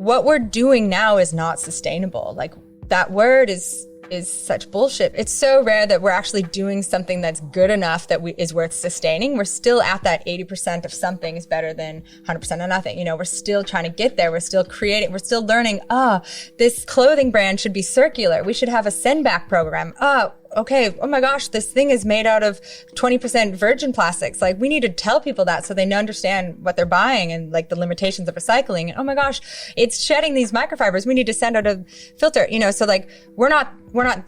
what we're doing now is not sustainable. Like, that word is such bullshit. It's so rare that we're actually doing something that's good enough that is worth sustaining. We're still at that 80% of something is better than 100% of nothing. You know, we're still trying to get there. We're still creating. We're still learning. This clothing brand should be circular. We should have a send back program. Okay, oh my gosh, this thing is made out of 20% virgin plastics. Like, we need to tell people that so they understand what they're buying and like the limitations of recycling. And oh my gosh, it's shedding these microfibers. We need to send out a filter, you know, so like we're not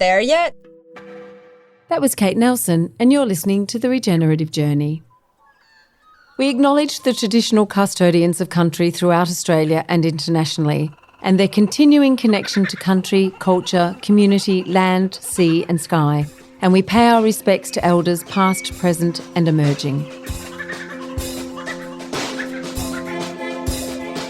there yet. That was Kate Nelson, and you're listening to The Regenerative Journey. We acknowledge the traditional custodians of country throughout Australia and internationally, and their continuing connection to country, culture, community, land, sea and sky. And we pay our respects to elders past, present and emerging.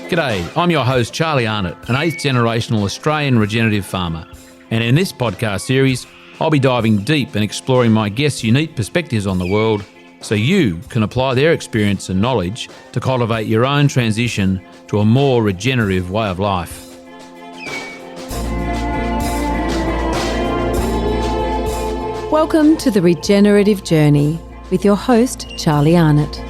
G'day, I'm your host Charlie Arnott, an 8th generational Australian regenerative farmer. And in this podcast series, I'll be diving deep and exploring my guests' unique perspectives on the world so you can apply their experience and knowledge to cultivate your own transition to a more regenerative way of life. Welcome to The Regenerative Journey with your host, Charlie Arnott.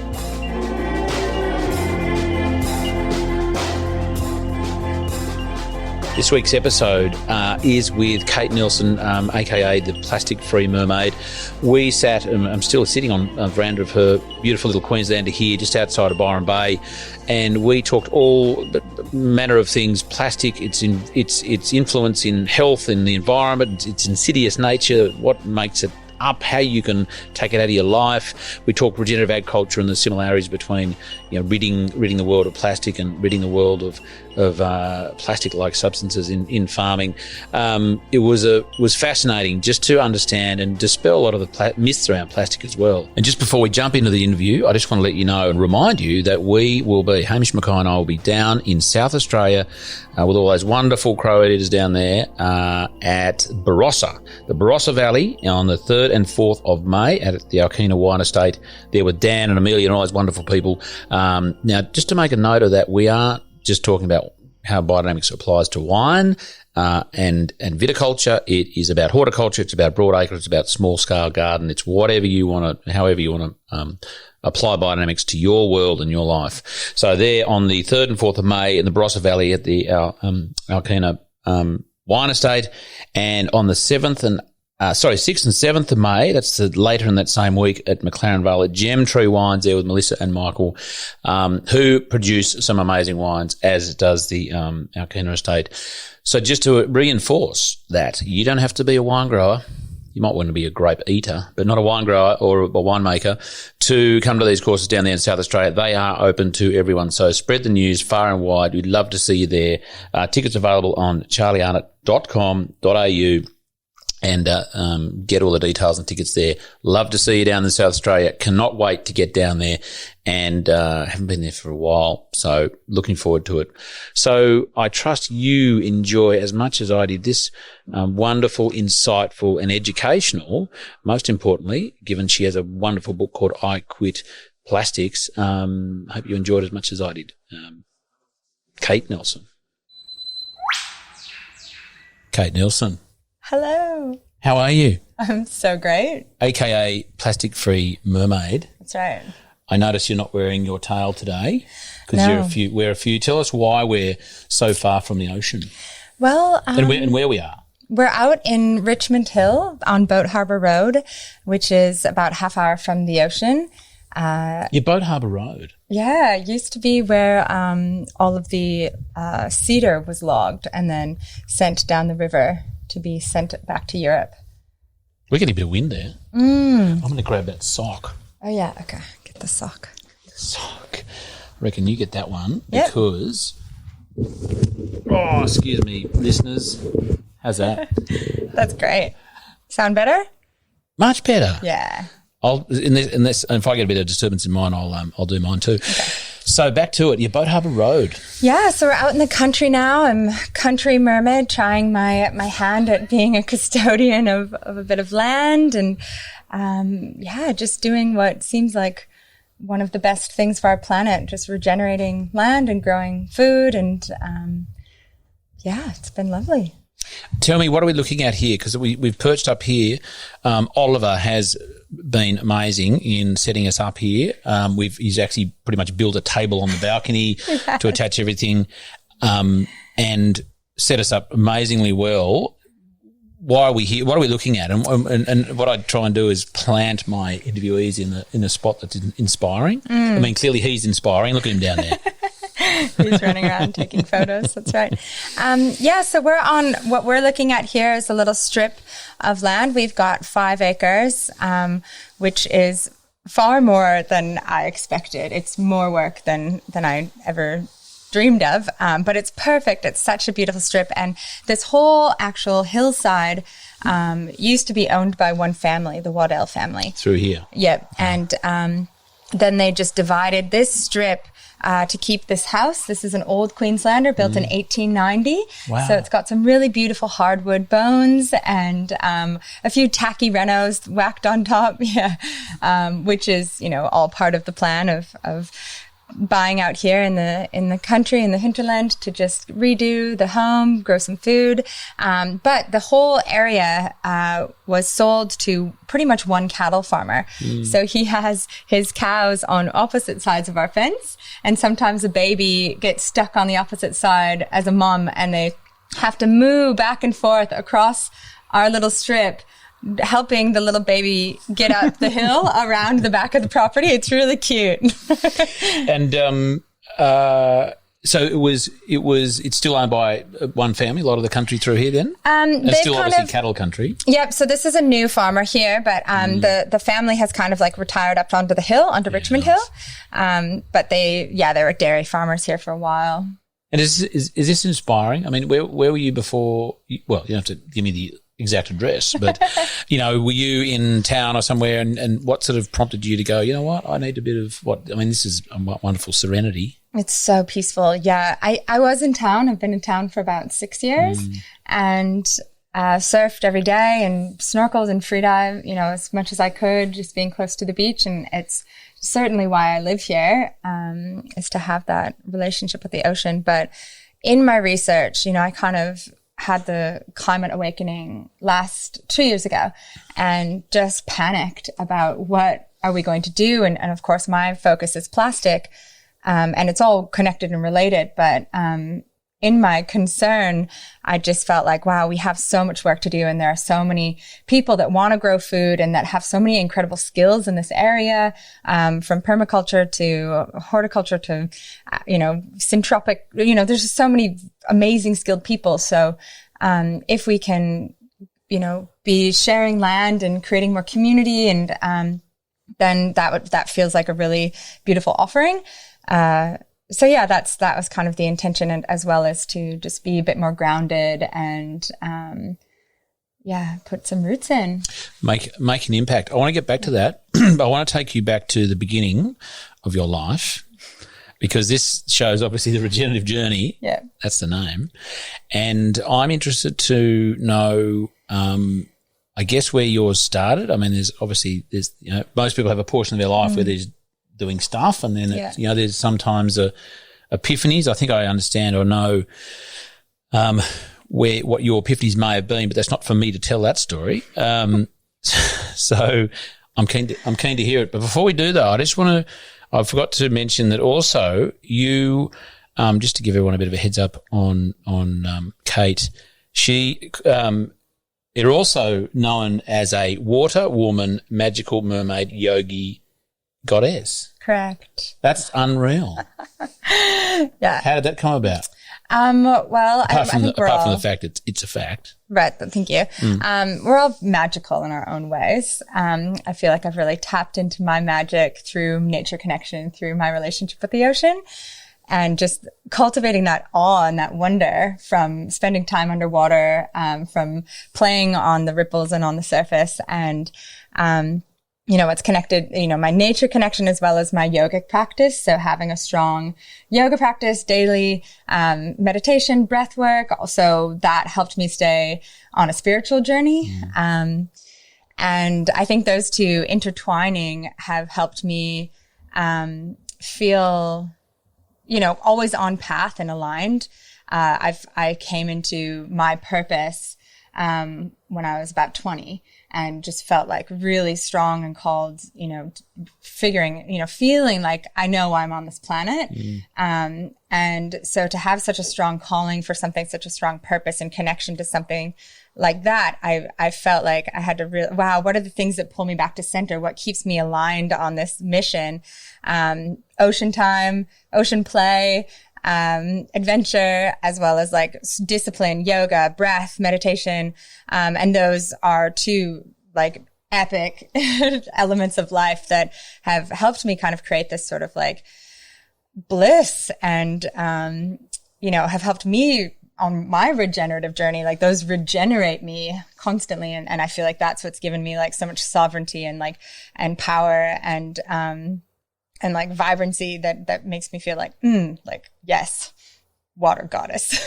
This week's episode is with Kate Nelson, aka the Plastic-Free Mermaid. We sat, and I'm still sitting on a veranda of her beautiful little Queenslander here, just outside of Byron Bay, and we talked all manner of things: plastic, its influence in health, in the environment, its insidious nature, what makes it up, how you can take it out of your life. We talked regenerative agriculture and the similarities between, you know, ridding the world of plastic and ridding the world of plastic-like substances in farming. It was fascinating just to understand and dispel a lot of the myths around plastic as well. And just before we jump into the interview, I just want to let you know and remind you that Hamish Mackay and I will be down in South Australia with all those wonderful crow eaters down there at Barossa, the Barossa Valley, on the 3rd and 4th of May at the Alkena Wine Estate, there with Dan and Amelia and all those wonderful people. Now, just to make a note of that, we aren't just talking about how biodynamics applies to wine and viticulture. It is about horticulture. It's about broad acre. It's about small scale garden. It's however you want to apply biodynamics to your world and your life. So there on the 3rd and 4th of May in the Barossa Valley at the Alkena Wine Estate, and on the 6th and 7th of May, that's later in that same week at McLaren Vale at Gem Tree Wines there with Melissa and Michael, who produce some amazing wines, as does the Alkena Estate. So just to reinforce that, you don't have to be a wine grower. You might want to be a grape eater, but not a wine grower or a winemaker to come to these courses down there in South Australia. They are open to everyone. So spread the news far and wide. We'd love to see you there. Tickets available on charliearnott.com.au. And get all the details and tickets there. Love to see you down in South Australia. Cannot wait to get down there, and haven't been there for a while, so looking forward to it. So I trust you enjoy as much as I did this wonderful, insightful and educational, most importantly, given she has a wonderful book called I Quit Plastics. Hope you enjoyed as much as I did. Kate Nelson. Kate Nelson. Hello. How are you? I'm so great. AKA Plastic-Free Mermaid. That's right. I notice you're not wearing your tail today because you wear a few. Tell us why we're so far from the ocean. Well, and where we are. We're out in Richmond Hill on Boat Harbour Road, which is about half hour from the ocean. Your Boat Harbour Road? Yeah, it used to be where all of the cedar was logged and then sent down the river to be sent back to Europe. We're getting a bit of wind there. I'm going to grab that sock. Oh, yeah. Okay. Get the sock. I reckon you get that one because... Oh, excuse me, listeners. How's that? That's great. Sound better? Much better. Yeah. If I get a bit of disturbance in mine, I'll do mine too. Okay. So back to it, your Boat Harbour Road. Yeah, so we're out in the country now. I'm country mermaid, trying my hand at being a custodian of a bit of land, and just doing what seems like one of the best things for our planet, just regenerating land and growing food and yeah, it's been lovely. Tell me, what are we looking at here? Because we've perched up here. Oliver has been amazing in setting us up here. He's actually pretty much built a table on the balcony to attach everything, and set us up amazingly well. Why are we here? What are we looking at? And what I try and do is plant my interviewees in a spot that's inspiring. I mean, clearly he's inspiring. Look at him down there. He's running around taking photos. That's right. So what we're looking at here is a little strip of land. We've got 5 acres, which is far more than I expected. It's more work than I ever dreamed of, but it's perfect. It's such a beautiful strip. And this whole actual hillside used to be owned by one family, the Waddell family. Through here. Yep. And then they just divided this strip to keep this house. This is an old Queenslander built in 1890. Wow. So it's got some really beautiful hardwood bones and a few tacky renos whacked on top. Which is, all part of the plan of buying out here in the country, in the hinterland, to just redo the home, grow some food. But the whole area was sold to pretty much one cattle farmer. So he has his cows on opposite sides of our fence, and sometimes a baby gets stuck on the opposite side as a mom, and they have to move back and forth across our little strip, helping the little baby get up the hill around the back of the property. It's really cute. And so it's still owned by one family, a lot of the country through here then? It's still obviously cattle country. Yep. So this is a new farmer here, but the family has kind of like retired up onto the hill, onto Richmond Hill. But they were dairy farmers here for a while. And is this inspiring? I mean, where were you before? Well, you don't have to give me the exact address, but, were you in town or somewhere, and what sort of prompted you to go, you know what, I need a bit of this is a wonderful serenity. It's so peaceful. Yeah. I was in town. I've been in town for about 6 years and surfed every day and snorkeled and free dive, as much as I could, just being close to the beach. And it's certainly why I live here, is to have that relationship with the ocean. But in my research, I kind of had the climate awakening 2 years ago and just panicked about what are we going to do. And of course, my focus is plastic, and it's all connected and related. But in my concern, I just felt like, wow, we have so much work to do. And there are so many people that want to grow food and that have so many incredible skills in this area, from permaculture to horticulture to, syntropic, there's just so many amazing skilled people. So, if we can, be sharing land and creating more community, and, then that feels like a really beautiful offering. That was kind of the intention, and as well as to just be a bit more grounded and, put some roots in. Make an impact. I want to get back to that. But I want to take you back to the beginning of your life, because this shows obviously the regenerative journey. Yeah. That's the name. And I'm interested to know, I guess, where yours started. I mean, there's most people have a portion of their life where there's doing stuff, and then there's sometimes epiphanies. I think I understand or know what your epiphanies may have been, but that's not for me to tell that story. So I'm keen to hear it. But before we do that, I forgot to mention that also you, just to give everyone a bit of a heads up on Kate, she is also known as a water woman, magical mermaid, yogi goddess. Correct. That's unreal. Yeah. How did that come about? Apart from the fact it's a fact. Right. Thank you. We're all magical in our own ways. I feel like I've really tapped into my magic through nature connection, through my relationship with the ocean, and just cultivating that awe and that wonder from spending time underwater, from playing on the ripples and on the surface, and, it's connected, my nature connection as well as my yogic practice. So having a strong yoga practice, daily, meditation, breath work. Also that helped me stay on a spiritual journey. And I think those two intertwining have helped me, feel, always on path and aligned. I came into my purpose when I was about 20 and just felt like really strong and called, feeling like I know why I'm on this planet. And so to have such a strong calling for something, such a strong purpose and connection to something like that, I felt like I had to wow, what are the things that pull me back to center? What keeps me aligned on this mission? Ocean time, ocean play, adventure, as well as like discipline, yoga, breath, meditation. And those are two like epic elements of life that have helped me kind of create this sort of like bliss and, have helped me on my regenerative journey. Like those regenerate me constantly. And I feel like that's what's given me like so much sovereignty and like, and power and like vibrancy that makes me feel like, yes, water goddess.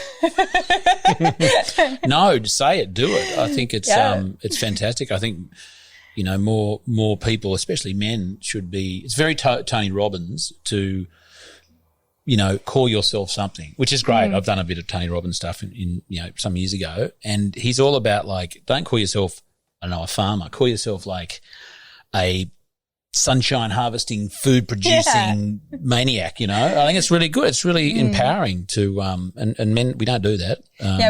No, say it, do it. I think it's fantastic. I think, more people, especially men, should be, it's very Tony Robbins to, call yourself something, which is great. I've done a bit of Tony Robbins stuff in some years ago, and he's all about like, don't call yourself, a farmer, call yourself like a sunshine harvesting, food producing maniac, I think it's really good. It's really empowering to, and men, we don't do that.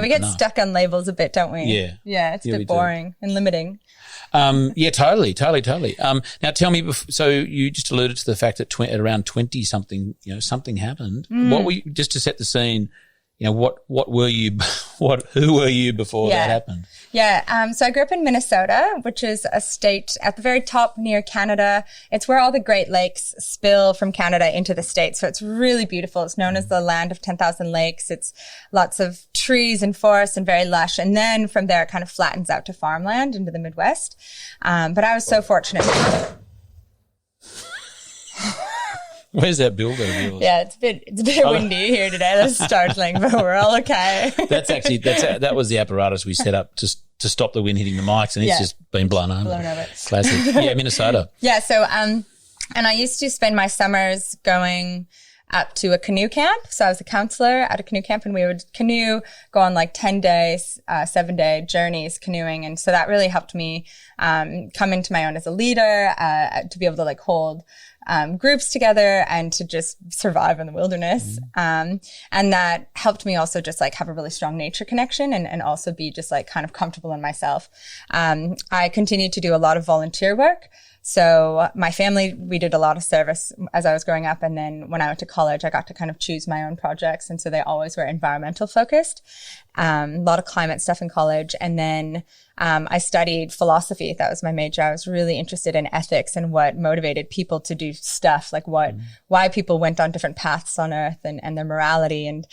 We get stuck on labels a bit, don't we? Yeah. Yeah. It's a bit boring and limiting. Totally. Now tell me, so you just alluded to the fact that at around 20 something, something happened. What were you, just to set the scene, what were you, who were you before that happened? Yeah. So I grew up in Minnesota, which is a state at the very top near Canada. It's where all the Great Lakes spill from Canada into the States. So it's really beautiful. It's known as the land of 10,000 lakes. It's lots of trees and forests and very lush. And then from there, it kind of flattens out to farmland into the Midwest. But I was so fortunate. Where's that builder of yours? Yeah, it's a bit windy here today. That's startling, but we're all okay. That was the apparatus we set up to stop the wind hitting the mics, and it's just been blown over. Classic. Yeah, Minnesota. Yeah. So, and I used to spend my summers going up to a canoe camp. So I was a counselor at a canoe camp, and we would canoe, go on like 10 days, 7-day journeys canoeing. And so that really helped me come into my own as a leader, to be able to like hold groups together and to just survive in the wilderness. And that helped me also just like have a really strong nature connection and also be just like kind of comfortable in myself. I continued to do a lot of volunteer work. So my family, we did a lot of service as I was growing up. And then when I went to college, I got to kind of choose my own projects. And so they always were environmental focused, a lot of climate stuff in college. And then I studied philosophy. That was my major. I was really interested in ethics and what motivated people to do stuff, like why people went on different paths on earth and their morality and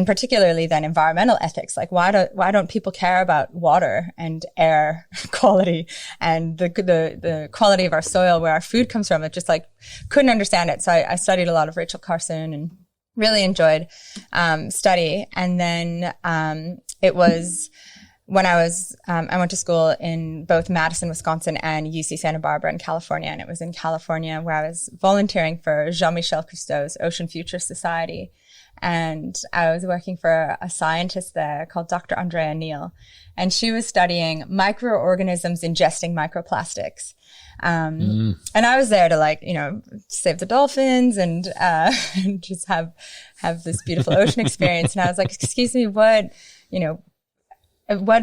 particularly then environmental ethics. Like why don't people care about water and air quality and the quality of our soil, where our food comes from? It just like couldn't understand it. So I studied a lot of Rachel Carson and really enjoyed study. And then it was when I went to school in both Madison, Wisconsin and UC Santa Barbara in California. And it was in California where I was volunteering for Jean-Michel Cousteau's Ocean Future Society. And I was working for a scientist there called Dr. Andrea O'Neill. And she was studying microorganisms ingesting microplastics. And I was there to like, save the dolphins and just have this beautiful ocean experience. And I was like, excuse me, what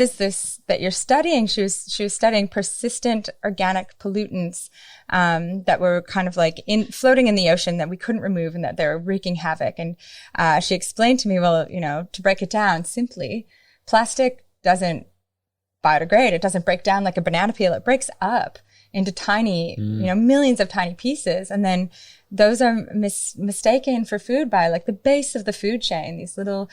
is this that you're studying? She was studying persistent organic pollutants that were kind of like floating in the ocean that we couldn't remove and that they were wreaking havoc. And she explained to me, well, to break it down simply, plastic doesn't biodegrade. It doesn't break down like a banana peel. It breaks up into tiny, millions of tiny pieces. And then those are mistaken for food by like the base of the food chain, these little,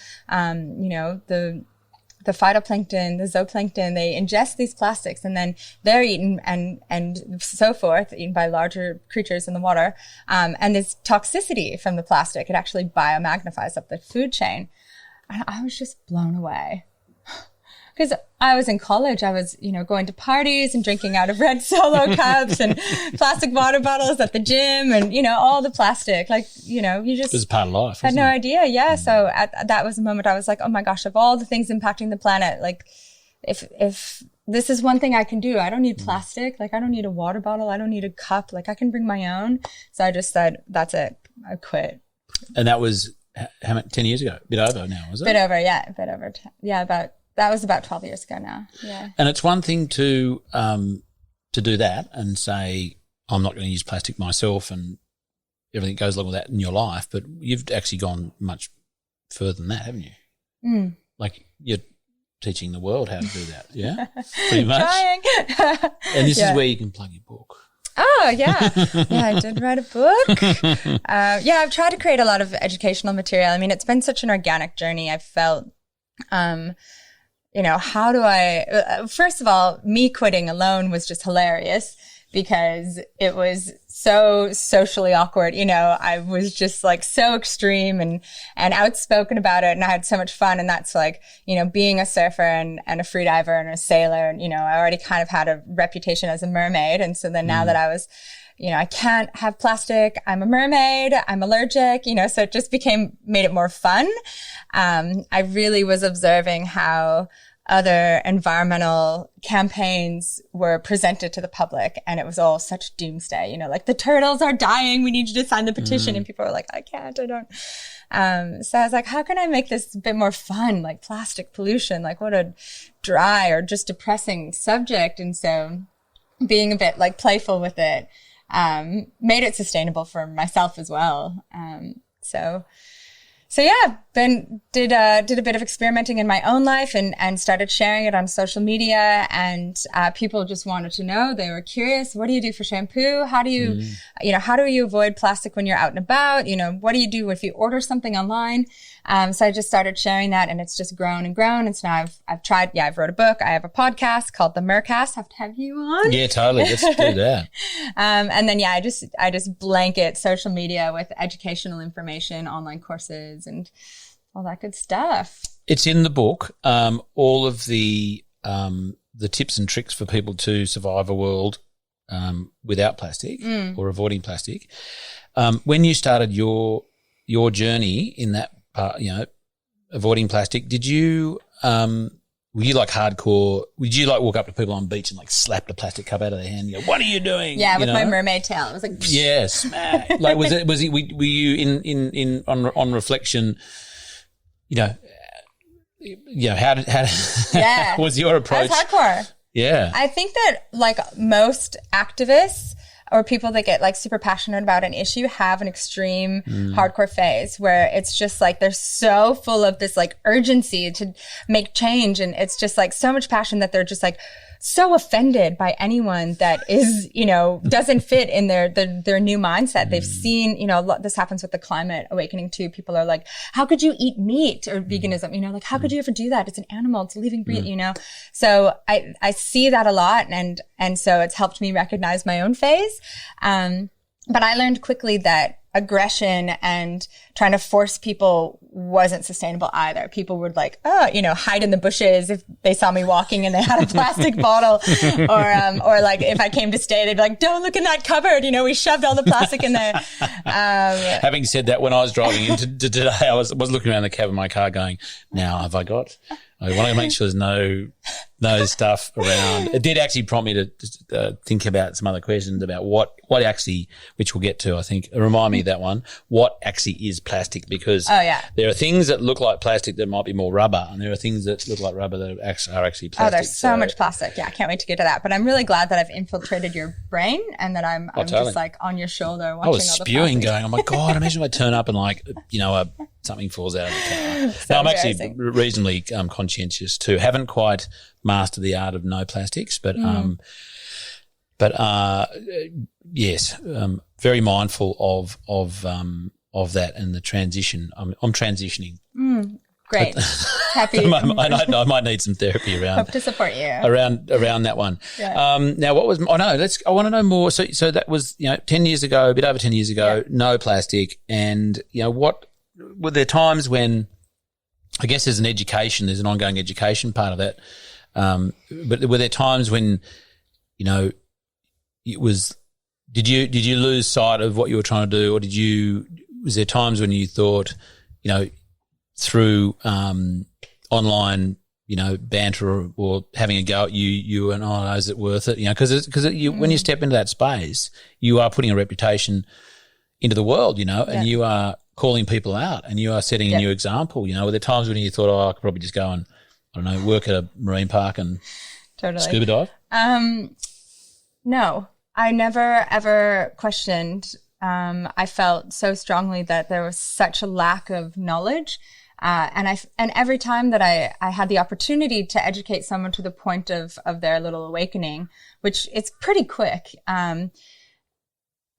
the phytoplankton, the zooplankton, they ingest these plastics and then they're eaten and so forth, eaten by larger creatures in the water. And this toxicity from the plastic, it actually biomagnifies up the food chain. And I was just blown away. because I was in college, I was, going to parties and drinking out of red Solo cups and plastic water bottles at the gym and, all the plastic, you just. It was part of life. Had no idea. Yeah. So that was the moment I was like, oh my gosh, of all the things impacting the planet, like if this is one thing I can do, I don't need plastic. Like I don't need a water bottle. I don't need a cup. Like I can bring my own. So I just said, that's it. I quit. And that was how many, 10 years ago? A bit over now, was it? Bit over. That was about 12 years ago now. Yeah. And it's one thing to do that and say, I'm not going to use plastic myself and everything goes along with that in your life, but you've actually gone much further than that, haven't you? Mm. Like you're teaching the world how to do that, yeah? Pretty much. Trying. And this is where you can plug your book. Oh, yeah. Yeah, I did write a book. I've tried to create a lot of educational material. I mean, it's been such an organic journey. I've felt, how do I, first of all, me quitting alone was just hilarious because it was so socially awkward. I was just like so extreme and outspoken about it. And I had so much fun. And that's like, being a surfer and a free diver and a sailor. And, I already kind of had a reputation as a mermaid. And so then now that I was, I can't have plastic. I'm a mermaid. I'm allergic, so it just made it more fun. I really was observing how other environmental campaigns were presented to the public and it was all such doomsday, like the turtles are dying. We need you to sign the petition. And people were like, I can't, I don't. So I was like, how can I make this a bit more fun? Like plastic pollution, like what a dry or just depressing subject. And so being a bit like playful with it, made it sustainable for myself as well. So yeah, then did a bit of experimenting in my own life and started sharing it on social media and people just wanted to know. They were curious. What do you do for shampoo? How do you, how do you avoid plastic when you're out and about? What do you do if you order something online? So I just started sharing that and it's just grown and grown. And so now I've wrote a book. I have a podcast called The Mercast. I have to have you on. Yeah, totally. Let's do that. And then, I just blanket social media with educational information, online courses and all that good stuff. It's in the book. All of the tips and tricks for people to survive a world without plastic or avoiding plastic. When you started your journey in that part, avoiding plastic, did you were you like hardcore? Would you like walk up to people on the beach and like slap the plastic cup out of their hand and go, "What are you doing?" Yeah, with my mermaid tail. It was like, yeah, smack. Like, were you in on reflection? How yeah, was your approach? That's hardcore. Yeah, I think that like most activists or people that get like super passionate about an issue have an extreme hardcore phase where it's just like they're so full of this like urgency to make change and it's just like so much passion that they're just like so offended by anyone that is, doesn't fit in their new mindset. They've seen, this happens with the climate awakening too. People are like, how could you eat meat or veganism? Like, how could you ever do that? It's an animal. It's a living breed, So I see that a lot. And so it's helped me recognize my own phase. But I learned quickly that aggression and trying to force people wasn't sustainable either. People would like, hide in the bushes if they saw me walking and they had a plastic bottle or like if I came to stay, they'd be like, don't look in that cupboard. We shoved all the plastic in there. Having said that, when I was driving into today, I was looking around the cab of my car going, now have I want to make sure there's no stuff around. It did actually prompt me to think about some other questions about what actually, which we'll get to, I think. Remind me of that one. What actually is plastic? Because there are things that look like plastic that might be more rubber, and there are things that look like rubber that are actually plastic. Oh, there's so much plastic. Yeah, I can't wait to get to that. But I'm really glad that I've infiltrated your brain and that I'm just like on your shoulder watching all the plastic. I was spewing going, oh my God, imagine if I turn up and like, something falls out of the car. So I'm actually reasonably conscientious too. Haven't quite mastered the art of no plastics, but yes, very mindful of that and the transition. I'm transitioning. Great. Happy. I might need some therapy around. Hope to support you. Around that one. Yeah. Now what was, I want to know more. So that was, 10 years ago, a bit over 10 years ago, no plastic. And, what were there times when, I guess there's an ongoing education part of that. But were there times when, you know, it was? Did you lose sight of what you were trying to do, or was there times when you thought, you know, through online, you know, banter or having a go at you and, oh, is it worth it? You know, because when you step into that space, you are putting a reputation into the world, you know, and you are calling people out and you are setting a new example. You know, were there times when you thought, oh, I could probably just go and, I don't know, work at a marine park and scuba dive? No, I never ever questioned. I felt so strongly that there was such a lack of knowledge. And every time that I had the opportunity to educate someone to the point of their little awakening, which it's pretty quick,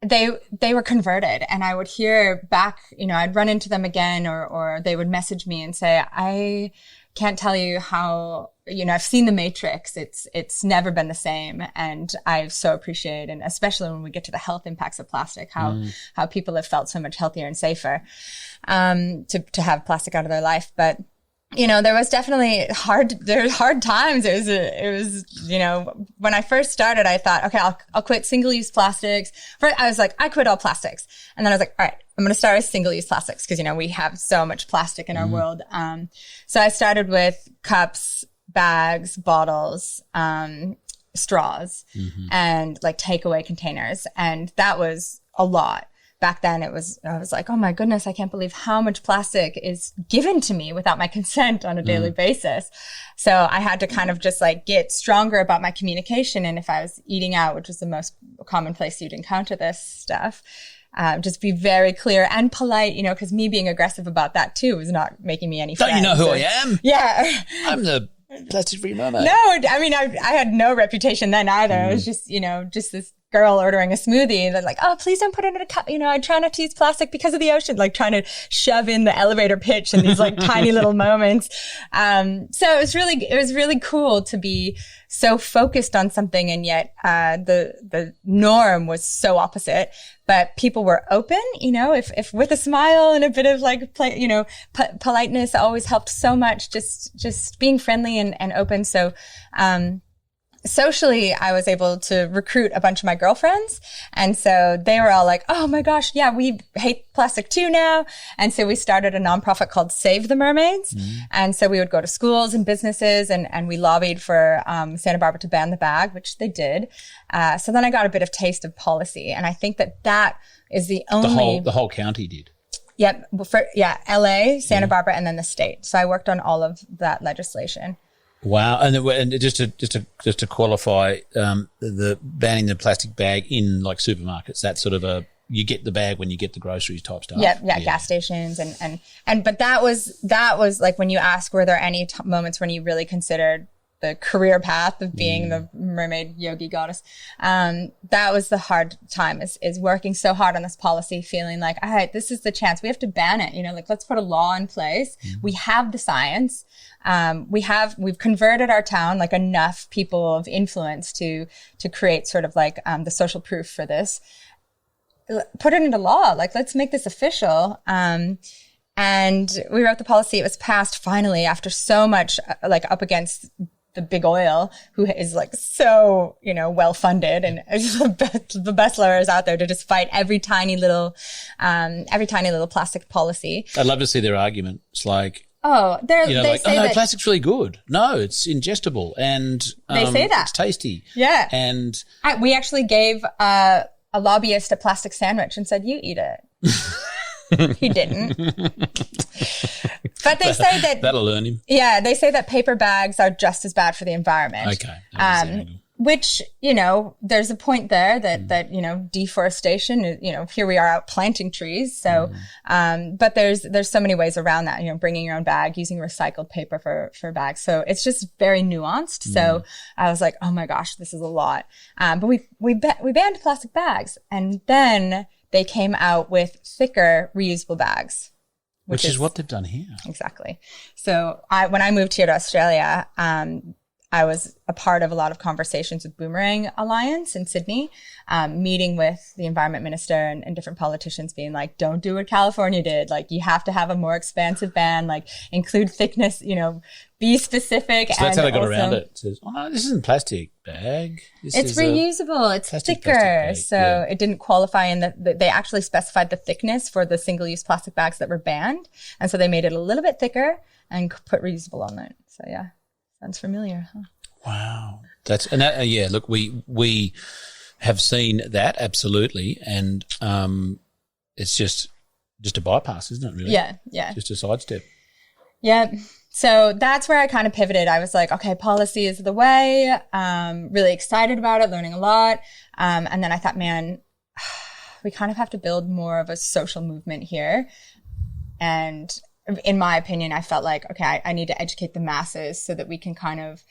they were converted, and I would hear back, you know, I'd run into them again, or they would message me and say, I can't tell you how, you know, I've seen The Matrix. It's never been the same. And I so appreciate, and especially when we get to the health impacts of plastic, how people have felt so much healthier and safer, to have plastic out of their life. But, you know, there was definitely hard times. It was, you know, when I first started, I thought, okay, I'll quit single-use plastics. First, I was like, I quit all plastics. And then I was like, all right, I'm going to start with single-use plastics because, you know, we have so much plastic in our world. So I started with cups, bags, bottles, straws, and like takeaway containers. And that was a lot. Back then I was like, oh my goodness, I can't believe how much plastic is given to me without my consent on a daily basis. So I had to kind of just like get stronger about my communication. And if I was eating out, which was the most common place you'd encounter this stuff, just be very clear and polite, you know, because me being aggressive about that too was not making me any friends. Don't you know who I am? Yeah. I'm the plastic-free mermaid. No, I mean, I had no reputation then either. It was just, you know, just this girl ordering a smoothie and they're like, oh, please don't put it in a cup. You know, I try not to use plastic because of the ocean, like trying to shove in the elevator pitch in these like tiny little moments. So it was really cool to be so focused on something. And yet, the norm was so opposite, but people were open, you know, if with a smile and a bit of like, politeness always helped so much, just being friendly and open. So, socially, I was able to recruit a bunch of my girlfriends. And so they were all like, oh my gosh, yeah, we hate plastic too now. And so we started a nonprofit called Save the Mermaids. And so we would go to schools and businesses and we lobbied for Santa Barbara to ban the bag, which they did. So then I got a bit of taste of policy. And I think that is the only... The whole county did. Yep. LA, Santa Barbara, and then the state. So I worked on all of that legislation. Wow, and just to qualify, the banning the plastic bag in like supermarkets, that's sort of you get the bag when you get the groceries type stuff. Yeah, gas stations and but that was like when you ask, were there any moments when you really considered the career path of being the mermaid yogi goddess? That was the hard time is working so hard on this policy, feeling like, all right, this is the chance. We have to ban it. You know, like let's put a law in place. We have the science. We've converted our town, like enough people of influence to create sort of like, the social proof for this. Put it into law. Like, let's make this official. And we wrote the policy. It was passed finally after so much, like up against the big oil, who is like so, you know, well funded and the best lawyers out there to just fight every tiny little plastic policy. I'd love to see their argument. It's like, they say that plastic's really good. No, it's ingestible and they say that it's tasty. Yeah, and we actually gave a lobbyist a plastic sandwich and said, "You eat it." He didn't. But they say that... That'll learn him. Yeah, they say that paper bags are just as bad for the environment. Okay. Which, you know, there's a point there that, you know, deforestation, you know, here we are out planting trees. So, but there's so many ways around that, you know, bringing your own bag, using recycled paper for bags. So it's just very nuanced. So I was like, oh my gosh, this is a lot. But we banned plastic bags, and then they came out with thicker reusable bags. Which is what they've done here. Exactly. So when I moved here to Australia, I was a part of a lot of conversations with Boomerang Alliance in Sydney, meeting with the environment minister and different politicians being like, don't do what California did. Like, you have to have a more expansive ban, like include thickness, be specific. So that's how they got around it. It says, oh, no, this isn't plastic bag. It's reusable. It's thicker. So it didn't qualify in they actually specified the thickness for the single-use plastic bags that were banned. And so they made it a little bit thicker and put reusable on it. So yeah. Sounds familiar, huh? Wow. Look, we have seen that, absolutely, and it's just a bypass, isn't it, really? Yeah. Just a sidestep. Yeah. So that's where I kind of pivoted. I was like, okay, policy is the way. Really excited about it, learning a lot. And then I thought, man, we kind of have to build more of a social movement here. And in my opinion, I felt like, okay, I need to educate the masses so that we can kind of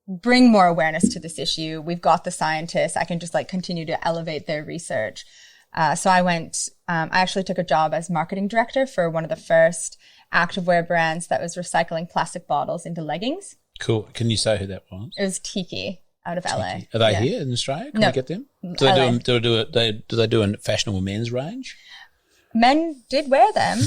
bring more awareness to this issue. We've got the scientists. I can just like continue to elevate their research. So I actually took a job as marketing director for one of the first activewear brands that was recycling plastic bottles into leggings. Cool. Can you say who that was? It was Tiki out of LA. Are they here in Australia? Can we get them? Do they do a fashionable men's range? Men did wear them.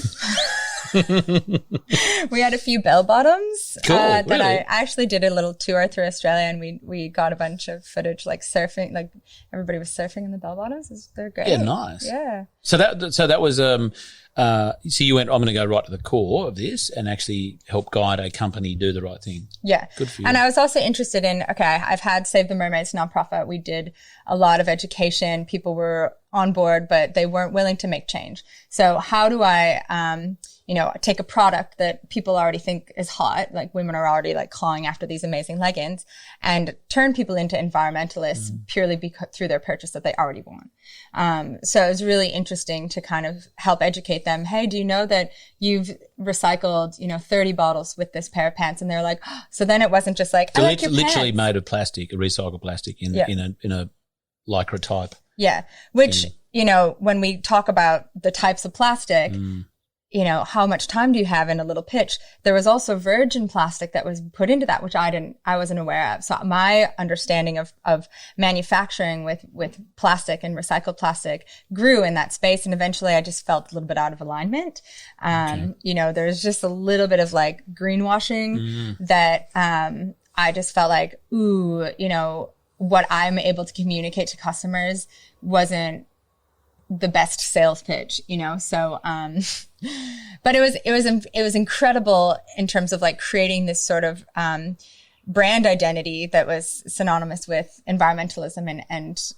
We had a few bell bottoms. Cool, that really? I actually did a little tour through Australia, and we got a bunch of footage like surfing, like everybody was surfing in the bell bottoms. They're great. Yeah, nice. Yeah. So that was so you went, I'm going to go right to the core of this and actually help guide a company do the right thing. Yeah. Good for you. And I was also interested in, I've had Save the Mermaids nonprofit. We did a lot of education. People were on board, but they weren't willing to make change. So how do I, take a product that people already think is hot, like women are already like clawing after these amazing leggings, and turn people into environmentalists purely through their purchase that they already want. So it was really interesting to kind of help educate them. Hey, do you know that you've recycled, 30 bottles with this pair of pants? And they're like, oh. So then it wasn't just like, literally made of plastic, a recycled plastic in a lycra type. Yeah. Which, when we talk about the types of plastic, how much time do you have in a little pitch? There was also virgin plastic that was put into that, which I wasn't aware of. So my understanding of manufacturing with plastic and recycled plastic grew in that space. And eventually I just felt a little bit out of alignment. There's just a little bit of like greenwashing that, I just felt like, what I'm able to communicate to customers wasn't the best sales pitch, so, but it was incredible in terms of like creating this sort of, brand identity that was synonymous with environmentalism and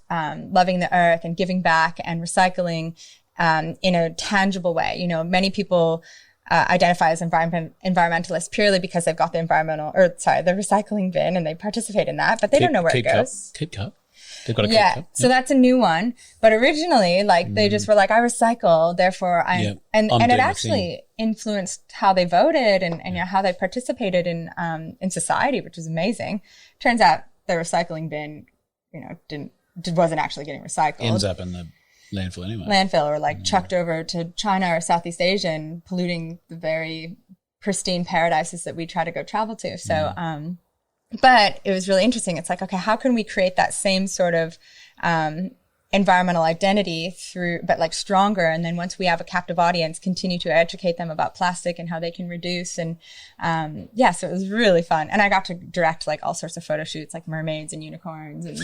loving the earth and giving back and recycling, in a tangible way. Many people, identify as environmentalists purely because they've got the the recycling bin and they participate in that, but they don't know where it goes. Keep cup. They've got a cup. So that's a new one. But originally, they just were like, I recycle, therefore and it actually influenced how they voted and how they participated in society, which is amazing. Turns out the recycling bin, wasn't actually getting recycled. Ends up in the landfill anyway. Or chucked over to China or Southeast Asia and polluting the very pristine paradises that we try to go travel to. So, but it was really interesting. It's like, okay, how can we create that same sort of environmental identity but stronger? And then once we have a captive audience, continue to educate them about plastic and how they can reduce. And so it was really fun. And I got to direct all sorts of photo shoots, like mermaids and unicorns, and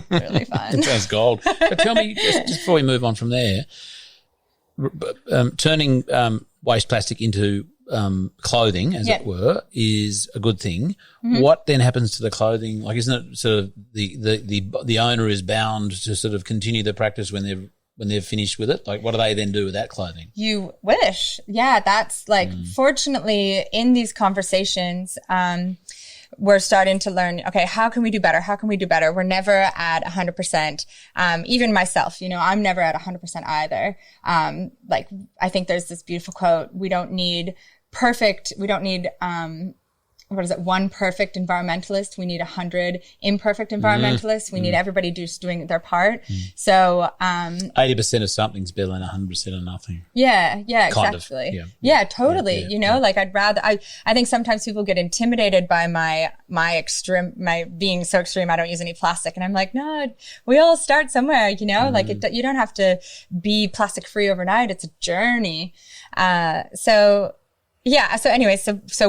really fun. It sounds gold. But tell me, just before we move on from there, turning waste plastic into clothing, as it were, is a good thing. What then happens to the clothing? Isn't it sort of the owner is bound to sort of continue the practice when they're finished with it? What do they then do with that clothing? You wish. Yeah, that's fortunately in these conversations, we're starting to learn, okay, how can we do better? How can we do better? We're never at 100%. Even myself, I'm never at 100% either. I think there's this beautiful quote, we don't need one perfect environmentalist. We need 100 imperfect environmentalists. We need everybody just doing their part. So 80% of something's better than 100% of nothing. Yeah, Kind exactly. of, Yeah, totally. Like I'd rather, I think sometimes people get intimidated by my being so extreme. I don't use any plastic. And I'm like, no, we all start somewhere, like you don't have to be plastic free overnight. It's a journey. So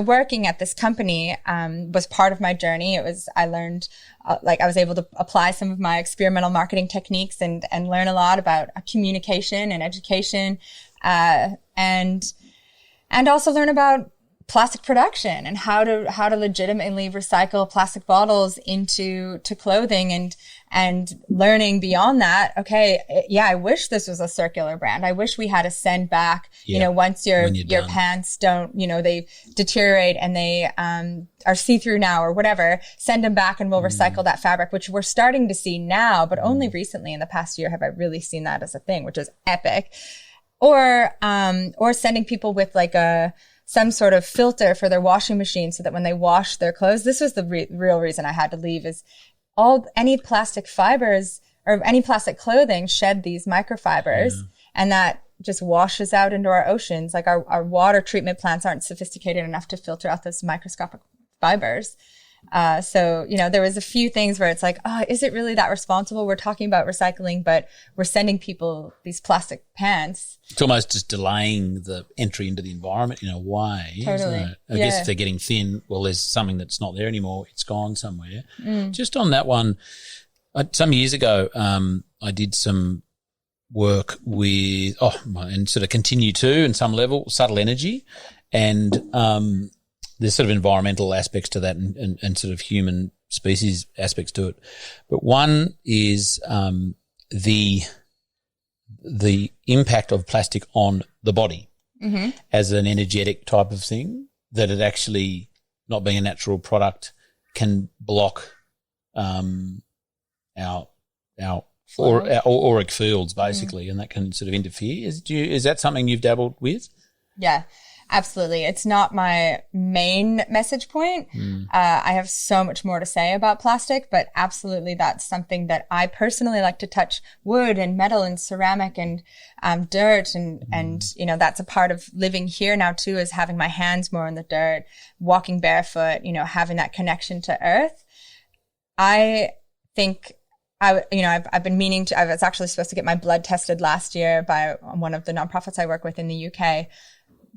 working at this company was part of my journey. I learned, I was able to apply some of my experimental marketing techniques and learn a lot about communication and education, and also learn about plastic production and how to legitimately recycle plastic bottles into clothing and learning beyond that. Okay, I wish this was a circular brand. I wish we had to send back, once your pants don't, they deteriorate and they are see-through now or whatever, send them back and we'll recycle that fabric, which we're starting to see now, but only recently in the past year have I really seen that as a thing, which is epic. Or sending people with like some sort of filter for their washing machine so that when they wash their clothes, this was the real reason I had to leave, is any plastic fibers or any plastic clothing shed these microfibers, and that just washes out into our oceans. Like our water treatment plants aren't sophisticated enough to filter out those microscopic fibers. So, there was a few things where it's like, is it really that responsible? We're talking about recycling, but we're sending people these plastic pants. It's almost just delaying the entry into the environment in a way. Totally. Isn't it? I guess if they're getting thin, well, there's something that's not there anymore. It's gone somewhere. Just on that one, some years ago, I did some work with, and sort of continue to, in some level, subtle energy, and there's sort of environmental aspects to that and sort of human species aspects to it. But one is the impact of plastic on the body as an energetic type of thing, that it actually, not being a natural product, can block our auric fields basically, and that can sort of interfere. Is that something you've dabbled with? Yeah. Absolutely. It's not my main message point. I have so much more to say about plastic, but absolutely that's something that I personally like to touch: wood and metal and ceramic and dirt. And that's a part of living here now too, is having my hands more in the dirt, walking barefoot, having that connection to earth. I think I've been meaning to, I was actually supposed to get my blood tested last year by one of the nonprofits I work with in the UK,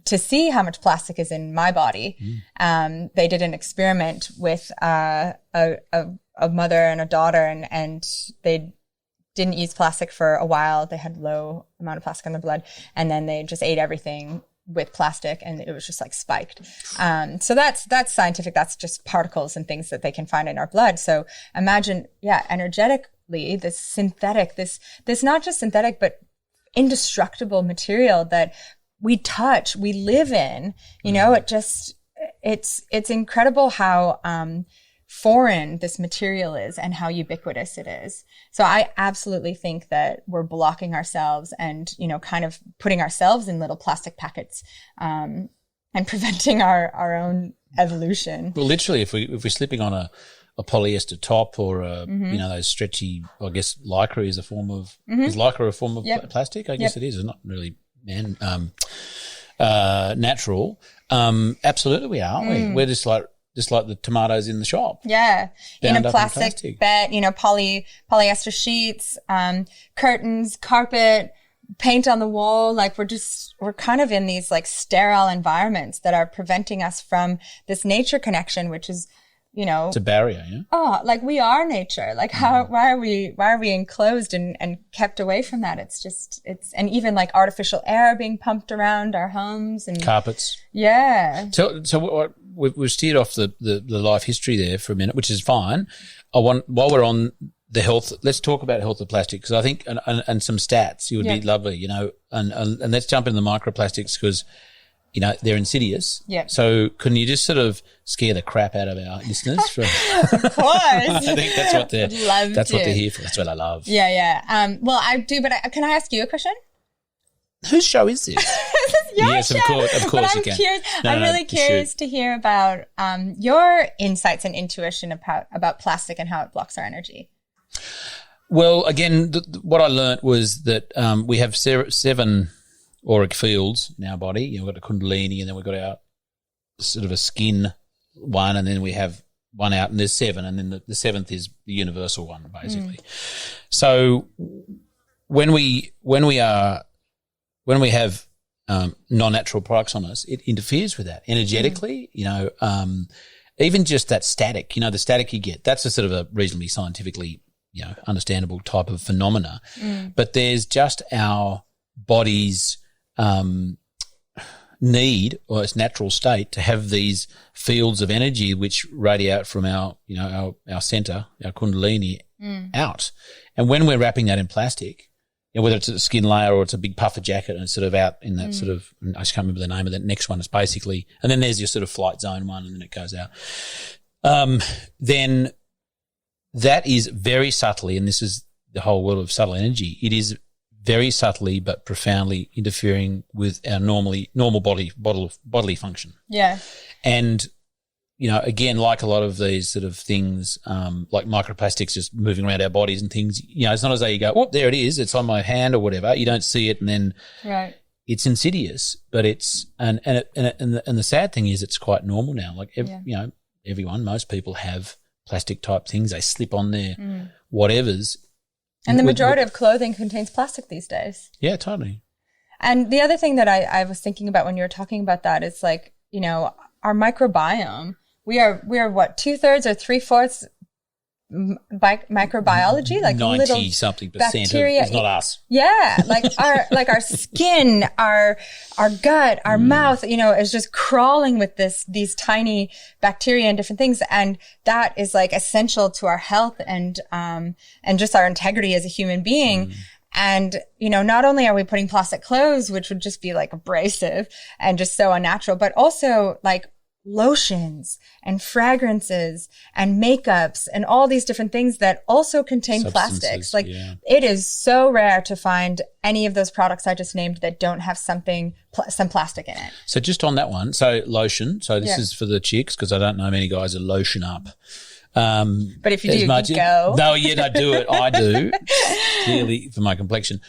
to see how much plastic is in my body. They did an experiment with a mother and a daughter, and they didn't use plastic for a while. They had low amount of plastic in their blood, and then they just ate everything with plastic, and it was just like spiked. So that's scientific. That's just particles and things that they can find in our blood. So imagine, energetically, this synthetic, this not just synthetic, but indestructible material that we touch, we live in, it's incredible how foreign this material is and how ubiquitous it is. So I absolutely think that we're blocking ourselves and, kind of putting ourselves in little plastic packets, and preventing our own evolution. Well, literally, if we're slipping on a polyester top or those stretchy, I guess lycra is a form of, is lycra a form of plastic? I guess it is. It's not really natural. Absolutely we are, aren't we? We're just like the tomatoes in the shop. Yeah. In a plastic bed, polyester sheets, curtains, carpet, paint on the wall. Like we're kind of in these like sterile environments that are preventing us from this nature connection, which is, it's a barrier, yeah. Oh, like we are nature. Like why are we enclosed and kept away from that? And even like artificial air being pumped around our homes and carpets. Yeah. So we've steered off the life history there for a minute, which is fine. While we're on the health, let's talk about health of plastic, because I think and some stats, it would be lovely, and let's jump into the microplastics, because they're insidious. Yeah. So can you just sort of scare the crap out of our listeners? Of course. I think that's what they're here for. That's what I love. Yeah. Well, I do, but can I ask you a question? Whose show is this? This is Yes, of course But you can. I'm really curious to hear about your insights and intuition about plastic and how it blocks our energy. Well, again, what I learnt was that we have 7 auric fields in our body. We've got the kundalini, and then we've got our sort of a skin one, and then we have one out, and there's 7, and then the 7th is the universal one, basically. So when we have non-natural products on us, it interferes with that energetically. Even just that static, the static you get, that's a sort of a reasonably scientifically, understandable type of phenomena. But there's just our body's need, or its natural state, to have these fields of energy which radiate from our center, our kundalini, out. And when we're wrapping that in plastic, whether it's a skin layer or it's a big puffer jacket and it's sort of out in that sort of, I just can't remember the name of that next one. It's basically, and then there's your sort of flight zone one, and then it goes out. Then that is very subtly, and this is the whole world of subtle energy, it is very subtly but profoundly interfering with our normal bodily function. Yeah. And, again, like a lot of these sort of things, like microplastics just moving around our bodies and things, it's not as though you go, oh, there it is, it's on my hand or whatever. You don't see it, and then it's insidious. But it's and the sad thing is it's quite normal now. Like everyone, most people have plastic type things. They slip on their whatevers. And the majority of clothing contains plastic these days. Yeah, totally. And the other thing that I was thinking about when you were talking about that is like, our microbiome, we are what, 2/3 or 3/4 microbiology, like 90-something% bacteria. is not us. Yeah, like our skin, our gut, our mouth, is just crawling with these tiny bacteria and different things, and that is like essential to our health and just our integrity as a human being. And, not only are we putting plastic clothes, which would just be like abrasive and just so unnatural, but also like lotions and fragrances and makeups and all these different things that also contain plastics. Like it is so rare to find any of those products I just named that don't have some plastic in it. So just on that one, so lotion, so this is for the chicks, because I don't know many guys that lotion up. But if you do, you go. No, I do it. I do, clearly for my complexion.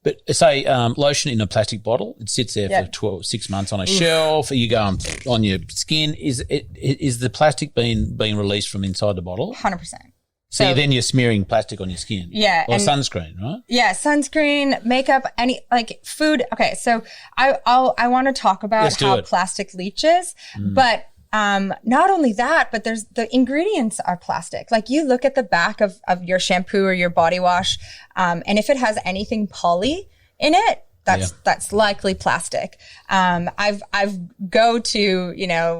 But say lotion in a plastic bottle, it sits there for 6 months on a shelf. You go on your skin. Is the plastic being released from inside the bottle? 100%. So then you're smearing plastic on your skin. Yeah. Or sunscreen, right? Yeah, sunscreen, makeup, any like food. Okay, so I want to talk about how plastic leaches, but not only that, but the ingredients are plastic. Like you look at the back of your shampoo or your body wash, and if it has anything poly in it, that's likely plastic. I've go to,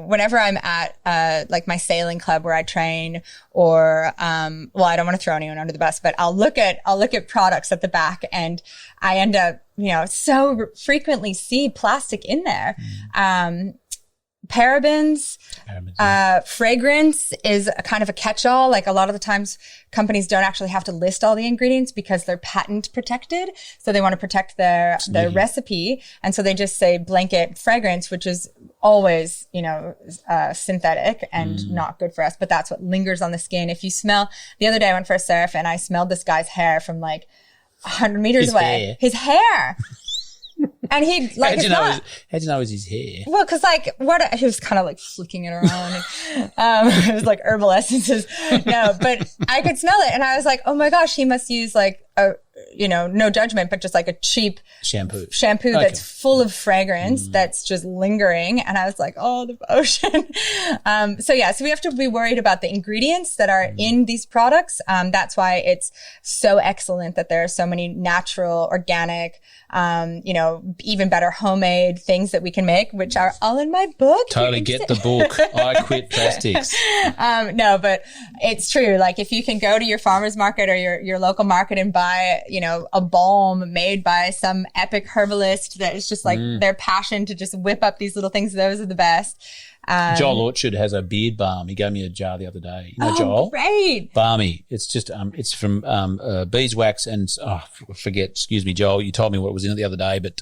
whenever I'm at, like my sailing club where I train, or, I don't want to throw anyone under the bus, but I'll look at products at the back, and I end up, so frequently see plastic in there. Parabens, fragrance is a kind of a catch-all. Like a lot of the times companies don't actually have to list all the ingredients because they're patent protected. So they want to protect their recipe. And so they just say blanket fragrance, which is always, synthetic and not good for us. But that's what lingers on the skin. If you smell, the other day I went for a surf and I smelled this guy's hair from like 100 meters away. His hair. And he like, how'd you know it was his hair? Well, cause like he was kind of like flicking it around and, it was like herbal essences. No, but I could smell it and I was like, oh my gosh, he must use like no judgment, but just like a cheap shampoo that's full of fragrance that's just lingering. And I was like, oh, the ocean. So we have to be worried about the ingredients that are in these products. That's why it's so excellent that there are so many natural, organic, even better homemade things that we can make, which are all in my book. Totally get the book. I Quit Plastics. No, but it's true. Like if you can go to your farmer's market or your local market and buy, a balm made by some epic herbalist that is just like their passion to just whip up these little things. Those are the best. Joel Orchard has a beard balm. He gave me a jar the other day. Joel? Great. Balmy. It's just, it's from beeswax and, excuse me, Joel, you told me what was in it the other day, but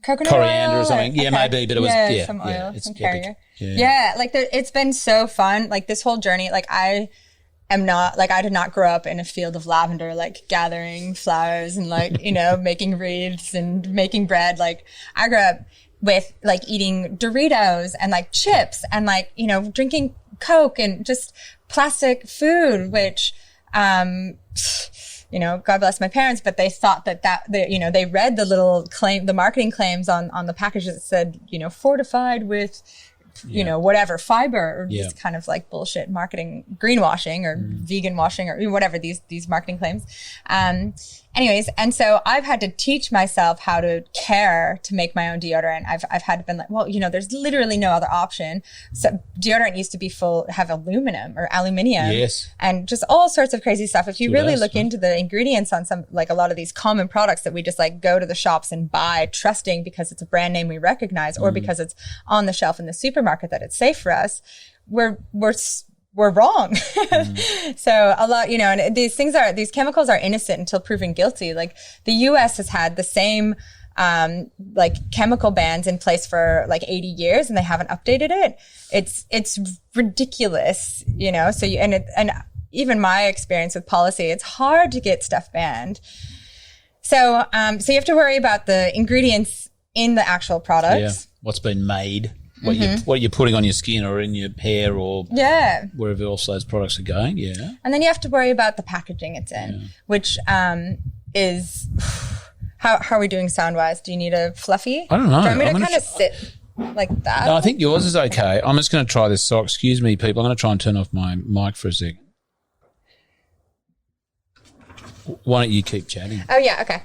coconut coriander oil or something. Yeah, maybe, but it was some oil, it's some epic. carrier. Yeah. Like it's been so fun. Like this whole journey, like I did not grow up in a field of lavender, like gathering flowers and like, making wreaths and making bread. Like I grew up with like eating Doritos and like chips and like, drinking Coke and just plastic food, which, God bless my parents, but they thought they read the marketing claims on the packages that said, fortified with, whatever fiber or just kind of like bullshit marketing, greenwashing or vegan washing or whatever these marketing claims. Anyways, and so I've had to teach myself how to care to make my own deodorant. I've had to been like, well, there's literally no other option. So deodorant used to have aluminium, Yes. and just all sorts of crazy stuff. If you really look into the ingredients on some, like a lot of these common products that we just like go to the shops and buy, trusting because it's a brand name we recognize or because it's on the shelf in the supermarket that it's safe for us, we're wrong. So a lot, and these chemicals are innocent until proven guilty. Like the US has had the same, like chemical bans in place for like 80 years and they haven't updated it. It's ridiculous, so and even my experience with policy, it's hard to get stuff banned. So you have to worry about the ingredients in the actual products. Yeah. What's been made. What you're putting on your skin or in your hair or wherever else those products are going, And then you have to worry about the packaging it's in, which is how are we doing sound-wise? Do you need a fluffy? I don't know. Do you want me to kind of sit like that? No, I think yours is okay. I'm just going to try this. So excuse me, people. I'm going to try and turn off my mic for a second. Why don't you keep chatting? Oh, yeah, okay.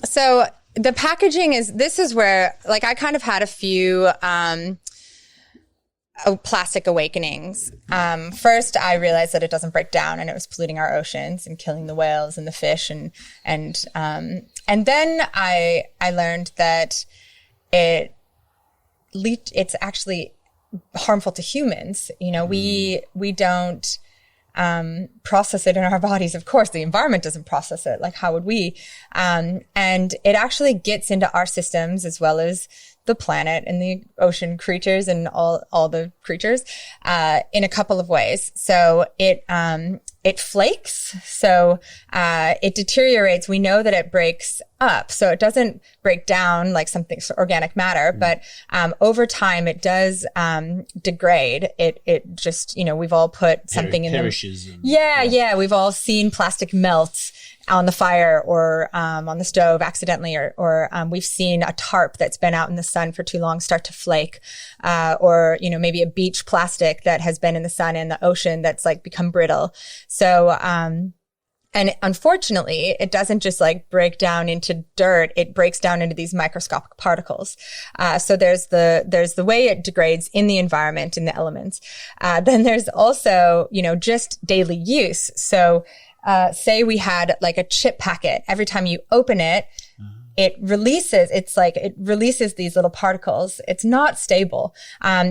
So the packaging this is where, like, I kind of had a few plastic awakenings. First, I realized that it doesn't break down and it was polluting our oceans and killing the whales and the fish. And then I learned that it's actually harmful to humans. We don't process it in our bodies. Of course, the environment doesn't process it. Like, how would we? And it actually gets into our systems as well as the planet and the ocean creatures and all the creatures in a couple of ways. So it flakes. So it deteriorates. We know that it breaks up. So it doesn't break down like something organic matter, but over time it does degrade. It just, we've all put something in perishes. Yeah. We've all seen plastic melt on the fire or on the stove accidentally, or we've seen a tarp that's been out in the sun for too long start to flake, or maybe a beach plastic that has been in the sun in the ocean that's like become brittle. So and unfortunately, it doesn't just like break down into dirt; it breaks down into these microscopic particles. So there's the way it degrades in the environment, in the elements. Then there's also just daily use. So say we had like a chip packet. Every time you open it, it releases these little particles. It's not stable.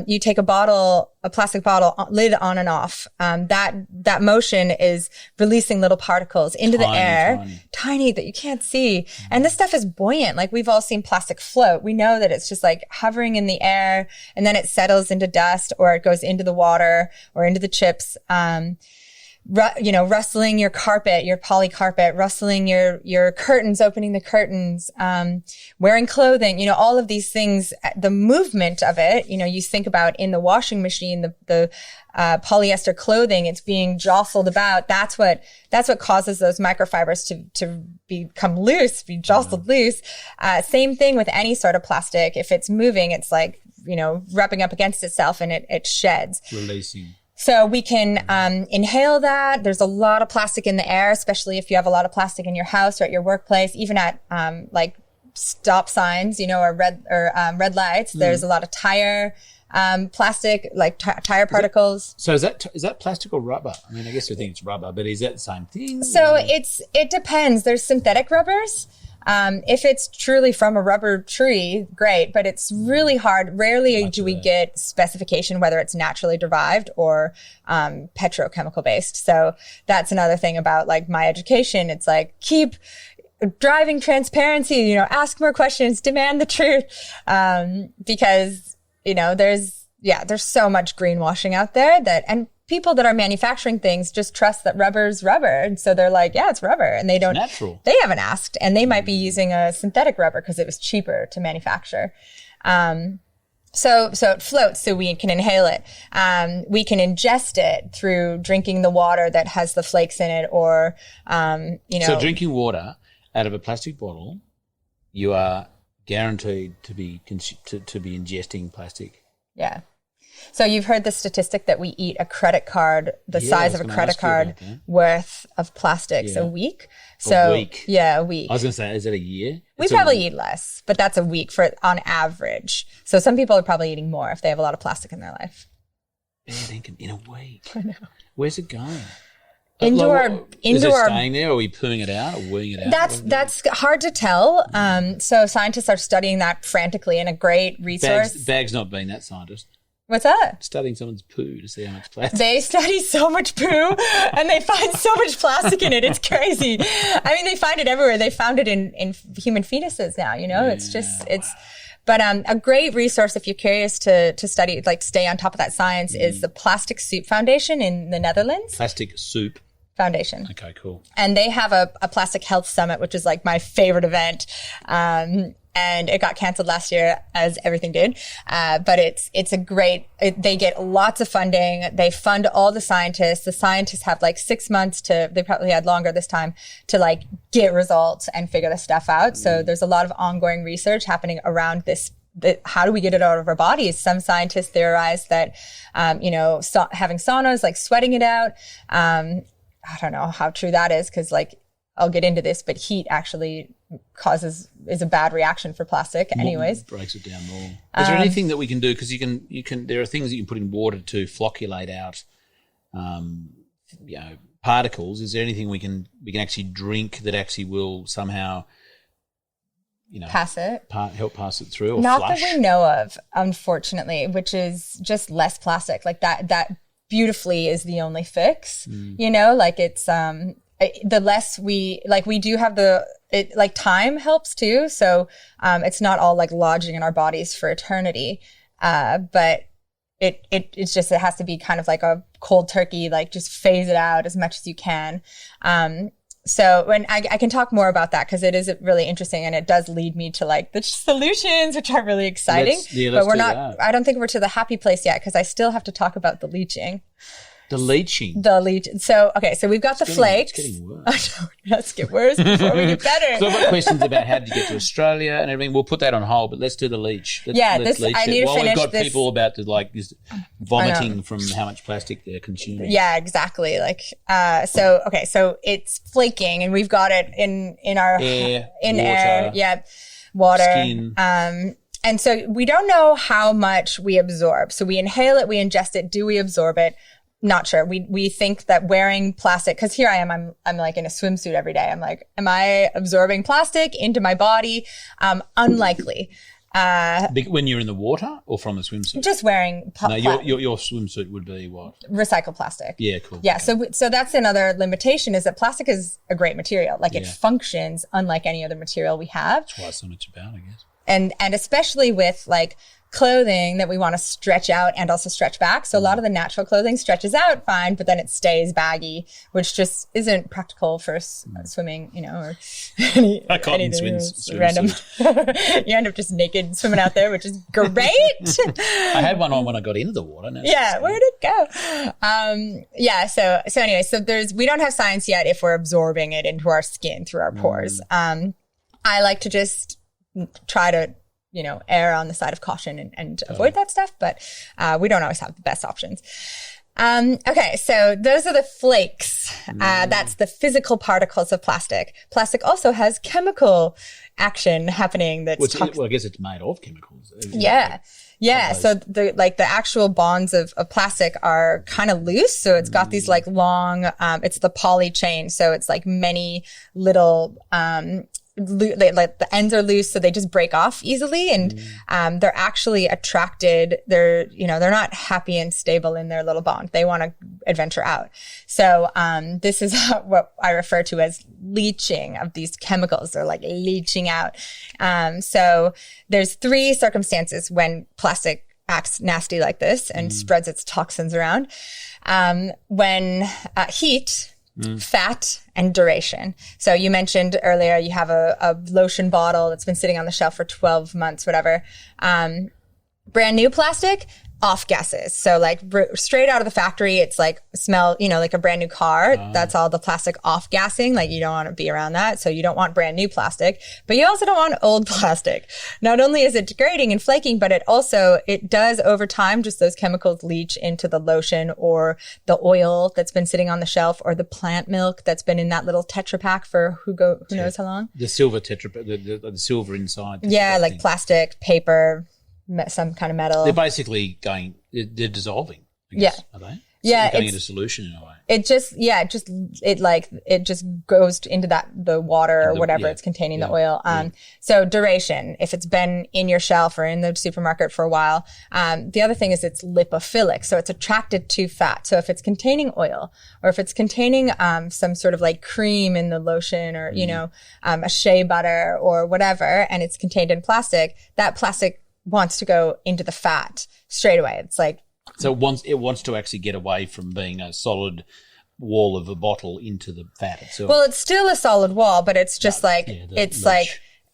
You take a plastic bottle, lid on and off. That motion is releasing little particles into the air, tiny that you can't see. And this stuff is buoyant. Like, we've all seen plastic float. We know that it's just like hovering in the air and then it settles into dust or it goes into the water or into the chips. Rustling your carpet, your poly carpet, rustling your curtains, opening the curtains, wearing clothing, all of these things, the movement of it, you think about in the washing machine, the polyester clothing, it's being jostled about. That's what causes those microfibers to become loose, be jostled loose. Same thing with any sort of plastic. If it's moving, it's like, rubbing up against itself and it sheds. Releasing. So we can inhale that. There's a lot of plastic in the air, especially if you have a lot of plastic in your house or at your workplace, even at like stop signs, or red lights. There's a lot of tire plastic, like tire particles. So is that plastic or rubber? I mean, I guess I think it's rubber, but is that the same thing? So it depends. There's synthetic rubbers. If it's truly from a rubber tree, great, but it's really hard. Rarely do we get specification whether it's naturally derived or petrochemical based. So that's another thing about like my education. It's like driving transparency, you know, ask more questions, demand the truth. Because, you know, there's so much greenwashing out there and people that are manufacturing things just trust that rubber's rubber. And so they're like, yeah, it's rubber. And they don't, natural. They haven't asked. And they might be using a synthetic rubber because it was cheaper to manufacture. So it floats so we can inhale it. We can ingest it through drinking the water that has the flakes in it or, you know. So drinking water out of a plastic bottle, you are guaranteed to be ingesting plastic. Yeah. So you've heard the statistic that we eat a credit card, the size of a credit card worth of plastics a week. So, a week? Yeah, a week. I was going to say, is it a year? We probably eat less, but that's a week on average. So some people are probably eating more if they have a lot of plastic in their life. In a week? I know. Where's it going? Is it staying there, or are we pooing it out or weeing it out? That's hard to tell. So scientists are studying that frantically, and a great resource. Bag's not being that scientist. What's that? Studying someone's poo to see how much plastic. They study so much poo and they find so much plastic in it. It's crazy. I mean, they find it everywhere. They found it in human fetuses now, you know, But a great resource if you're curious to study, like stay on top of that science is the Plastic Soup Foundation in the Netherlands. Plastic Soup Foundation. Okay, cool. And they have a plastic health summit, which is like my favorite event. And it got canceled last year, as everything did. But it's a great, they get lots of funding. They fund all the scientists. The scientists have like 6 months they probably had longer this time to like get results and figure this stuff out. So there's a lot of ongoing research happening around this. How do we get it out of our bodies? Some scientists theorize that, having saunas, like sweating it out. I don't know how true that is because like, I'll get into this, but heat actually is a bad reaction for plastic anyways. Breaks it down more. Is there anything that we can do? Because you can, there are things that you can put in water to flocculate out, particles. Is there anything we can actually drink that actually will somehow, pass it? Help pass it through or Not flush? that we know of, unfortunately, which is just less plastic. Like that beautifully is the only fix, like it's, the less we do have time helps too. So, it's not all like lodging in our bodies for eternity. But it has to be kind of like a cold turkey, like just phase it out as much as you can. So when I can talk more about that because it is really interesting and it does lead me to like the solutions, which are really exciting. But we're not, that. I don't think we're to the happy place yet because I still have to talk about the leaching. The leaching. So we've got the flakes. It's getting worse. Let's get worse before we get better. So I've got questions about how did you get to Australia and everything. We'll put that on hold, but let's do the leach. Let's leach I need to While finish we've got this. people about to just vomiting from how much plastic they're consuming. Yeah, exactly. So it's flaking and we've got it in our air, water, skin. And so we don't know how much we absorb. So we inhale it, we ingest it. Do we absorb it? Not sure. We think that wearing plastic, because here I am, I'm like in a swimsuit every day. I'm like, am I absorbing plastic into my body? Unlikely. When you're in the water or from a swimsuit? Just wearing your swimsuit would be what? Recycled plastic. Yeah, cool. Yeah, okay. So that's another limitation is that plastic is a great material. Like it functions unlike any other material we have. That's why it's so much about, I guess. And especially with like clothing that we want to stretch out and also stretch back. So a lot of the natural clothing stretches out fine, but then it stays baggy, which just isn't practical for swimming, or anything random. You end up just naked swimming out there, which is great. I had one on when I got into the water. Where'd it go? So anyway, we don't have science yet if we're absorbing it into our skin through our pores. I like to just try to err on the side of caution and avoid that stuff, but we don't always have the best options. Okay, so those are the flakes. That's the physical particles of plastic. Plastic also has chemical action happening. I guess it's made of chemicals. Yeah. So the actual bonds of plastic are kind of loose. So it's got these like long, it's the poly chain. So it's like many little, like the ends are loose, so they just break off easily, and they're actually attracted. They're not happy and stable in their little bond. They want to adventure out. So this is what I refer to as leaching of these chemicals. They're like leaching out. So there's 3 circumstances when plastic acts nasty like this and spreads its toxins around. When heat, fat, and duration. So you mentioned earlier you have a lotion bottle that's been sitting on the shelf for 12 months, whatever. Brand new plastic, off gases. So like straight out of the factory, it's like smell, like a brand new car. That's all the plastic off gassing. Like you don't want to be around that. So you don't want brand new plastic, but you also don't want old plastic. Not only is it degrading and flaking, but it does over time, just those chemicals leach into the lotion or the oil that's been sitting on the shelf or the plant milk that's been in that little Tetra Pak for who knows how long. The silver Tetra, the silver inside. Yeah, like plastic, paper, some kind of metal. They're basically they're dissolving, I guess, are they? Yeah. Going into solution in a way. It just goes into the water or whatever it's containing, the oil. So duration, if it's been in your shelf or in the supermarket for a while. The other thing is it's lipophilic. So it's attracted to fat. So if it's containing oil or if it's containing, some sort of like cream in the lotion or, a shea butter or whatever, and it's contained in plastic, that plastic wants to go into the fat straight away. It's like, so it wants to actually get away from being a solid wall of a bottle into the fat itself. Well, it's still a solid wall, but it's just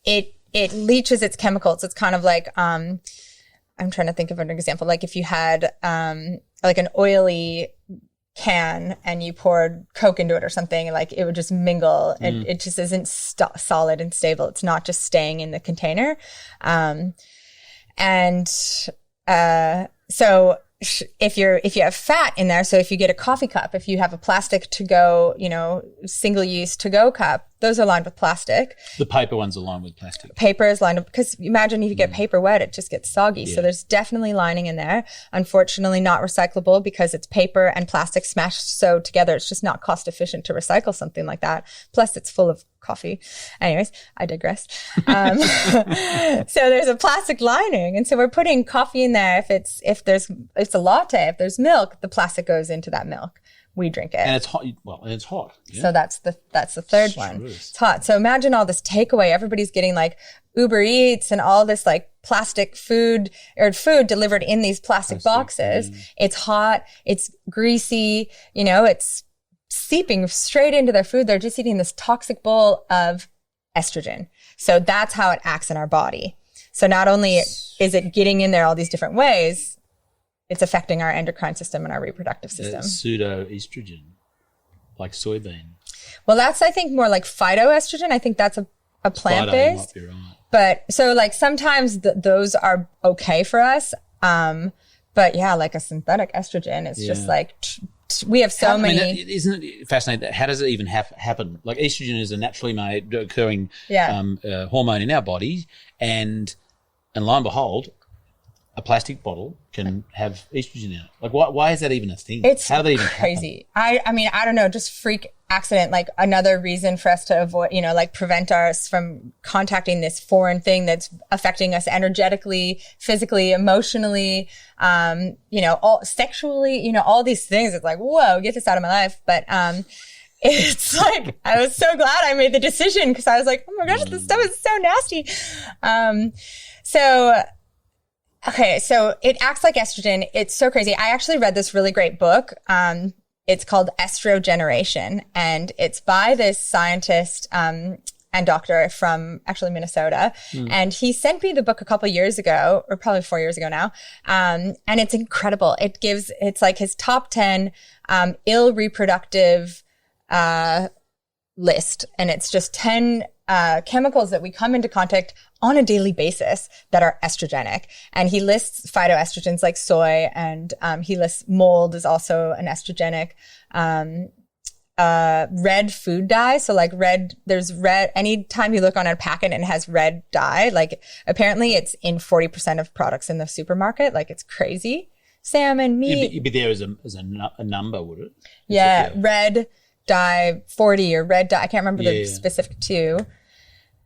it leaches its chemicals. It's kind of like I'm trying to think of an example. Like if you had like an oily can and you poured Coke into it or something, like it would just mingle. It just isn't solid and stable. It's not just staying in the container. So if you have fat in there, so if you get a coffee cup, if you have a plastic to go, single use to go cup, those are lined with plastic. The paper ones are lined with plastic. Paper is lined up because imagine if you get paper wet, it just gets soggy. Yeah. So there's definitely lining in there. Unfortunately, not recyclable because it's paper and plastic smashed so together. It's just not cost efficient to recycle something like that. Plus, it's full of coffee. Anyways, I digress. So there's a plastic lining, and so we're putting coffee in there. If it's a latte, if there's milk, the plastic goes into that milk. We drink it. And it's hot. Well, and it's hot. Yeah. So that's the third one. It's hot. So imagine all this takeaway. Everybody's getting like Uber Eats and all this like plastic food delivered in these plastic boxes. It's hot. It's greasy. It's seeping straight into their food. They're just eating this toxic bowl of estrogen. So that's how it acts in our body. So not only is it getting in there all these different ways, it's affecting our endocrine system and our reproductive system. Pseudo-estrogen, like soybean. Well, that's, I think, more like phytoestrogen. I think that's a plant-based. Phyto, you might be right. But so like sometimes those are okay for us. But yeah, like a synthetic estrogen is just like we have so many. I mean, isn't it fascinating that how does it even happen? Like estrogen is a naturally made occurring hormone in our body, and lo and behold, a plastic bottle can have estrogen in it. Like, why is that even a thing? It's how did that even crazy. Happen? I mean, I don't know, just freak accident. Like another reason for us to avoid, like prevent us from contacting this foreign thing that's affecting us energetically, physically, emotionally, all sexually, all these things. It's like, whoa, get this out of my life. But, it's like, I was so glad I made the decision because I was like, oh my gosh, this stuff is so nasty. Okay, so it acts like estrogen. It's so crazy. I actually read this really great book. It's called Estrogeneration, and it's by this scientist and doctor from actually Minnesota. And he sent me the book a couple years ago, or probably 4 years ago now. And it's incredible. It's like his top 10 ill reproductive list, and it's just 10 chemicals that we come into contact on a daily basis that are estrogenic. And he lists phytoestrogens like soy, and he lists mold is also an estrogenic. Red food dye. So like there's red, anytime you look on a packet and it has red dye, like apparently it's in 40% of products in the supermarket. Like it's crazy. Salmon, meat. It'd be there as a number, would it? Yeah. Red dye 40 or red dye. I can't remember the specific two.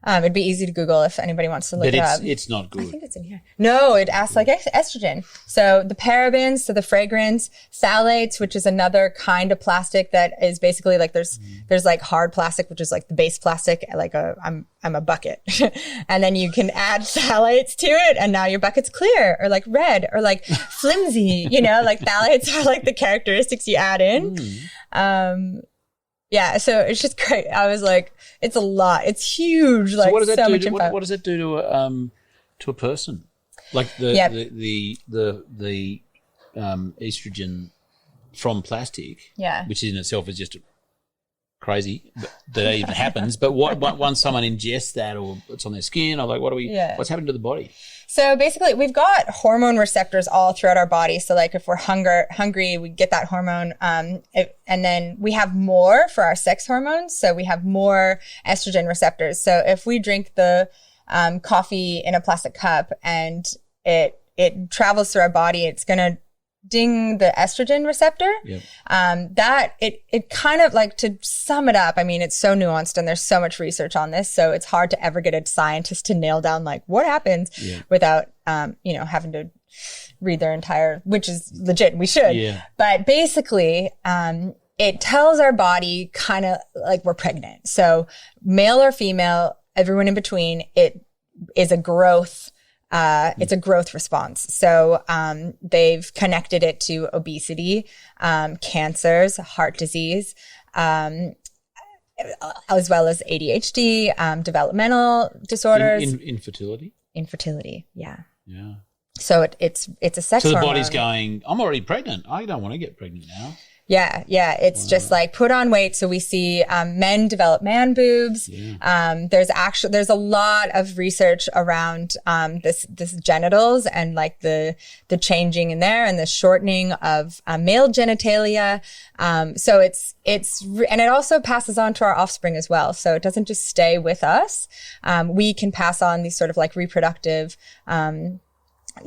It'd be easy to Google if anybody wants to look it up. But it's not good. I think it's in here. No, it asks like estrogen. So the parabens, so the fragrance, phthalates, which is another kind of plastic that is basically like there's like hard plastic, which is like the base plastic, like I'm a bucket. And then you can add phthalates to it and now your bucket's clear or like red or like flimsy, like phthalates are like the characteristics you add in. Yeah, so it's just great. I was like, it's a lot. It's huge. So like what does that so do? much info. What does it do to a person? Like the estrogen from plastic, which in itself is just crazy that even happens. But once someone ingests that or it's on their skin, or like what's happening to the body? So basically, we've got hormone receptors all throughout our body. So like if we're hungry, we get that hormone. And then we have more for our sex hormones. So we have more estrogen receptors. So if we drink the coffee in a plastic cup and it travels through our body, it's going to ding the estrogen receptor. Yep. That it kind of like, to sum it up, I mean, it's so nuanced and there's so much research on this. So it's hard to ever get a scientist to nail down like what happens without, having to read their entire, which is legit. We should. Yeah. But basically, it tells our body kind of like we're pregnant. So male or female, everyone in between, it is a growth it's a growth response. So they've connected it to obesity, cancers, heart disease, as well as ADHD, developmental disorders. Infertility, yeah. Yeah. So it's a sex hormone. So the body's going, I'm already pregnant. I don't want to get pregnant now. Yeah. It's just like put on weight. So we see men develop man boobs. Yeah. There's a lot of research around this genitals and like the changing in there and the shortening of male genitalia. So and it also passes on to our offspring as well. So it doesn't just stay with us. We can pass on these sort of like reproductive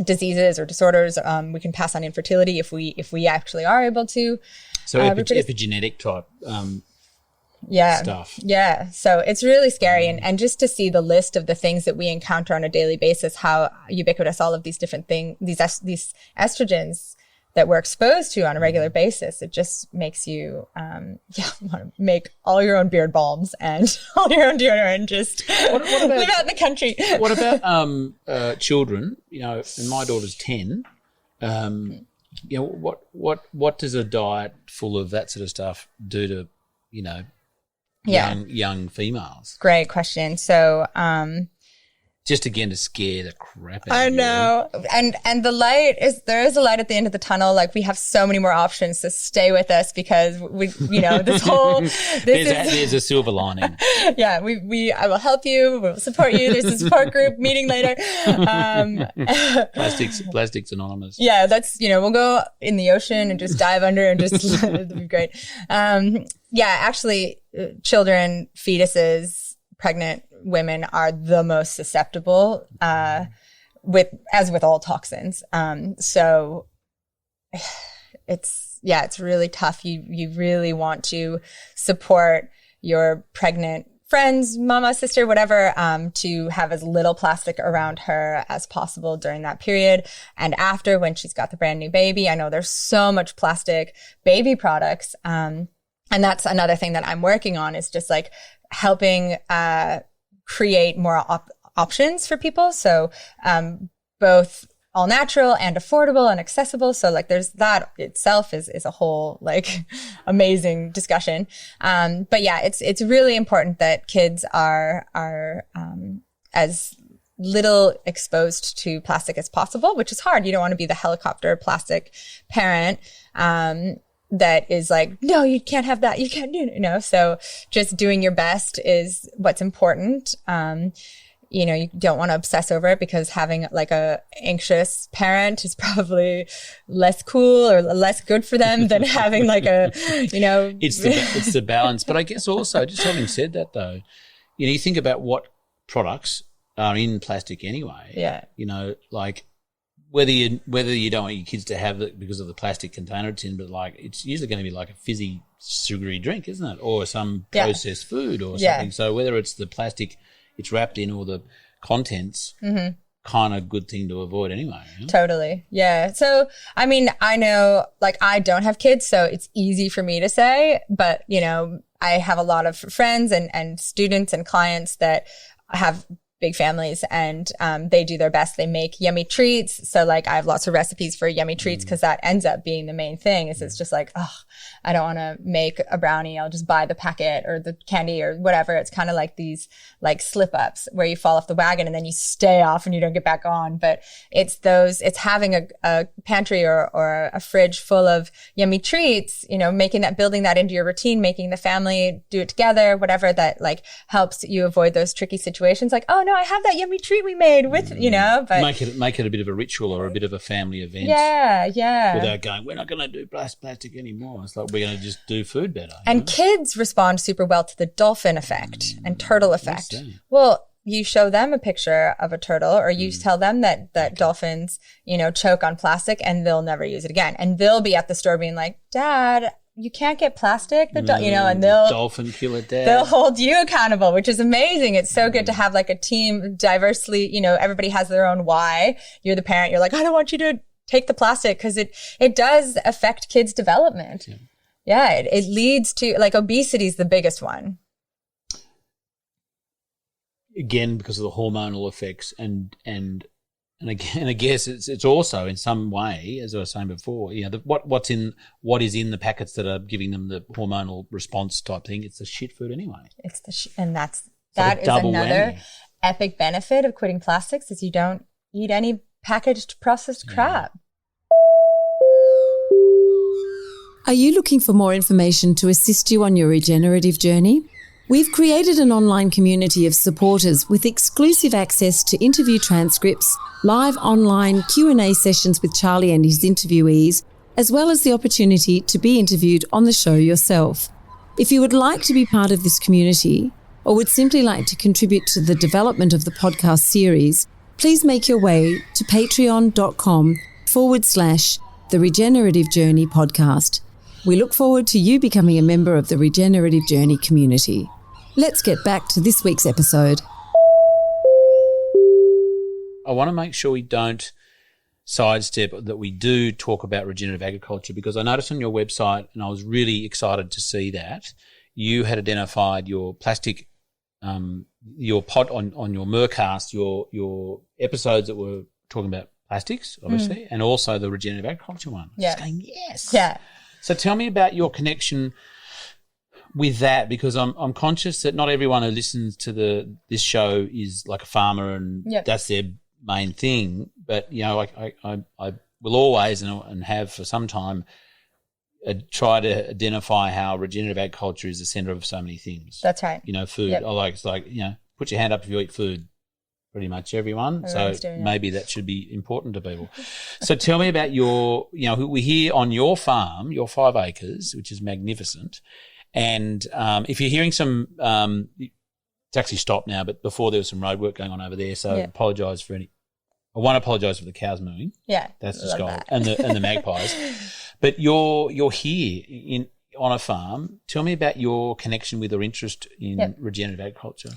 diseases or disorders. We can pass on infertility if we actually are able to. So epigenetic type stuff. Yeah. So it's really scary. And just to see the list of the things that we encounter on a daily basis, how ubiquitous all of these different things, these estrogens that we're exposed to on a regular basis, it just makes you want to make all your own beard balms and all your own deodorant and just what about, live out in the country. What about children? And my daughter's 10. What does a diet full of that sort of stuff do to, young females? Great question. So, just again to scare the crap out of I know. And there is a light at the end of the tunnel. Like we have so many more options, so stay with us because there's a silver lining. Yeah. I will help you. We'll support you. There's a support group meeting later. Plastics Anonymous. Yeah. That's, we'll go in the ocean and just dive under and just, it'll be great. Actually children, fetuses, pregnant women are the most susceptible, with all toxins. So it's really tough. You really want to support your pregnant friends, mama, sister, whatever, to have as little plastic around her as possible during that period. And after, when she's got the brand new baby, I know there's so much plastic baby products. And that's another thing that I'm working on is just like helping, create more options for people. So, both all natural and affordable and accessible. So like there's that itself is a whole like amazing discussion. But yeah, it's really important that kids are as little exposed to plastic as possible, which is hard. You don't want to be the helicopter plastic parent, that is like, no, you can't have that. You can't do it, So just doing your best is what's important. You don't want to obsess over it because having like a anxious parent is probably less cool or less good for them than having like it's the balance. But I guess also just having said that though, you think about what products are in plastic anyway. Yeah. Like whether you don't want your kids to have it because of the plastic container it's in, but like it's usually going to be like a fizzy, sugary drink, isn't it? Or some processed food or something. So whether it's the plastic it's wrapped in all the contents, kind of good thing to avoid anyway. You know? Totally. Yeah. So, I mean, I know, like, I don't have kids, so it's easy for me to say, but, you know, I have a lot of friends and students and clients that have big families, and they do their best. They make yummy treats. So, like, I have lots of recipes for yummy treats because that ends up being the main thing. Is it's just like, oh, I don't want to make a brownie. I'll just buy the packet or the candy or whatever. It's kind of like these like slip ups where you fall off the wagon and then you stay off and you don't get back on. But it's having a pantry or a fridge full of yummy treats, you know, building that into your routine, making the family do it together, whatever, that like helps you avoid those tricky situations. Like, oh no, I have that yummy treat we made with, you know, but make it a bit of a ritual or a bit of a family event. Yeah. Without going, we're not going to do plastic anymore. It's like, we're going to just do food better. And kids respond super well to the dolphin effect and turtle effect. Well, you show them a picture of a turtle, or you tell them that dolphins, you know, choke on plastic and they'll never use it again. And they'll be at the store being like, Dad, you can't get plastic, you know, and they'll dolphin killer dad. They'll hold you accountable, which is amazing. It's so good to have like a team diversely, you know, everybody has their own why. You're the parent. You're like, I don't want you to take the plastic because it does affect kids' development. Yeah, it leads to, like, obesity is the biggest one. Again, because of the hormonal effects, and again, I guess it's also in some way, as I was saying before, you know, what is in the packets that are giving them the hormonal response type thing. It's the shit food anyway. It's and that is another epic benefit of quitting plastics, is you don't eat any packaged processed crap. Are you looking for more information to assist you on your regenerative journey? We've created an online community of supporters with exclusive access to interview transcripts, live online Q&A sessions with Charlie and his interviewees, as well as the opportunity to be interviewed on the show yourself. If you would like to be part of this community, or would simply like to contribute to the development of the podcast series, please make your way to patreon.com/The Regenerative Journey podcast. We look forward to you becoming a member of the Regenerative Journey community. Let's get back to this week's episode. I want to make sure we don't sidestep that we do talk about regenerative agriculture, because I noticed on your website, and I was really excited to see that, you had identified your plastic, your pod on your Mercast, your episodes that were talking about plastics, obviously, and also the regenerative agriculture one. Yeah. Just going, yes. Yeah. So tell me about your connection with that, because I'm conscious that not everyone who listens to this show is like a farmer and that's their main thing. But, you know, I will always and have for some time try to identify how regenerative agriculture is the centre of so many things. That's right. You know, food. Yep. It's like, you know, put your hand up if you eat food. Pretty much everyone. Everyone's so maybe that should be important to people. So tell me about we're here on your farm, your 5 acres, which is magnificent. And if you're hearing some, it's actually stopped now, but before there was some road work going on over there. So I won't apologise for the cows mooing. Yeah. That's just gold. And the magpies. But you're here on a farm. Tell me about your connection with or interest in regenerative agriculture.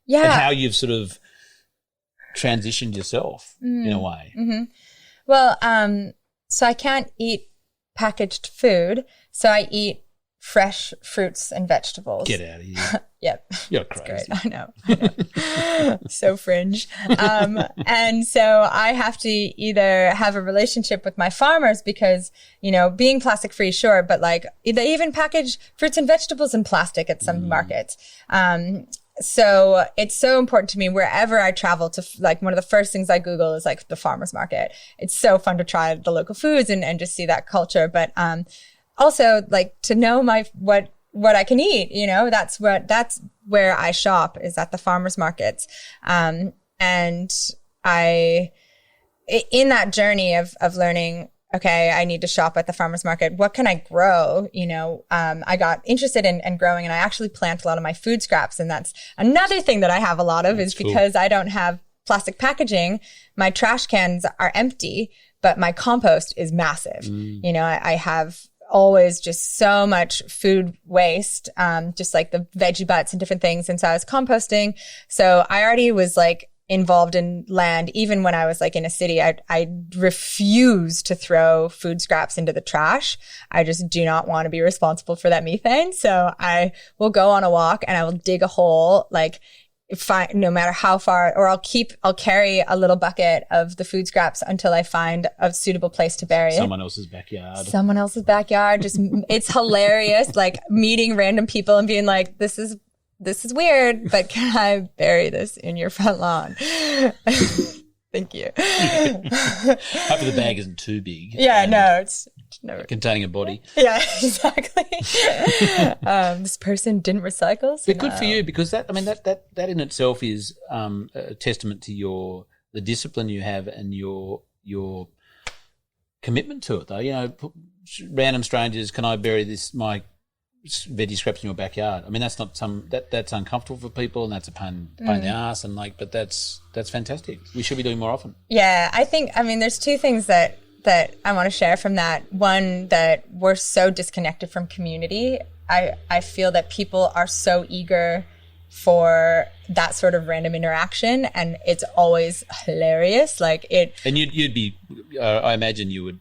Yeah. And how you've sort of transitioned yourself in a way. Mm-hmm. Well, so I can't eat packaged food, so I eat fresh fruits and vegetables. Get out of here. Yep. You're crazy. I know. So fringe. And so I have to either have a relationship with my farmers because, you know, being plastic free, sure, but like they even package fruits and vegetables in plastic at some markets. So it's so important to me wherever I travel to, like, one of the first things I Google is like the farmer's market. It's so fun to try the local foods and just see that culture. But, also like to know what I can eat, you know, that's where I shop, is at the farmer's markets. And in that journey of learning, okay, I need to shop at the farmer's market. What can I grow? You know, I got interested in growing, and I actually plant a lot of my food scraps. And that's another thing that I have a lot of, is because I don't have plastic packaging. My trash cans are empty, but my compost is massive. You know, I have always just so much food waste, just like the veggie butts and different things. And so I was composting. So I already was like involved in land. Even when I was like in a city, I refuse to throw food scraps into the trash. I just do not want to be responsible for that methane. So I will go on a walk and I will dig a hole, like no matter how far, or I'll carry a little bucket of the food scraps until I find a suitable place to bury it. Someone else's backyard. Just, it's hilarious. Like meeting random people and being like, this is weird, but can I bury this in your front lawn? Thank you. Hopefully the bag isn't too big. Yeah, no, it's never containing a body. Yeah, exactly. This person didn't recycle. So but good for you, because that in itself is a testament to the discipline you have and your commitment to it. Though, you know, random strangers, can I bury my veggie scraps in your backyard? I mean, that's not that's uncomfortable for people, and that's a pain in the ass, and but that's fantastic. We should be doing more often. Yeah, I mean, there's two things that I want to share from that. One, that we're so disconnected from community. I feel that people are so eager for that sort of random interaction, and it's always hilarious. Like it. And you'd be, I imagine you would,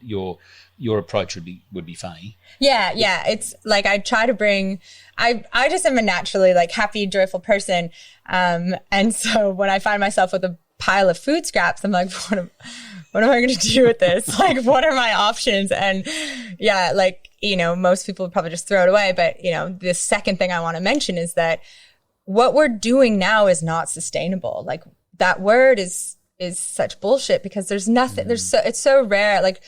your approach would be funny. Yeah. It's like I try to bring. I just am a naturally like happy, joyful person, and so when I find myself with a pile of food scraps, I'm like, what am I going to do with this? Like, what are my options? And yeah, like, you know, most people would probably just throw it away. But, you know, the second thing I want to mention is that what we're doing now is not sustainable. Like that word is such bullshit, because there's nothing, it's so rare. Like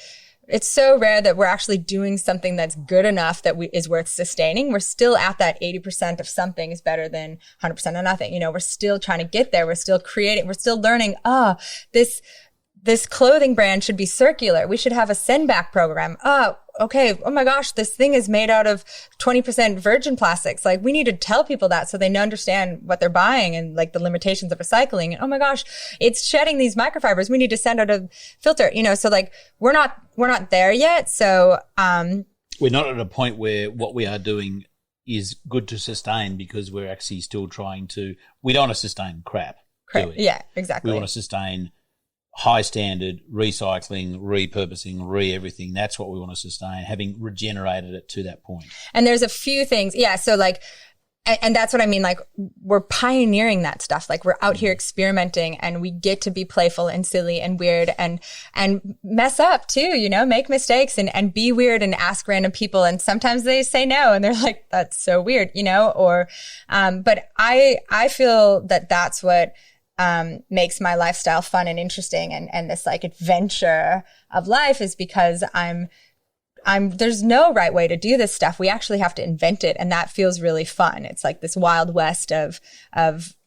it's so rare that we're actually doing something that's good enough that is worth sustaining. We're still at that 80% of something is better than 100% of nothing. You know, we're still trying to get there. We're still creating, we're still learning, this clothing brand should be circular. We should have a send back program. Okay. Oh my gosh, this thing is made out of 20% virgin plastics. Like we need to tell people that so they understand what they're buying and like the limitations of recycling. And oh my gosh, it's shedding these microfibers. We need to send out a filter, you know, so like we're not there yet. So, we're not at a point where what we are doing is good to sustain, because we're actually still we don't want to sustain crap. Do we? Yeah, exactly. We want to sustain high standard recycling, repurposing, everything. That's what we want to sustain, having regenerated it to that point. And there's a few things. Yeah. So like, and that's what I mean. Like we're pioneering that stuff. Like we're out here experimenting, and we get to be playful and silly and weird and mess up too, you know, make mistakes and be weird and ask random people. And sometimes they say no and they're like, that's so weird, you know, or, but I feel that that's what, makes my lifestyle fun and interesting, and this like adventure of life is because there's no right way to do this stuff. We actually have to invent it, and that feels really fun. It's like this wild west of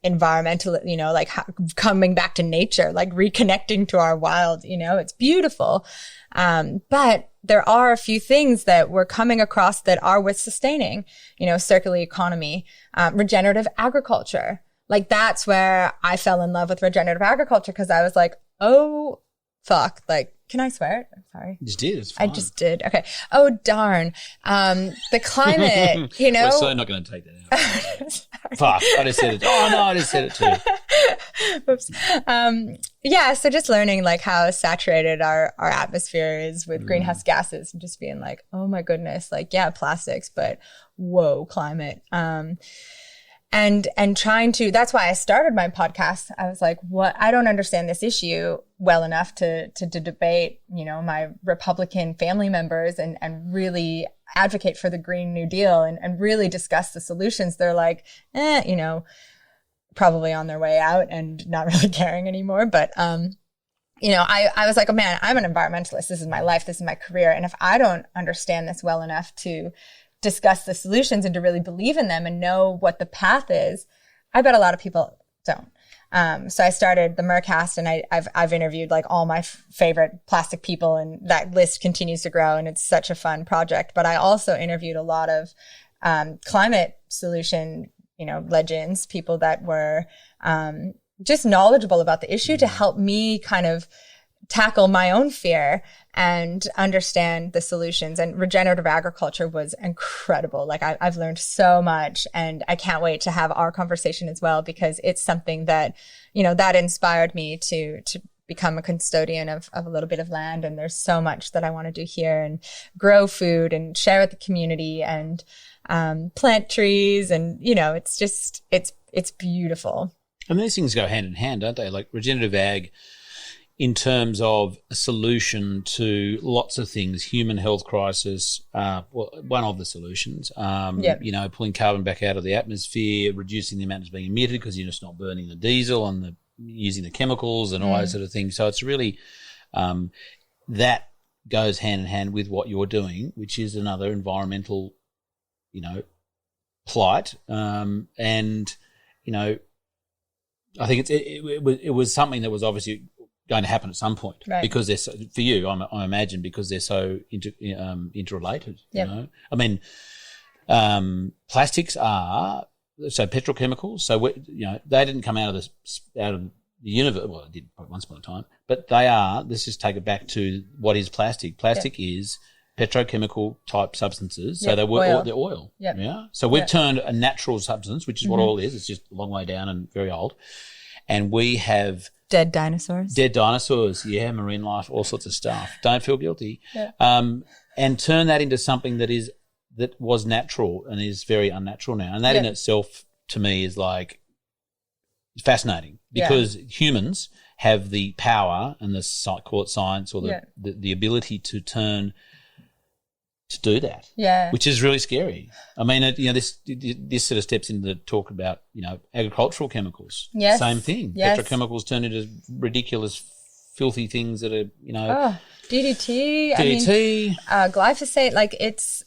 environmental, you know, like coming back to nature, like reconnecting to our wild, you know, it's beautiful. But there are a few things that we're coming across that are worth sustaining, you know, circular economy, regenerative agriculture. Like that's where I fell in love with regenerative agriculture, because I was like, oh, fuck. Like, can I swear? I'm sorry. You just did. It's fine. I just did. Okay. Oh, darn. The climate, you know. We're so not going to take that out. Fuck. I just said it. Oh, no, I just said it too. Oops. Yeah. So just learning like how saturated our atmosphere is with greenhouse gases, and just being like, oh my goodness. Like, yeah, plastics, but whoa, climate. And trying to, that's why I started my podcast. I was like, I don't understand this issue well enough to debate, you know, my Republican family members and really advocate for the Green New Deal and really discuss the solutions. They're like, you know, probably on their way out and not really caring anymore. But, you know, I was like, oh man, I'm an environmentalist. This is my life. This is my career. And if I don't understand this well enough to discuss the solutions and to really believe in them and know what the path is, I bet a lot of people don't. So I started the Mercast, and I've interviewed like all my favorite plastic people, and that list continues to grow, and it's such a fun project. But I also interviewed a lot of climate solution, you know, legends, people that were just knowledgeable about the issue, to help me kind of tackle my own fear and understand the solutions. And regenerative agriculture was incredible. Like I've learned so much, and I can't wait to have our conversation as well, because it's something that, you know, that inspired me to become a custodian of a little bit of land. And there's so much that I want to do here, and grow food and share with the community, and plant trees. And, you know, it's just, it's beautiful. And these things go hand in hand, don't they? Like regenerative ag, in terms of a solution to lots of things, human health crisis, one of the solutions, you know, pulling carbon back out of the atmosphere, reducing the amount that's being emitted because you're just not burning the diesel and using the chemicals and all those sort of things. So it's really that goes hand in hand with what you're doing, which is another environmental, you know, plight. And, you know, I think it was something that was obviously going to happen at some point, because they're so, for you, I imagine, because they're so interrelated. You know, I mean, plastics are so petrochemicals. So you know, they didn't come out of the universe. Well, it did once upon a time, but they are. Let's just take it back to what is plastic. Plastic is petrochemical type substances. So they're oil. Yeah. So we've turned a natural substance, which is what oil is. It's just a long way down and very old, and we have dead dinosaurs, marine life, all sorts of stuff. Don't feel guilty. And turn that into something that was natural and is very unnatural now. And that in itself, to me, is like fascinating, because humans have the power and call it science, or the ability to do that, which is really scary. I mean, you know, this sort of steps into the talk about, you know, agricultural chemicals. Same thing. Petrochemicals turn into ridiculous, filthy things that are, you know, DDT. I mean, glyphosate. Like it's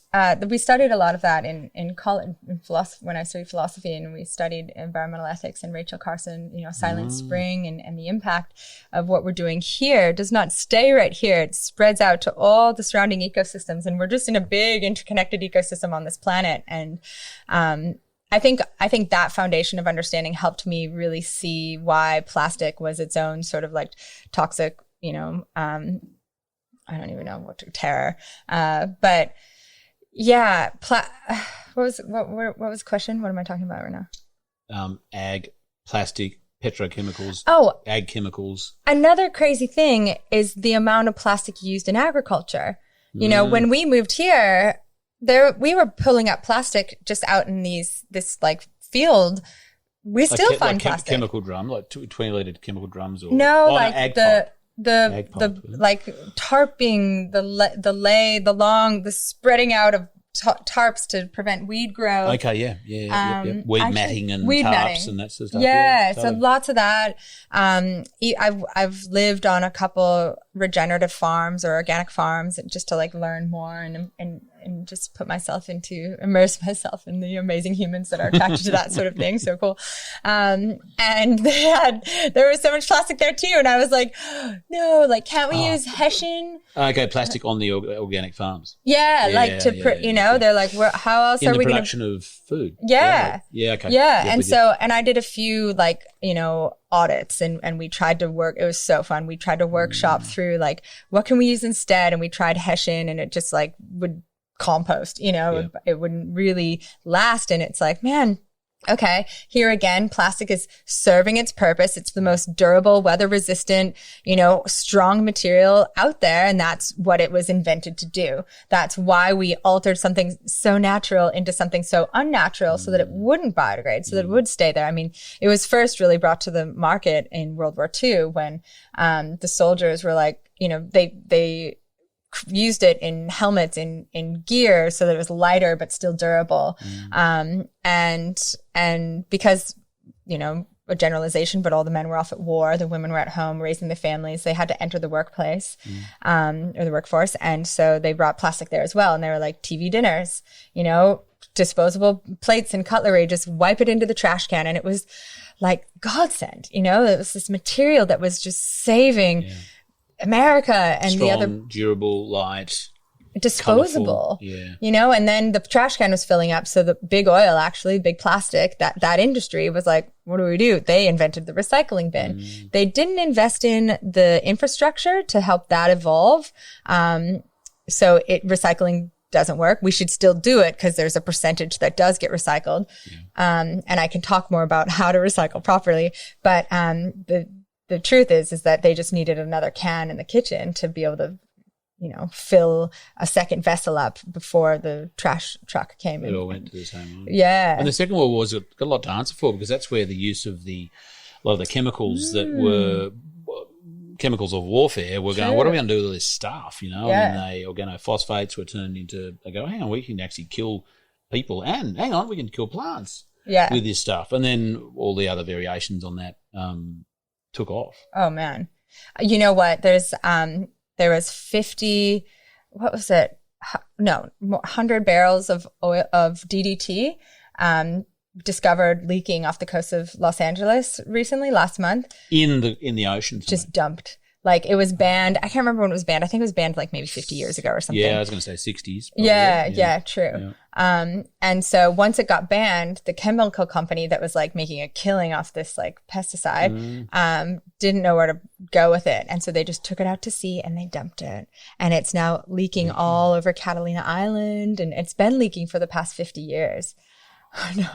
we studied a lot of that in college, in philosophy, when I studied philosophy, and we studied environmental ethics, and Rachel Carson, you know, Silent Spring, and the impact of what we're doing here does not stay right here. It spreads out to all the surrounding ecosystems, and we're just in a big interconnected ecosystem on this planet. And I think that foundation of understanding helped me really see why plastic was its own sort of like toxic, you know, I don't even know what to terror. But yeah, what was the question? What am I talking about right now? Ag, plastic, petrochemicals, ag chemicals. Another crazy thing is the amount of plastic used in agriculture. You know, when we moved here, we were pulling up plastic just out in this like field. We still find plastic. Chemical drum, like 20-litre chemical drums, or like the like tarping, the spreading out of tarps to prevent weed growth. Okay, weed matting and tarps matting. And that sort of stuff. Yeah, so lots of that. I've lived on a couple regenerative farms or organic farms, just to like learn more and just immerse myself in the amazing humans that are attracted to that sort of thing. So cool. And there was so much plastic there too. And I was like, no, like, can't we use Hessian? Okay, plastic on the organic farms. They're like, how else in are the we going to production of food? Yeah. Okay. Yeah. And I did a few like, you know, audits and we tried to work. It was so fun. We tried to workshop through like, what can we use instead? And we tried Hessian, and it just like would compost, you know, it wouldn't really last. And it's like, man, okay, here again, plastic is serving its purpose. It's the most durable, weather resistant, you know, strong material out there. And that's what it was invented to do. That's why we altered something so natural into something so unnatural, so that it wouldn't biodegrade, so that it would stay there. I mean, it was first really brought to the market in World War II when the soldiers were like, you know, they used it in helmets, in gear, so that it was lighter but still durable. And because, you know, a generalization, but all the men were off at war, the women were at home raising the families, they had to enter the workplace, or the workforce. And so they brought plastic there as well. And they were like, TV dinners, you know, disposable plates and cutlery, just wipe it into the trash can. And it was like godsend, you know, it was this material that was just saving America and strong, the other durable, light. disposable, colourful. And then the trash can was filling up. So the big oil, actually, big plastic, that industry was like, what do? They invented the recycling bin. They didn't invest in the infrastructure to help that evolve. So recycling doesn't work. We should still do it because there's a percentage that does get recycled. And I can talk more about how to recycle properly. But the truth is that they just needed another can in the kitchen to be able to, fill a second vessel up before the trash truck came in. It all went to the same one. Yeah. And the Second World War's got a lot to answer for, because that's where the use of a lot of the chemicals that were chemicals of warfare were going, what are we going to do with all this stuff, And then organophosphates were turned into, they go, hang on, we can actually kill people, and hang on, we can kill plants with this stuff. And then all the other variations on that took off. Oh, man. You know what? There was 50, what was it? No, 100 barrels of oil of DDT discovered leaking off the coast of Los Angeles recently, last month. In the ocean. Just dumped. Like, it was banned. I can't remember when it was banned. I think it was banned like maybe 50 years ago or something. Yeah, I was going to say 60s. Probably. Yeah, true. Yeah. And so once it got banned, the chemical company that was like making a killing off this like pesticide didn't know where to go with it. And so they just took it out to sea and they dumped it. And it's now leaking all over Catalina Island, and it's been leaking for the past 50 years. I know.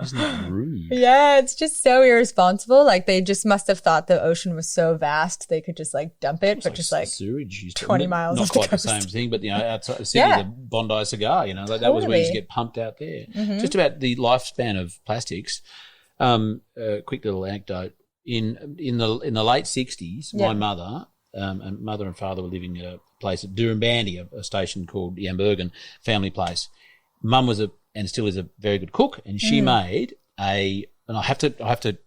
Isn't that rude? Yeah, it's just so irresponsible. Like, they just must have thought the ocean was so vast they could just like dump it, but just like sewage used 20 miles. Not quite the same thing, but outside the city, the Bondi cigar, that was where you just get pumped out there. Just about the lifespan of plastics. A quick little anecdote: in the late 60s, my mother and father were living at a place at Durrumbandi, a station called Yambergan Family Place. Mum was and still is a very good cook, and she made and I have to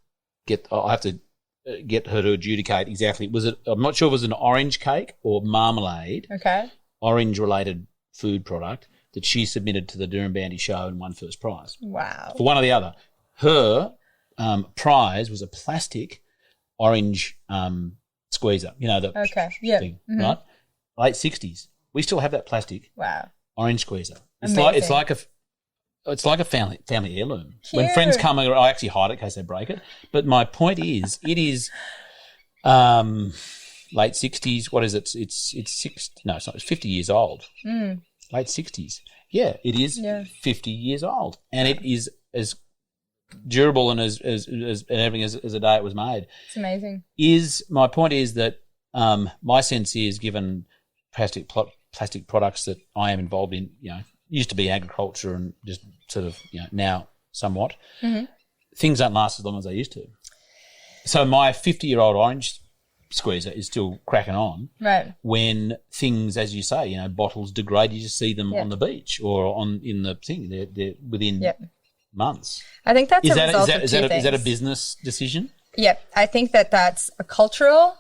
get her to adjudicate exactly. I'm not sure if it was an orange cake or marmalade. Okay. Orange related food product that she submitted to the Durrumbandi show and won first prize. Wow. For one or the other. Her prize was a plastic orange squeezer. The thing, right? Late 60s. We still have that plastic. Wow. Orange squeezer. It's Amazing. It's like a family heirloom. Cute. When friends come, I actually hide it in case they break it. But my point is, it is late 60s. What is it? It's 60. No, it's not. It's 50 years old. Late 60s. Yeah, it is 50 years old, and it is as durable and as everything as the day it was made. It's amazing. My point is that my sense is, given plastic products that I am involved in, used to be agriculture and just sort of, now somewhat, things don't last as long as they used to. So my 50-year-old orange squeezer is still cracking on. Right. When things, as you say, bottles degrade, you just see them on the beach or in the thing. They're within months. I think that's a result of two things. Is that a business decision? Yep. I think that's a cultural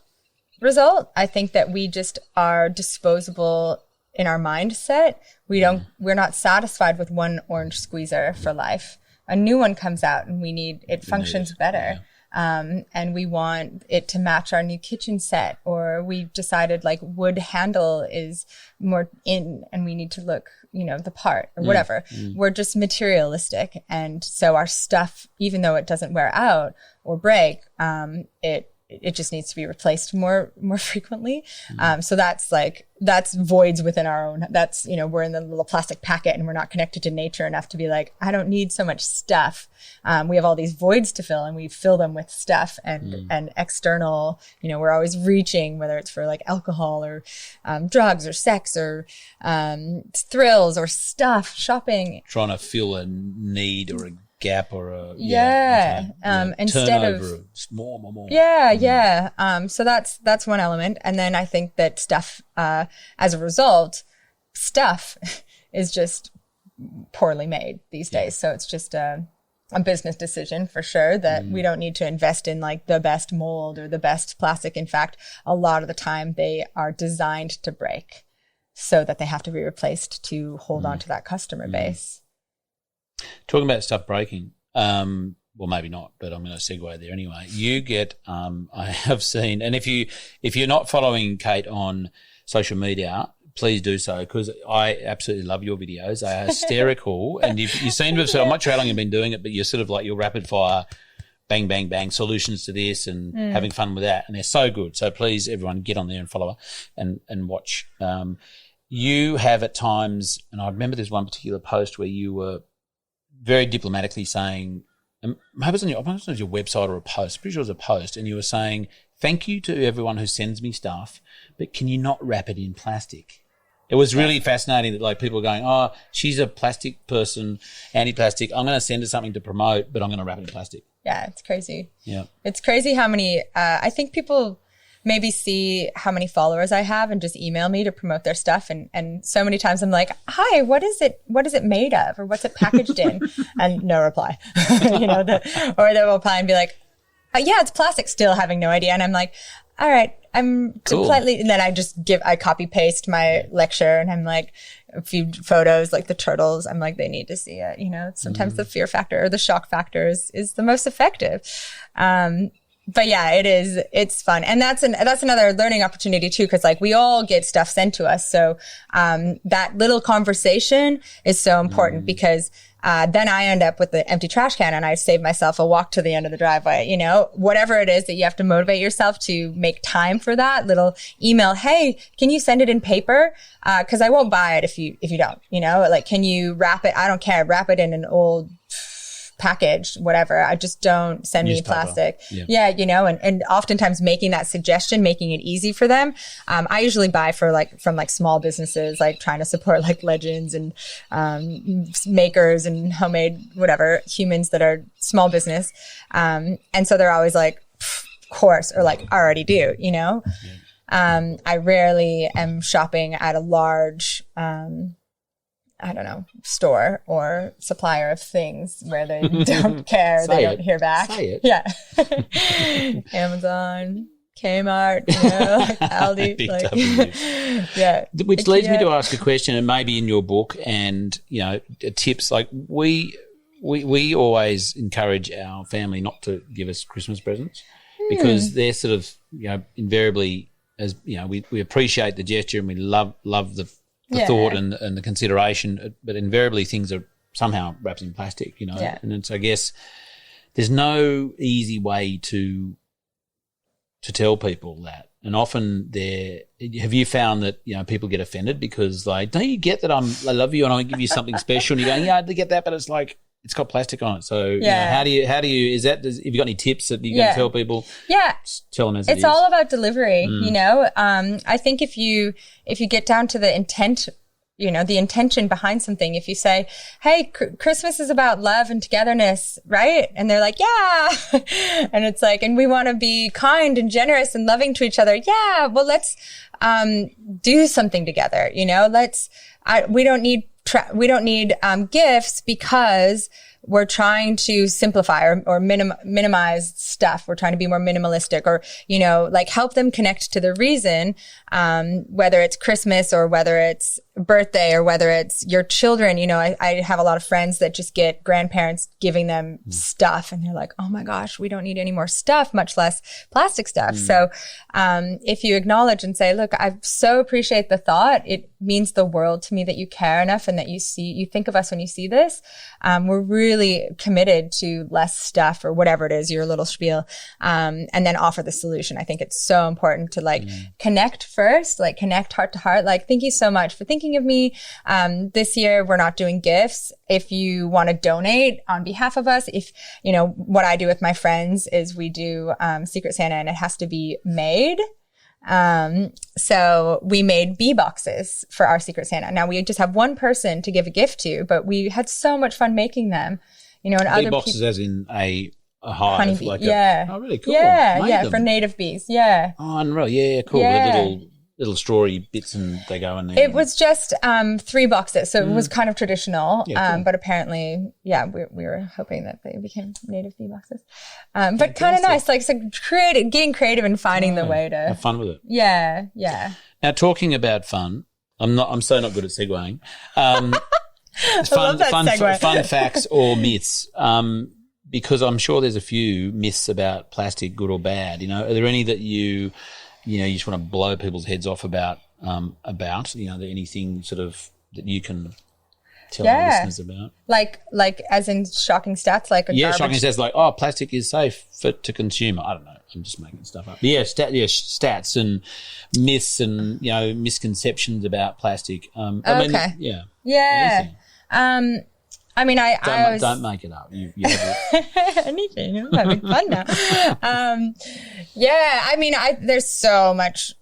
result. I think that we just are disposable in our mindset. We're not satisfied with one orange squeezer for life. A new one comes out and it functions better. Yeah. And we want it to match our new kitchen set, or we decided like wood handle is more in and we need to look, the part or whatever. We're just materialistic. And so our stuff, even though it doesn't wear out or break, it just needs to be replaced more frequently. So that's voids within our own, we're in the little plastic packet and we're not connected to nature enough to be like, I don't need so much stuff. We have all these voids to fill and we fill them with stuff and external, we're always reaching, whether it's for like alcohol or drugs or sex or thrills or stuff, shopping. Trying to fill a need or a gap or a instead of more. So that's one element, and then I think that stuff as a result, stuff is just poorly made these days. So it's just a business decision for sure that we don't need to invest in like the best mold or the best plastic. In fact, a lot of the time they are designed to break so that they have to be replaced to hold on to that customer base. Talking about stuff breaking, well, maybe not, but I'm going to segue there anyway. You get, I have seen, and if you're not following Kate on social media, please do so, because I absolutely love your videos. They are hysterical, and you seem to have said, I'm not sure how long you've been doing it, but you're sort of like your rapid fire, bang, bang, bang, solutions to this and having fun with that, and they're so good. So please, everyone, get on there and follow her and watch. You have at times, and I remember there's one particular post where you were very diplomatically saying, maybe it was on your website or a post, pretty sure it was a post, and you were saying, thank you to everyone who sends me stuff, but can you not wrap it in plastic? It was really fascinating that, like, people were going, oh, she's a plastic person, anti-plastic. I'm going to send her something to promote, but I'm going to wrap it in plastic. Yeah, it's crazy. Yeah. It's crazy how many, I think people maybe see how many followers I have and just email me to promote their stuff. And so many times I'm like, hi, what is it made of? Or what's it packaged in? And no reply, or they'll reply and be like, yeah, it's plastic, still having no idea. And I'm like, all right, I'm completely, and then I copy paste my lecture, and I'm like, a few photos, like the turtles, I'm like, they need to see it. Sometimes the fear factor or the shock factor is the most effective. But yeah, it's fun. And that's another learning opportunity too, because like we all get stuff sent to us. So, that little conversation is so important because, then I end up with the empty trash can and I save myself a walk to the end of the driveway, whatever it is that you have to motivate yourself to make time for that little email. Hey, can you send it in paper? Cause I won't buy it if you don't, like, can you wrap it? I don't care. Wrap it in an old package, whatever. I just don't send me plastic. Yeah. And oftentimes making that suggestion, making it easy for them. I usually buy from small businesses, like trying to support like legends and, makers and homemade, whatever, humans that are small business. And so they're always like, of course, or like, I already do, I rarely am shopping at a large, store or supplier of things where they don't care. They don't hear back. Say it. Yeah. Amazon, Kmart, Aldi. Yeah. Which leads me to ask a question, and maybe in your book and, tips, like we always encourage our family not to give us Christmas presents because they're sort of, invariably, as, we appreciate the gesture and we love the thought and the consideration, but invariably things are somehow wrapped in plastic, and it's, I guess, there's no easy way to tell people that. And often have you found that, people get offended because, like, don't you get that I love you and I give you something special, and you're going, yeah, I get that, but it's like, it's got plastic on it. So how do you, have you got any tips that you can tell people? Yeah. Just tell them as it is. It's all about delivery, I think if you get down to the intent, the intention behind something, if you say, hey, Christmas is about love and togetherness, right? And they're like, yeah. And it's like, and we want to be kind and generous and loving to each other. Yeah. Well, let's, do something together, we don't need gifts because we're trying to simplify or minimize stuff. We're trying to be more minimalistic or, like help them connect to the reason, whether it's Christmas or whether it's birthday or whether it's your children. I have a lot of friends that just get grandparents giving them stuff and they're like, oh my gosh, we don't need any more stuff, much less plastic stuff. So, if you acknowledge and say, look, I so appreciate the thought. It means the world to me that you care enough and that you think of us when you see this. We're really committed to less stuff or whatever it is, your little spiel, and then offer the solution. I think it's so important to connect first, connect heart to heart. Thank you so much for thinking of me. This year we're not doing gifts. If you want to donate on behalf of us, what I do with my friends is we do, Secret Santa, and it has to be made. So we made bee boxes for our Secret Santa. Now we just have one person to give a gift to, but we had so much fun making them, and bee other boxes as in a hive. Honeybee, oh, really cool. Yeah, for native bees. Yeah. Oh, unreal. Yeah, cool. Yeah. With little strawy bits and they go in there. It was just 3 boxes, so it was kind of traditional. Yeah, cool. But apparently, we were hoping that they became native bee boxes. But kind of nice, getting creative and finding the way to have fun with it. Yeah. Now, talking about fun, I'm so not good at segueing. Fun facts or myths. Because I'm sure there's a few myths about plastic, good or bad. Are there any that you just want to blow people's heads off about about? Anything sort of that you can tell our listeners about? Like as in shocking stats, like shocking stats like, plastic is safe to consume. I don't know. I'm just making stuff up. But stats and myths and misconceptions about plastic. Yeah. Don't make it up. You have it. Anything. I'm having fun now.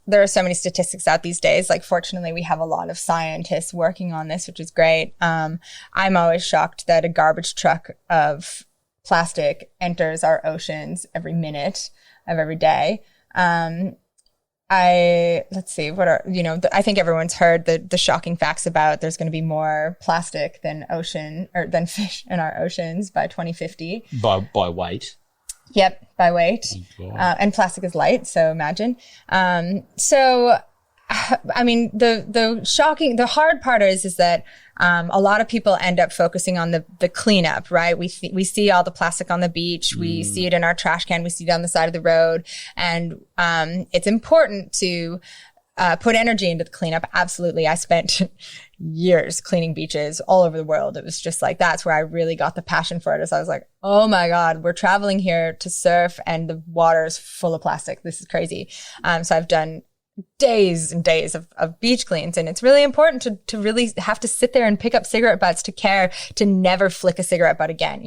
There are so many statistics out these days. Like, fortunately, we have a lot of scientists working on this, which is great. I'm always shocked that a garbage truck of plastic enters our oceans every minute of every day. I think everyone's heard the shocking facts about there's going to be more plastic than fish in our oceans by 2050. By weight. Yep, by weight. And plastic is light, so imagine. The hard part is that a lot of people end up focusing on the cleanup, right? We see all the plastic on the beach. We see it in our trash can. We see it on the side of the road. And it's important to put energy into the cleanup. Absolutely. I spent years cleaning beaches all over the world. It was just like, that's where I really got the passion for it. As I was like, oh my God, we're traveling here to surf and the water is full of plastic. This is crazy. So I've done days and days of beach cleans. And it's really important to really have to sit there and pick up cigarette butts to care to never flick a cigarette butt again.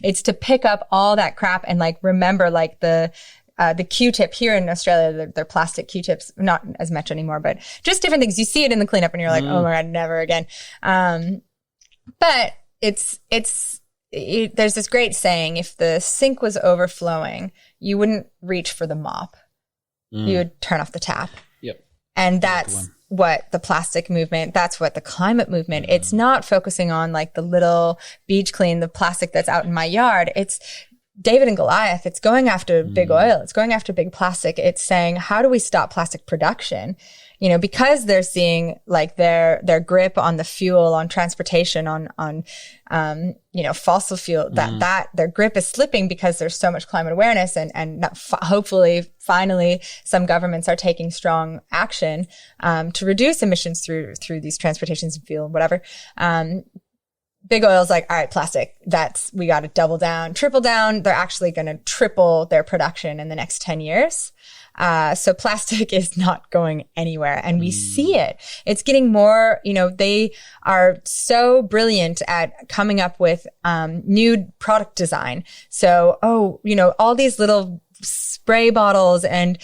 It's to pick up all that crap and remember the Q-tip here in Australia, they're plastic Q-tips, not as much anymore, but just different things. You see it in the cleanup and you're like, oh my God, never again. But there's this great saying, if the sink was overflowing, you wouldn't reach for the mop. You would turn off the tap. Yep. And that's what the plastic movement, that's what the climate movement, it's not focusing on the little beach clean, the plastic that's out in my yard. It's David and Goliath. It's going after big oil. It's going after big plastic. It's saying, how do we stop plastic production? Because they're seeing their grip on the fuel, on transportation, on fossil fuel, that their grip is slipping because there's so much climate awareness and hopefully finally some governments are taking strong action to reduce emissions through these transportations and fuel, whatever. Big oil's like, all right, plastic, we got to double down, triple down. They're actually going to triple their production in the next 10 years. So plastic is not going anywhere and we see it. It's getting more, they are so brilliant at coming up with, new product design. So, all these little spray bottles and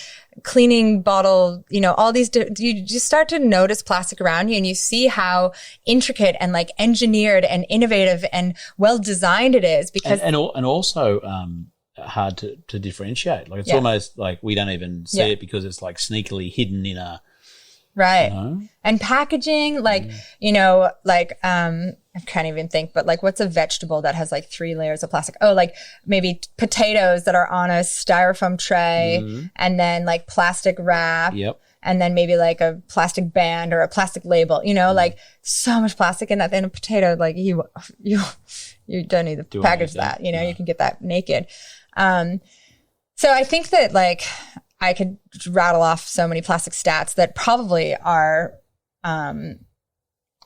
cleaning bottle, all these, you just start to notice plastic around you and you see how intricate and engineered and innovative and well designed it is because. And also, hard to differentiate. It's almost like we don't even see it because it's sneakily hidden in a right. And packaging, I can't even think, but what's a vegetable that has 3 layers of plastic? Oh, maybe potatoes that are on a styrofoam tray and then plastic wrap. Yep. And then maybe a plastic band or a plastic label, so much plastic in that. In a potato, you don't need to package that, you can get that naked. So I think that I could rattle off so many plastic stats that probably are,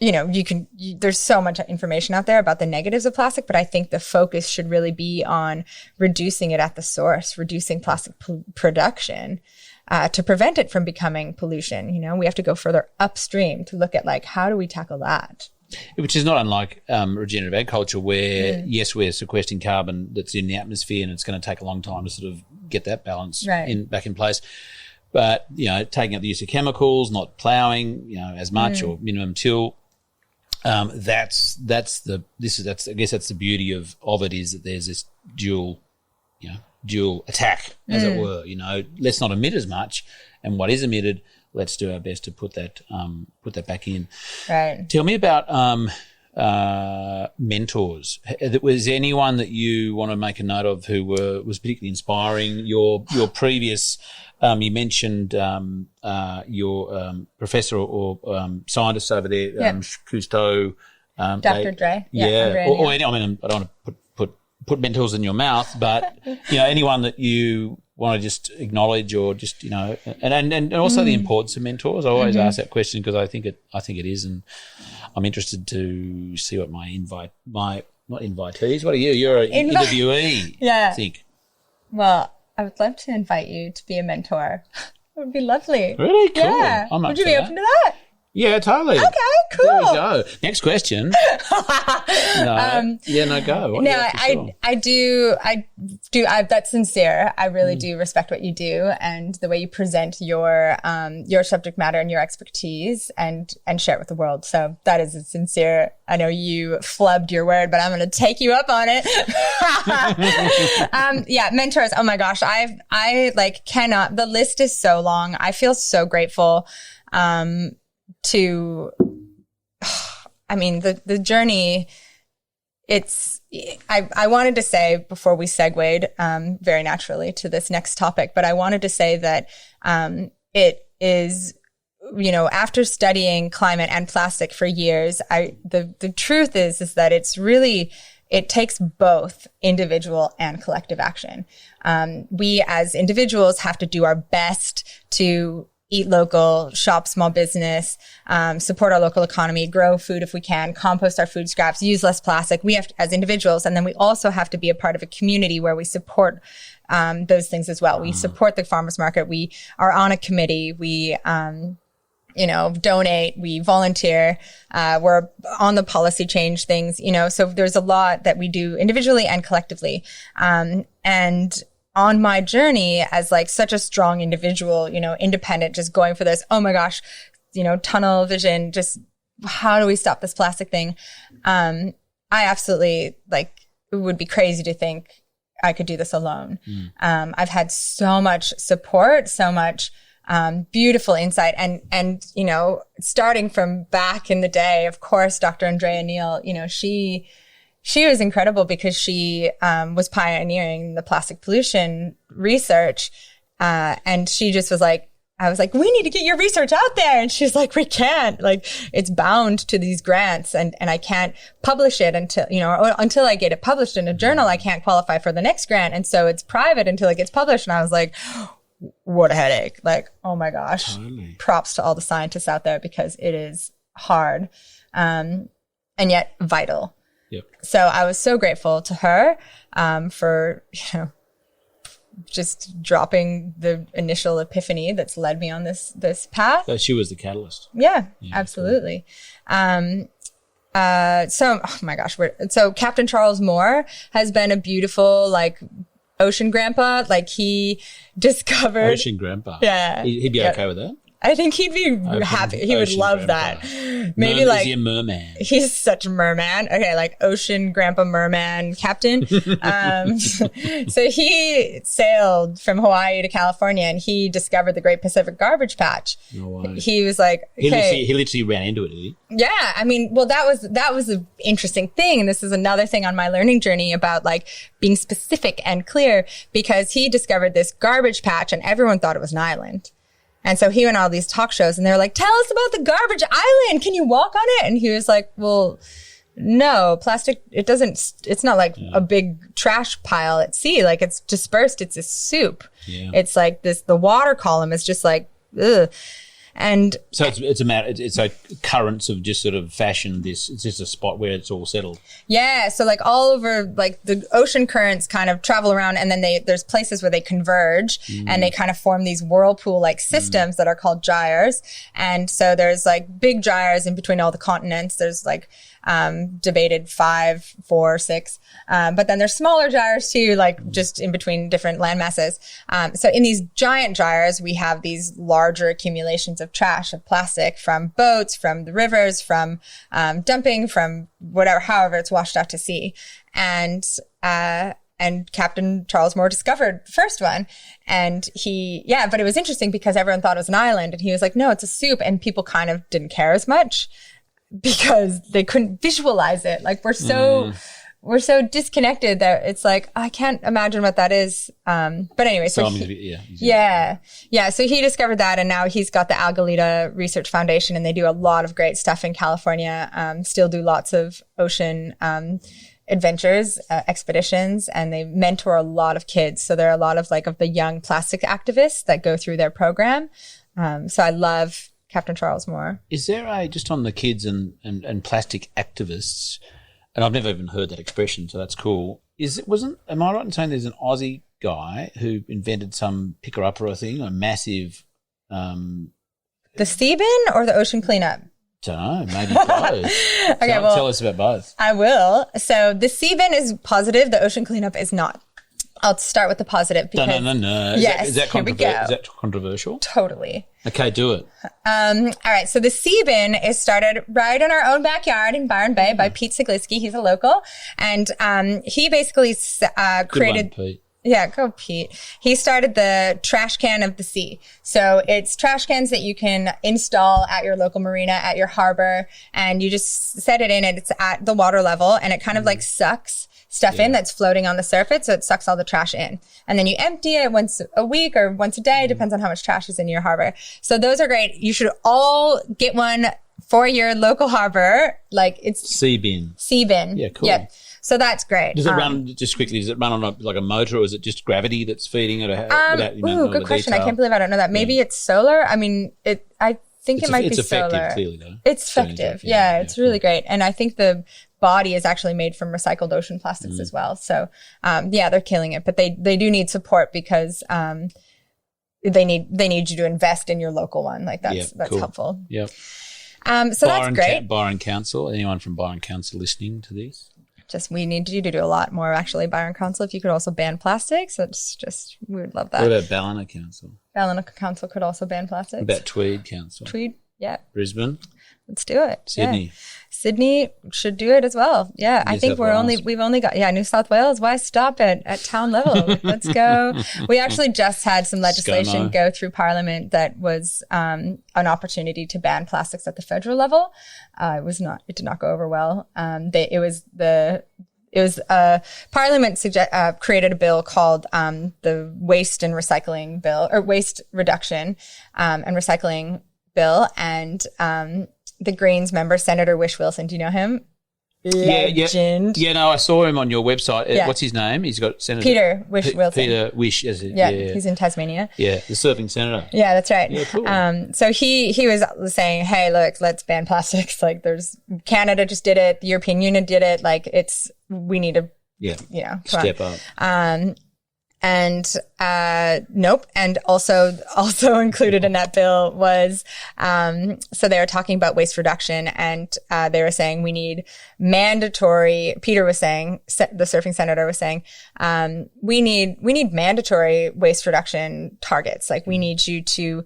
there's so much information out there about the negatives of plastic, but I think the focus should really be on reducing it at the source, reducing plastic production, to prevent it from becoming pollution. We have to go further upstream to look at how do we tackle that? Which is not unlike regenerative agriculture where, yes, we're sequestering carbon that's in the atmosphere and it's going to take a long time to sort of get that balance back in place. But, taking up the use of chemicals, not ploughing, as much or minimum till, I guess that's the beauty of it is that there's this dual attack, as it were. Let's not emit as much, and what is emitted, let's do our best to put that back in. Right. Tell me about mentors. Was anyone that you want to make a note of who was particularly inspiring? Your previous, you mentioned your professor or scientist over there, Cousteau. Dr. Dre. Yeah. Andrea O'Neill. I don't want to put mentors in your mouth, but, anyone that you want to just acknowledge or just, and also the importance of mentors. I always ask that question because I think it is, and I'm interested to see what my not invitees. What are you? You're an interviewee. Yeah. I think. Well, I would love to invite you to be a mentor. It would be lovely. Really? Cool. Yeah. Would you be open to that? Yeah, totally. Okay, cool. There we go. Next question. Go. I do. That's sincere. I really do respect what you do and the way you present your subject matter and your expertise and share it with the world. So that is a sincere. I know you flubbed your word, but I'm going to take you up on it. Mentors. Oh my gosh. I cannot, the list is so long. I feel so grateful, the journey, I wanted to say before we segued very naturally to this next topic, but I wanted to say that it is, after studying climate and plastic for years, the truth is that it takes both individual and collective action. We as individuals have to do our best to eat local, shop small business, support our local economy, grow food if we can, compost our food scraps, use less plastic. We have to, as individuals, and then we also have to be a part of a community where we support those things as well. We support the farmers market. We are on a committee. We donate, we volunteer, we're on the policy change things, so there's a lot that we do individually and collectively. And on my journey as such a strong individual, independent, just going for this, oh my gosh, tunnel vision, just how do we stop this plastic thing? I absolutely it would be crazy to think I could do this alone. I've had so much support, so much beautiful insight. And, starting from back in the day, of course, Dr. Andrea O'Neill, she was incredible because she was pioneering the plastic pollution research. And she just was I was we need to get your research out there. And she's we can't, it's bound to these grants and I can't publish it until I get it published in a journal. I can't qualify for the next grant. And so it's private until it gets published. And I was what a headache. Oh my gosh, totally. Props to all the scientists out there because it is hard, and yet vital. Yep. So I was so grateful to her, for, just dropping the initial epiphany that's led me on this path. So she was the catalyst. Yeah, absolutely. Cool. So, oh my gosh. So Captain Charles Moore has been a beautiful, ocean grandpa. He discovered ocean grandpa. Yeah. He'd be okay with that. I think he'd be happy. He would love grandpa. that. Maybe is he a merman? He's such a merman. Okay, ocean grandpa merman captain. So he sailed from Hawaii to California and he discovered the Great Pacific Garbage Patch. No way. He was okay. He literally ran into it, did he? Yeah. That was an interesting thing. And this is another thing on my learning journey about being specific and clear because he discovered this garbage patch and everyone thought it was an island. And so he went on all these talk shows and they were tell us about the garbage island. Can you walk on it? And he was well, no, plastic, it's not a big trash pile at sea. It's dispersed. It's a soup. Yeah. It's the water column is just ugh. And so it's currents of just sort of fashion. It's just a spot where it's all settled. Yeah. So all over, the ocean currents kind of travel around and then there's places where they converge and they kind of form these whirlpool-like systems that are called gyres. And so there's big gyres in between all the continents. There's debated 5, 4, 6. But then there's smaller gyres too, just in between different land masses. So in these giant gyres, we have these larger accumulations of trash, of plastic from boats, from the rivers, from dumping, from however it's washed out to sea. And Captain Charles Moore discovered the first one. And but it was interesting because everyone thought it was an island. And he was no, it's a soup. And people kind of didn't care as much because they couldn't visualize it. We're so disconnected that it's I can't imagine what that is. But anyway, so So he discovered that and now he's got the Algalita Research Foundation and they do a lot of great stuff in California. Still do lots of ocean, adventures, expeditions, and they mentor a lot of kids. So there are a lot of the young plastic activists that go through their program. So I love Captain Charles Moore. Is there just on the kids and plastic activists, and I've never even heard that expression, so that's cool. Am I right in saying there's an Aussie guy who invented some picker-upper thing, a massive... the sea bin or the ocean cleanup? Don't know, maybe both. Tell us about both. I will. So the sea bin is positive, the ocean cleanup is not. I'll start with the positive because... No. Yes, is that here we go. Is that controversial? Totally. Okay, do it. All right, so the sea bin is started right in our own backyard in Byron Bay by Pete Ceglinski. He's a local. And he basically created... Good one, Pete. Yeah, go Pete. He started the trash can of the sea. So it's trash cans that you can install at your local marina, at your harbor, and you just set it in and it's at the water level and it kind of sucks stuff in that's floating on the surface. So it sucks all the trash in. And then you empty it once a week or once a day, depends on how much trash is in your harbor. So those are great. You should all get one for your local harbor. It's sea bin. Sea bin. Yeah, cool. Yep. So that's great. Does it run, just quickly, does it run on a motor or is it just gravity that's feeding it? Good question. I can't believe I don't know that. Maybe it's solar. I mean, I think it might be solar. It's effective, clearly, though. It's effective. Yeah, it's really great. And I think the body is actually made from recycled ocean plastics as well. So, they're killing it. But they do need support because they need you to invest in your local one. That's cool. Helpful. Yep. So that's great. Byron Council. Anyone from Byron Council listening to this? We need you to do a lot more, actually, Byron Council. If you could also ban plastics, we would love that. What about Ballina Council? Ballina Council could also ban plastics. What about Tweed Council? Tweed, yeah. Brisbane? Let's do it. Sydney? Yeah. Sydney should do it as well. Yeah, I think we've only got, New South Wales. Why stop it at town level? Let's go. We actually just had some legislation go through Parliament that was an opportunity to ban plastics at the federal level. It did not go over well. Parliament created a bill called the Waste and Recycling Bill, or Waste Reduction and Recycling Bill, and the Greens member, Senator Whish-Wilson. Do you know him? Legend. Yeah, no, I saw him on your website. Yeah. What's his name? He's got Senator... Peter Whish-Wilson. Peter Whish, is it? Yeah, he's in Tasmania. Yeah, the surfing senator. Yeah, that's right. Yeah, cool. So he was saying, hey, look, let's ban plastics. Canada just did it. The European Union did it. We need to, step up. And nope. And also included in that bill was so they were talking about waste reduction, and they were saying we need mandatory. Peter was saying, the surfing senator was saying, we need mandatory waste reduction targets. We need you to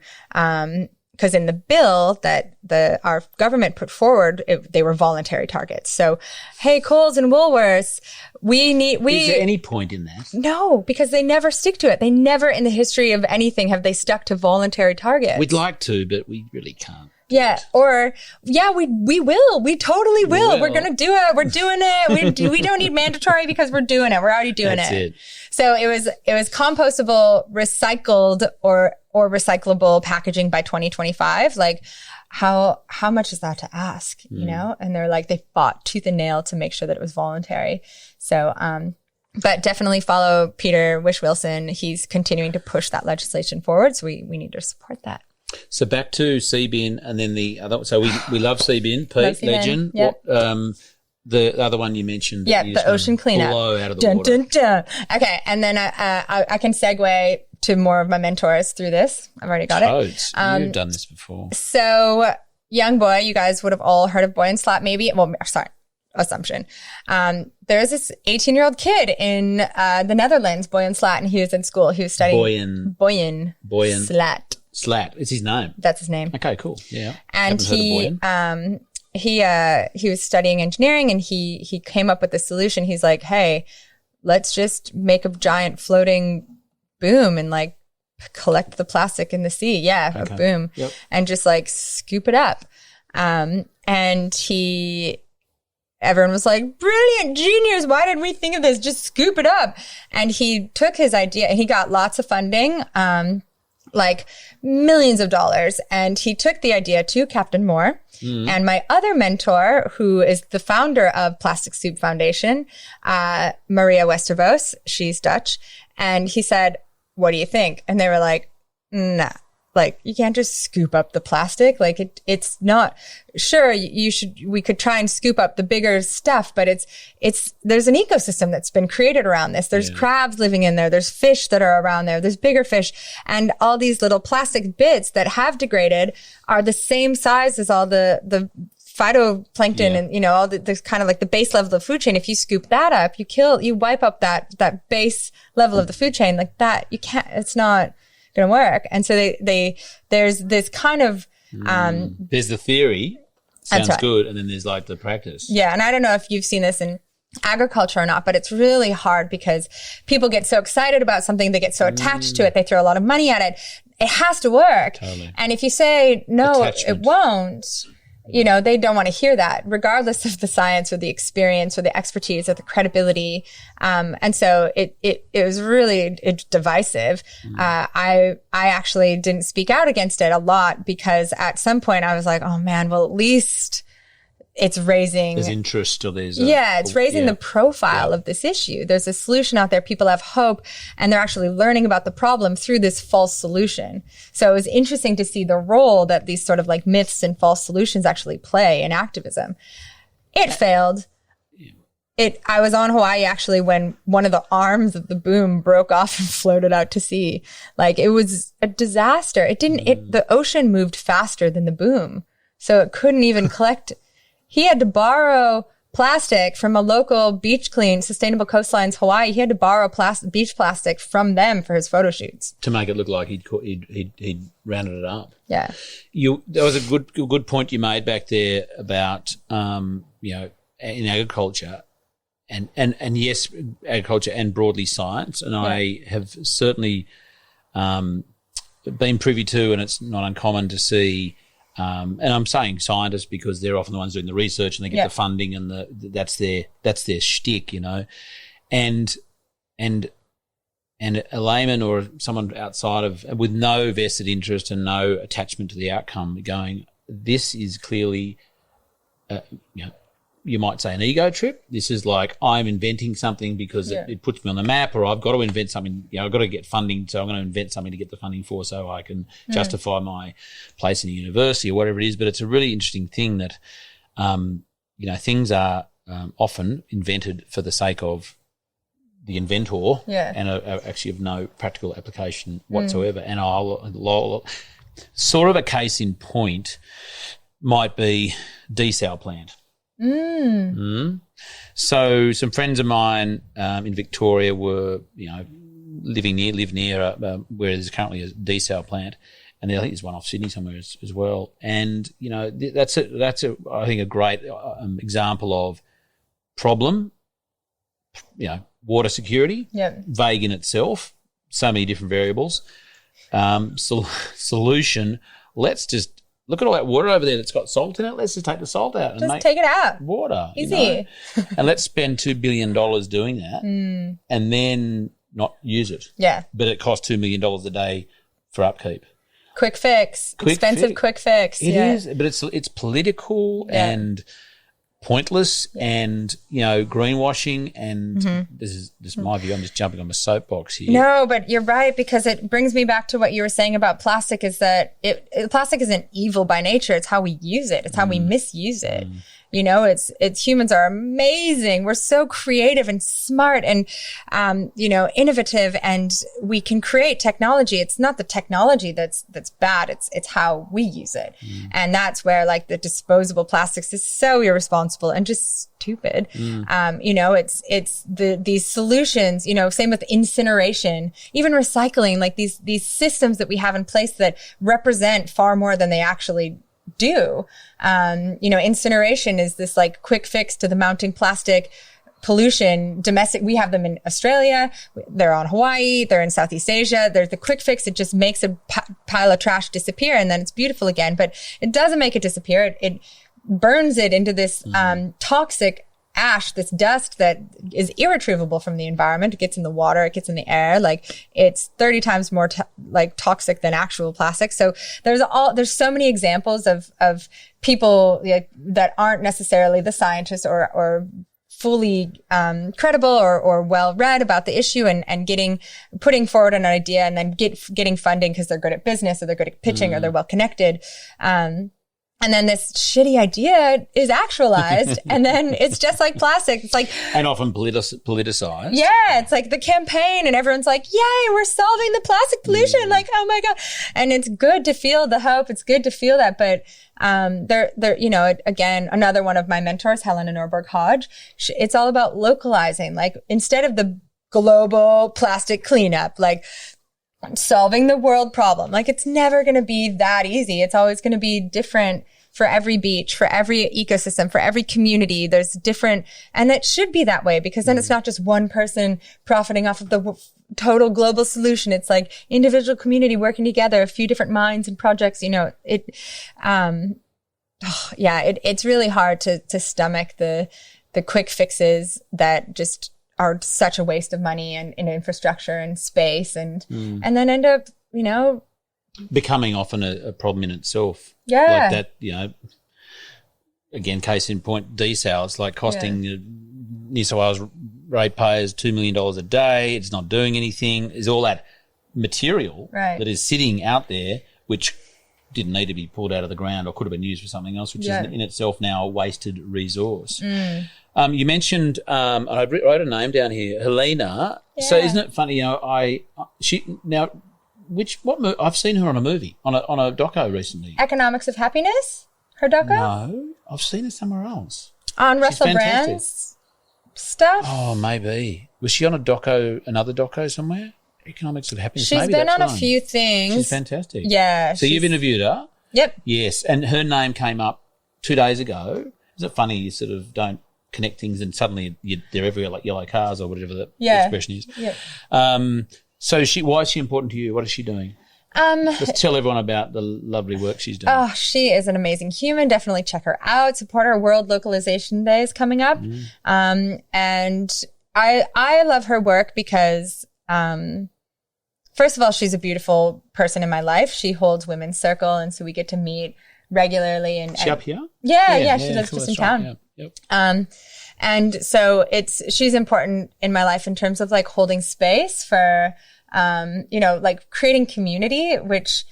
because in the bill that our government put forward, they were voluntary targets. So, hey, Coles and Woolworths, Is there any point in that? No, because they never stick to it. They never, in the history of anything, have they stuck to voluntary targets. We'd like to, but we really can't. We will. We totally will. We're going to do it. We're doing it. We don't need mandatory because we're doing it. We're already doing it. So it was compostable, recycled or recyclable packaging by 2025. How much is that to ask, you know? And they fought tooth and nail to make sure that it was voluntary. So, but definitely follow Peter Whish-Wilson. He's continuing to push that legislation forward. So we need to support that. So back to Seabin and then the other. So we love Seabin, Pete, love legend. Yep. The other one you mentioned. Yeah, the ocean cleanup. Blow out of the water. Dun, dun. Okay, and then I can segue to more of my mentors through this. I've already got it. You've done this before. So young boy, you guys would have all heard of Boy and Slat maybe. Well, sorry. Assumption. There's this 18-year-old kid in the Netherlands, Boy and Slat, and he was in school. He was studying Boyan Slat. Slat. It's his name. That's his name. Okay, cool. Yeah. And he was studying engineering, and he came up with a solution. He's like, hey, let's just make a giant floating boom and collect the plastic in the sea. Yeah, okay. A boom. Yep. And just scoop it up. And everyone was like, brilliant, genius. Why didn't we think of this? Just scoop it up. And he took his idea and he got lots of funding. like millions of dollars. And he took the idea to Captain Moore. And my other mentor, who is the founder of Plastic Soup Foundation, Maria Westervos, she's Dutch. And he said, what do you think? And they were like, nah, like you can't just scoop up the plastic. Like it's not, sure, we could try and scoop up the bigger stuff, but there's an ecosystem that's been created around this. There's crabs living in there. There's fish that are around there. There's bigger fish. And all these little plastic bits that have degraded are the same size as all the phytoplankton and, all there's kind of like the base level of the food chain. If you scoop that up, you wipe up that base level of the food chain like that. You can't, it's not going to work. And so there's this kind of, there's the theory, sounds good, and then there's like the practice. Yeah. And I don't know if you've seen this in agriculture or not, but it's really hard because people get so excited about something, they get so attached to it, they throw a lot of money at it. It has to work. Totally. And if you say, no, it won't, they don't want to hear that, regardless of the science or the experience or the expertise or the credibility. And so it was really divisive. I actually didn't speak out against it a lot because at some point I was like, oh man, well, at least it's raising. There's interest or there's. It's raising the profile of this issue. There's a solution out there. People have hope and they're actually learning about the problem through this false solution. So it was interesting to see the role that these sort of like myths and false solutions actually play in activism. It failed. I was on Hawaii actually when one of the arms of the boom broke off and floated out to sea. Like it was a disaster. The ocean moved faster than the boom. So it couldn't even collect. He had to borrow plastic from a local beach clean, Sustainable Coastlines Hawaii. He had to borrow beach plastic from them for his photo shoots. To make it look like he'd rounded it up. Yeah. That was a good point you made back there about, in agriculture and yes, agriculture and broadly science. And I have certainly been privy to, and it's not uncommon to see, and I'm saying scientists because they're often the ones doing the research and they get the funding and that's their shtick, and a layman or someone outside of with no vested interest and no attachment to the outcome going, this is clearly, you might say an ego trip. This is like I'm inventing something because it puts me on the map, or I've got to invent something. I've got to get funding, so I'm going to invent something to get the funding for, so I can justify my place in a university or whatever it is. But it's a really interesting thing that, things are often invented for the sake of the inventor and are actually of no practical application whatsoever. And I'll sort of a case in point might be desal plant. So some friends of mine in Victoria were, live near where there's currently a desal plant, and I think there's one off Sydney somewhere as well. And that's I think a great example of problem. Water security, vague in itself, so many different variables. Solution. Let's just. Look at all that water over there that's got salt in it. Let's just take the salt out and make take it out. Water. Easy. And let's spend $2 billion doing that and then not use it. Yeah. But it costs $2 million a day for upkeep. Quick fix. Expensive quick fix. It is, but it's political and pointless and, greenwashing and this is my view. I'm just jumping on my soapbox here. No, but you're right, because it brings me back to what you were saying about plastic is that plastic isn't evil by nature. It's how we use it. It's how we misuse it. It's humans are amazing. We're so creative and smart and, innovative, and we can create technology. It's not the technology that's bad. It's how we use it. And that's where like the disposable plastics is so irresponsible and just stupid. It's these solutions, same with incineration, even recycling, like these systems that we have in place that represent far more than they actually do. Incineration is this like quick fix to the mounting plastic pollution. Domestic, we have them in Australia, they're on Hawaii, they're in Southeast Asia. There's the quick fix. It just makes a pile of trash disappear and then it's beautiful again, but it doesn't make it disappear. It burns it into this toxic ash, this dust that is irretrievable from the environment. It gets in the water, it gets in the air. Like it's 30 times more toxic than actual plastic. So there's so many examples of people that aren't necessarily the scientists or fully credible or well read about the issue and putting forward an idea and then getting funding because they're good at business or they're good at pitching or they're well connected. And then this shitty idea is actualized, and then it's just like plastic. It's like, and often politicized. Yeah, it's like the campaign, and everyone's like, "Yay, we're solving the plastic pollution!" Like, oh my god! And it's good to feel the hope. It's good to feel that, but again, another one of my mentors, Helena Norberg-Hodge. It's all about localizing. Like instead of the global plastic cleanup, like solving the world problem. Like it's never going to be that easy. It's always going to be different for every beach, for every ecosystem, for every community. There's different, and it should be that way because then it's not just one person profiting off of the total global solution. It's like individual community working together, a few different minds and projects, it's really hard to stomach the quick fixes that just are such a waste of money and infrastructure and space and then end up, becoming often a problem in itself. Yeah. Like that, again, case in point, desal, it's like costing New South Wales ratepayers $2 million a day. It's not doing anything. There's all that material that is sitting out there, which didn't need to be pulled out of the ground or could have been used for something else, which is in itself now a wasted resource. You mentioned, I wrote a name down here, Helena. Yeah. So isn't it funny? I've seen her on a movie, on a doco recently. Economics of Happiness, her doco. No, I've seen her somewhere else. On Russell Brand's stuff. Oh, maybe was she on another doco somewhere? Economics of Happiness. She's been on a few things. She's fantastic. Yeah. So you've interviewed her. Yep. Yes, and her name came up 2 days ago. Is it funny you sort of don't connect things and suddenly they're everywhere like yellow cars or whatever the expression is. Yep. So why is she important to you? What is she doing? Let's tell everyone about the lovely work she's doing. Oh, she is an amazing human. Definitely check her out. Support her. World Localization Day is coming up. And I love her work because first of all, she's a beautiful person in my life. She holds Women's Circle, and so we get to meet regularly. And she up here? Yeah, she lives just in town. Right. Yep. And so she's important in my life in terms of like holding space for, like creating community, which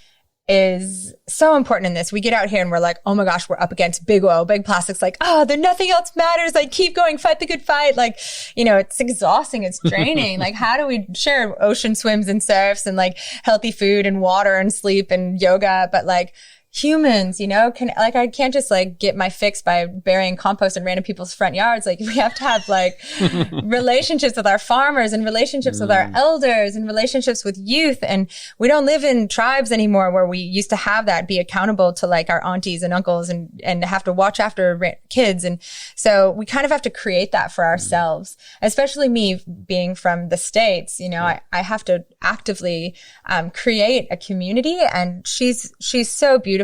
is so important in this. We get out here and we're like, oh my gosh, we're up against big oil, big plastics. Like, nothing else matters. Like, keep going, fight the good fight. Like, it's exhausting. It's draining. Like, how do we share ocean swims and surfs and like healthy food and water and sleep and yoga, but like, humans, I can't just like get my fix by burying compost in random people's front yards. Like we have to have like relationships with our farmers and relationships with our elders and relationships with youth. And we don't live in tribes anymore where we used to have that, be accountable to like our aunties and uncles and have to watch after kids. And so we kind of have to create that for ourselves, especially me being from the States, I have to actively create a community. And she's so beautiful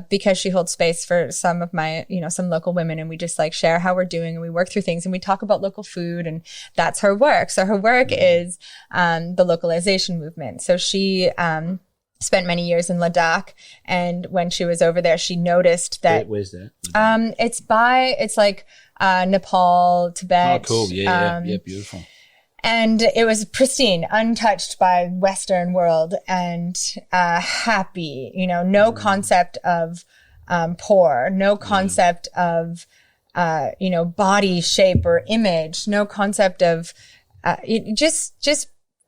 because she holds space for some of my, some local women, and we just like share how we're doing and we work through things and we talk about local food, and that's her work. So her work is the Localization Movement. So she spent many years in Ladakh, and when she was over there, she noticed that where's that? It's like Nepal, Tibet. Oh, cool. Yeah, beautiful. And it was pristine, untouched by Western world, and happy, no concept of poor, no concept of, body shape or image, no concept of just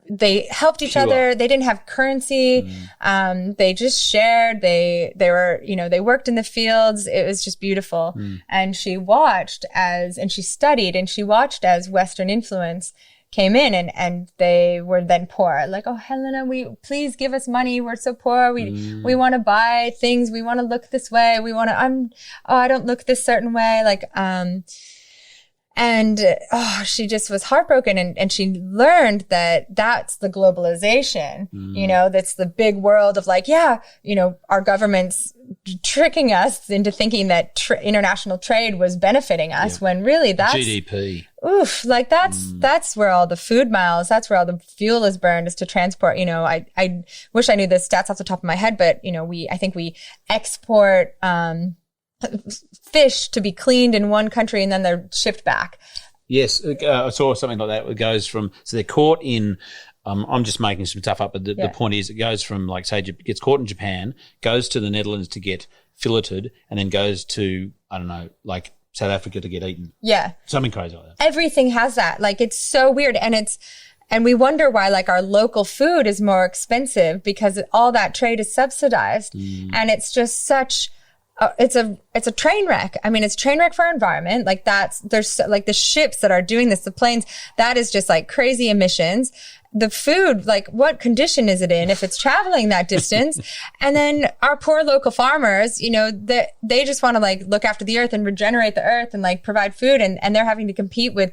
they helped each other. They didn't have currency. They just shared. They were, they worked in the fields. It was just beautiful. And she watched and she studied and she watched as Western influence came in and they were then poor. Like, oh, Helena, please give us money. We're so poor. We want to buy things. We want to look this way. I don't look this certain way. Like, And she just was heartbroken, and she learned that that's the globalization, that's the big world of like, our government's tricking us into thinking that international trade was benefiting us when really that's GDP. Oof, like that's where all the food miles, that's where all the fuel is burned, is to transport. I wish I knew the stats off the top of my head, but I think we export fish to be cleaned in one country and then they're shipped back. Yes, I saw something like that. It goes from, so they're caught in, I'm just making some stuff up, but the point is it goes from, like, say, it gets caught in Japan, goes to the Netherlands to get filleted, and then goes to, I don't know, like South Africa to get eaten. Yeah. Something crazy like that. Everything has that. Like, it's so weird. And we wonder why, like, our local food is more expensive, because all that trade is subsidized. And it's just such... it's a train wreck. I mean, it's a train wreck for our environment. Like, there's like the ships that are doing this, the planes, that is just like crazy emissions. The food, like, what condition is it in if it's traveling that distance? And then our poor local farmers, they just want to like look after the earth and regenerate the earth and like provide food. And they're having to compete with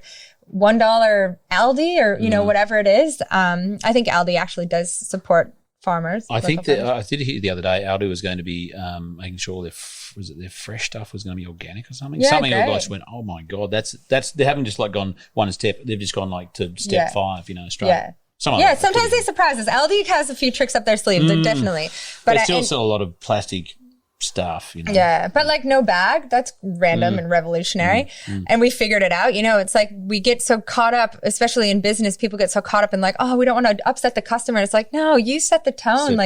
$1 Aldi or, whatever it is. I think Aldi actually does support farmers. I think that I did hear the other day Aldi was going to be making sure their fresh stuff was going to be organic or something. Yeah, something great. I just went, oh my God, that's they haven't just like gone one step, they've just gone like to step 5, straight. Yeah. Sometimes they surprise us. Aldi has a few tricks up their sleeve, definitely. But they still sell a lot of plastic stuff, Yeah, but like no bag, that's random and revolutionary. And we figured it out. It's like we get so caught up, especially in business, people get so caught up in like, oh, we don't want to upset the customer. It's like, no, you set the tone.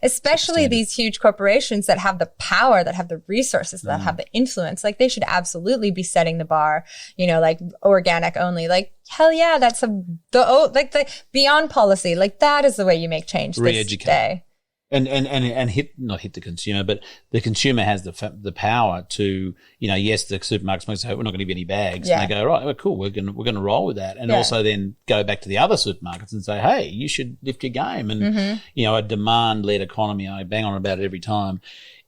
Especially these huge corporations that have the power, that have the resources, that have the influence, like they should absolutely be setting the bar, like organic only. Like, hell yeah, that's the beyond policy. Like, that is the way you make change this day. And not hit the consumer, but the consumer has the power to, yes, the supermarkets might say, we're not going to give any bags. And they go, right, well, cool, we're going to roll with that. And also then go back to the other supermarkets and say, hey, you should lift your game. And, a demand-led economy, I bang on about it every time,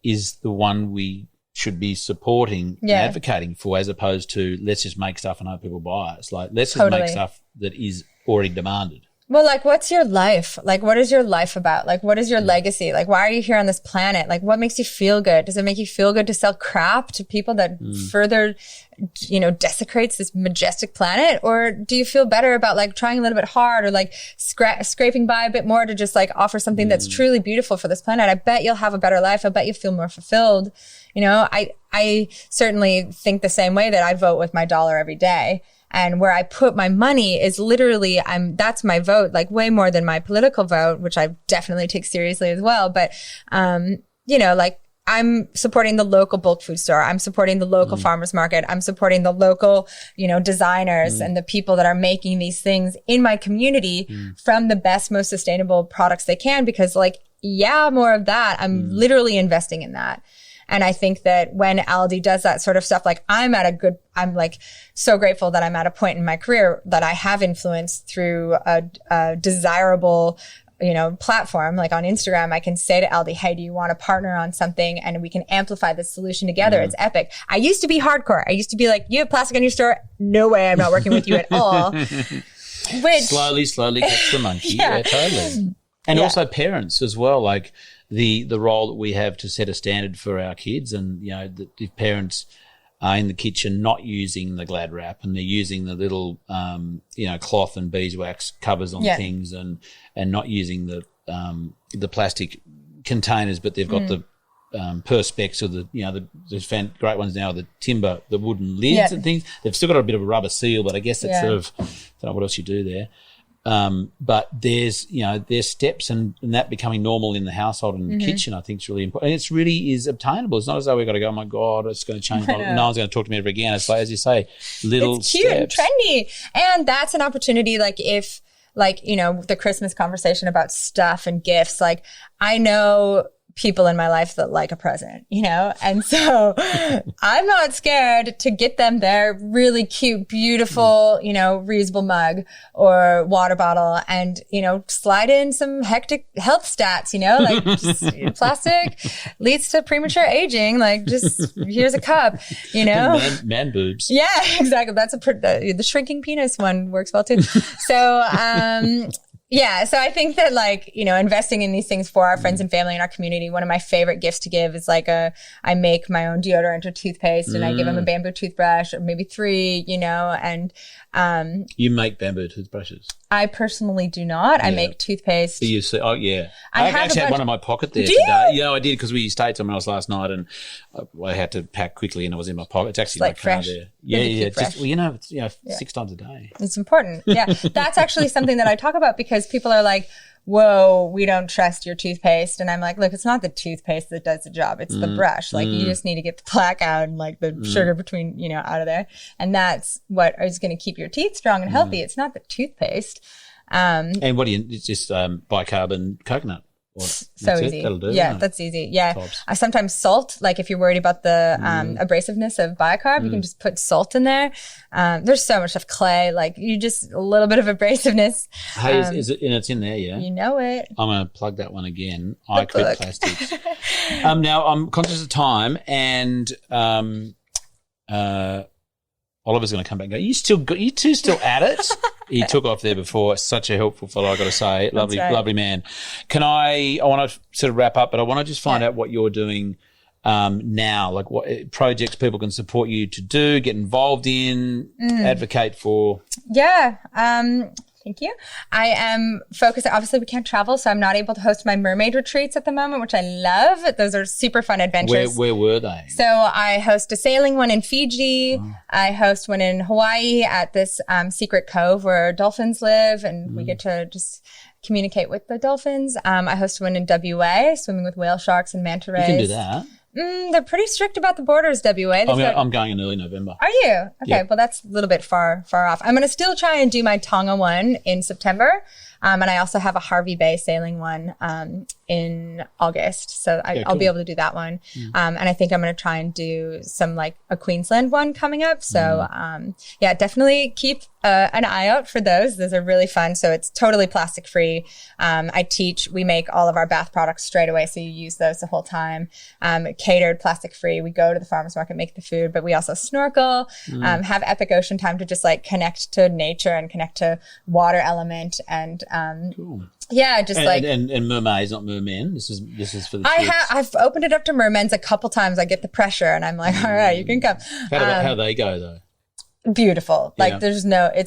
is the one we should be supporting and advocating for, as opposed to let's just make stuff and hope people buy it. It's like, let's just make stuff that is already demanded. Well, like, what's your life? Like, what is your life about? Like, what is your legacy? Like, why are you here on this planet? Like, what makes you feel good? Does it make you feel good to sell crap to people that further, desecrates this majestic planet? Or do you feel better about like trying a little bit hard, or like scraping by a bit more to just like offer something that's truly beautiful for this planet? I bet you'll have a better life. I bet you feel more fulfilled. I certainly think the same way, that I vote with my dollar every day. And where I put my money is literally, that's my vote, like way more than my political vote, which I definitely take seriously as well. But, like, I'm supporting the local bulk food store. I'm supporting the local farmers market. I'm supporting the local, designers and the people that are making these things in my community from the best, most sustainable products they can, because like, more of that. I'm literally investing in that. And I think that when Aldi does that sort of stuff, like I'm like so grateful that I'm at a point in my career that I have influence through a desirable, platform. Like on Instagram, I can say to Aldi, hey, do you want to partner on something? And we can amplify this solution together. It's epic. I used to be hardcore. I used to be like, you have plastic in your store? No way, I'm not working with you at all. Which slowly catch the monkey. Yeah, totally. And also parents as well, like the role that we have to set a standard for our kids. And, if parents are in the kitchen not using the Glad wrap and they're using the little, cloth and beeswax covers on things, and not using the plastic containers, but they've got the perspex, or there's great ones now, the timber, the wooden lids and things. They've still got a bit of a rubber seal, but I guess that's sort of, I don't know what else you do there. But there's steps, and that becoming normal in the household and the kitchen, I think is really important. And it's really is obtainable. It's not as though we've got to go, oh my God, it's going to change. No one's going to talk to me ever again. It's like, as you say, little it's cute steps. And trendy. And that's an opportunity. Like if, the Christmas conversation about stuff and gifts, like I know people in my life that like a present, you know? And so I'm not scared to get them their really cute, beautiful, you know, reusable mug or water bottle and, you know, slide in some hectic health stats, you know, like just, plastic leads to premature aging. Like just here's a cup, you know? Man boobs. Yeah, exactly. That's the shrinking penis one works well too. So, yeah. So I think that like, you know, investing in these things for our friends and family and our community, one of my favorite gifts to give is like I make my own deodorant or toothpaste and I give them a bamboo toothbrush or maybe 3, you know, and, you make bamboo toothbrushes? I personally do not. Yeah. I make toothpaste. You see, oh yeah. I actually had one in my pocket there today. Yeah, I did because we stayed somewhere else last night and I had to pack quickly and it was in my pocket. It's actually like in my car fresh. there. Yeah. Just, well, you know, it's 6 times a day. It's important. Yeah. That's actually something that I talk about because people are like, whoa, we don't trust your toothpaste. And I'm like, look, it's not the toothpaste that does the job. It's the brush. Like you just need to get the plaque out and like the sugar between, you know, out of there. And that's what is going to keep your teeth strong and healthy. It's not the toothpaste. And what do you, it's just bicarbonate coconut. So easy. That'll do. Yeah, that's easy. Yeah. I sometimes salt, like if you're worried about the abrasiveness of bicarb, you can just put salt in there. There's so much stuff, clay, like you just a little bit of abrasiveness. Hey, is it, and it's in there, yeah? You know it. I'm going to plug that one again. I quit plastics. Now I'm conscious of time and Oliver's going to come back and go, you two still at it? He took off there before. Such a helpful fellow, I got to say. Lovely man. I want to sort of wrap up, but I want to just find out what you're doing now, like what projects people can support you to do, get involved in, advocate for. Yeah. Thank you. I am focused. Obviously, we can't travel, so I'm not able to host my mermaid retreats at the moment, which I love. Those are super fun adventures. Where were they? So I host a sailing one in Fiji. Oh. I host one in Hawaii at this secret cove where dolphins live, and we get to just communicate with the dolphins. I host one in WA, swimming with whale sharks and manta rays. You can do that. They're pretty strict about the borders, WA. I'm going in early November. Are you? Okay, well, that's a little bit far off. I'm going to still try and do my Tonga one in September. And I also have a Harvey Bay sailing one in August. So I'll be able to do that one. And I think I'm going to try and do some like a Queensland one coming up. So definitely keep an eye out for those. Those are really fun. So it's totally plastic free. We make all of our bath products straight away. So you use those the whole time. Catered, plastic free. We go to the farmer's market, make the food, but we also snorkel, have epic ocean time to just like connect to nature and connect to water element and cool. Yeah, just and mermaids, not mermen. This is for the kids. I've opened it up to mermen's a couple times. I get the pressure and I'm like, all right, you can come. How do they go though? Beautiful. Like it's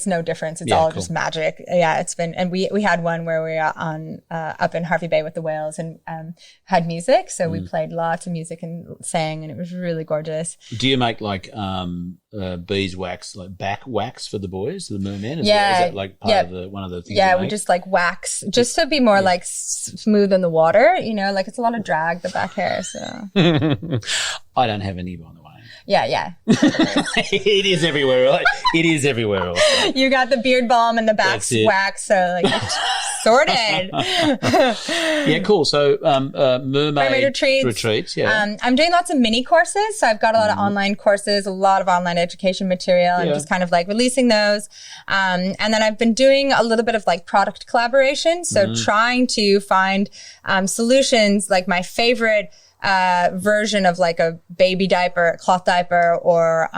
no difference. It's all just magic. Yeah, it's been, and we had one where we were on, up in Harvey Bay with the whales and, had music. So we played lots of music and sang and it was really gorgeous. Do you make like, beeswax, like back wax for the boys, the mermen? Is that like part of one of the things? Yeah, we just like wax just to be more like smooth in the water, you know, like it's a lot of drag, the back hair. So I don't have any, by the way. Yeah. It is everywhere, right? It is everywhere. Also. You got the beard balm and the back wax, so like sorted. Yeah, cool. So mermaid retreats. Yeah. I'm doing lots of mini courses. So I've got a lot of online courses, a lot of online education material. I'm just kind of like releasing those. And then I've been doing a little bit of like product collaboration. So trying to find solutions, like my favorite version of like a baby diaper, cloth diaper, or,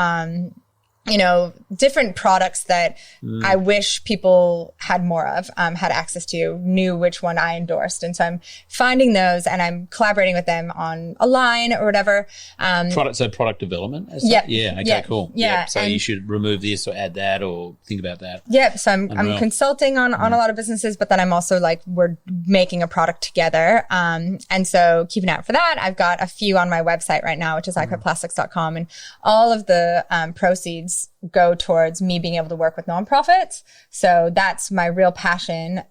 different products that I wish people had more of, had access to, knew which one I endorsed. And so I'm finding those and I'm collaborating with them on a line or whatever. Product development? Cool. Yeah. So you should remove this or add that or think about that. Yeah. So I'm consulting on a lot of businesses, but then I'm also like, we're making a product together. And so keep an eye out for that. I've got a few on my website right now, which is iquitplastics.com, and all of the proceeds go towards me being able to work with nonprofits. So that's my real passion,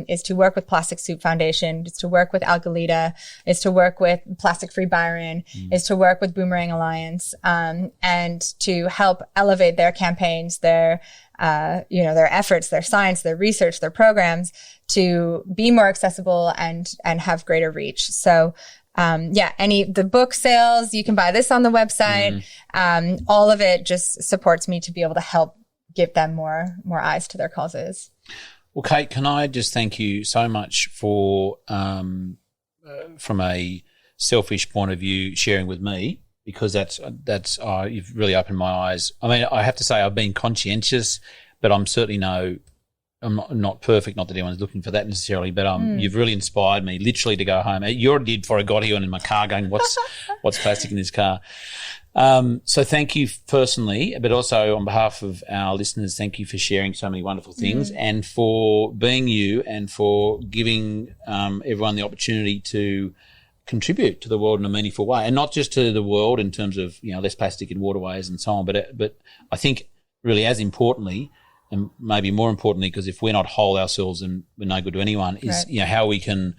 is to work with Plastic Soup Foundation, is to work with Algalita, is to work with Plastic Free Byron, is to work with Boomerang Alliance, and to help elevate their campaigns, their efforts, their science, their research, their programs to be more accessible and have greater reach. So the book sales, you can buy this on the website. All of it just supports me to be able to help give them more eyes to their causes. Well, Kate, can I just thank you so much for, from a selfish point of view, sharing with me, because that's you've really opened my eyes. I mean, I have to say I've been conscientious, but I'm certainly I'm not perfect. Not that anyone's looking for that necessarily, but you've really inspired me literally to go home. You already did before I got here and in my car going, what's plastic in this car? So thank you personally, but also on behalf of our listeners, thank you for sharing so many wonderful things and for being you and for giving everyone the opportunity to contribute to the world in a meaningful way, and not just to the world in terms of, less plastic in waterways and so on, but I think really as importantly, and maybe more importantly, because if we're not whole ourselves and we're no good to anyone, is how we can,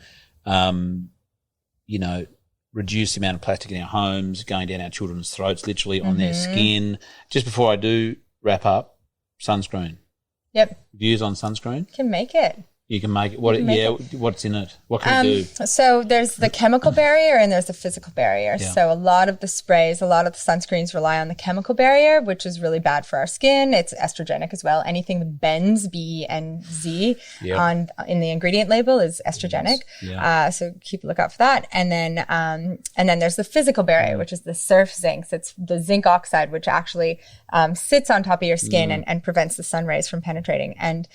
reduce the amount of plastic in our homes, going down our children's throats, literally on their skin. Just before I do wrap up, sunscreen. Yep. Views on sunscreen? Can make it. You can make it. What's in it? What can you do? So there's the chemical barrier and there's the physical barrier. Yeah. So a lot of the sprays, a lot of the sunscreens rely on the chemical barrier, which is really bad for our skin. It's estrogenic as well. Anything with bens, B and Z in the ingredient label is estrogenic. Yeah. So keep a lookout for that. And then there's the physical barrier, which is the surf zincs. It's the zinc oxide, which actually sits on top of your skin and prevents the sun rays from penetrating. And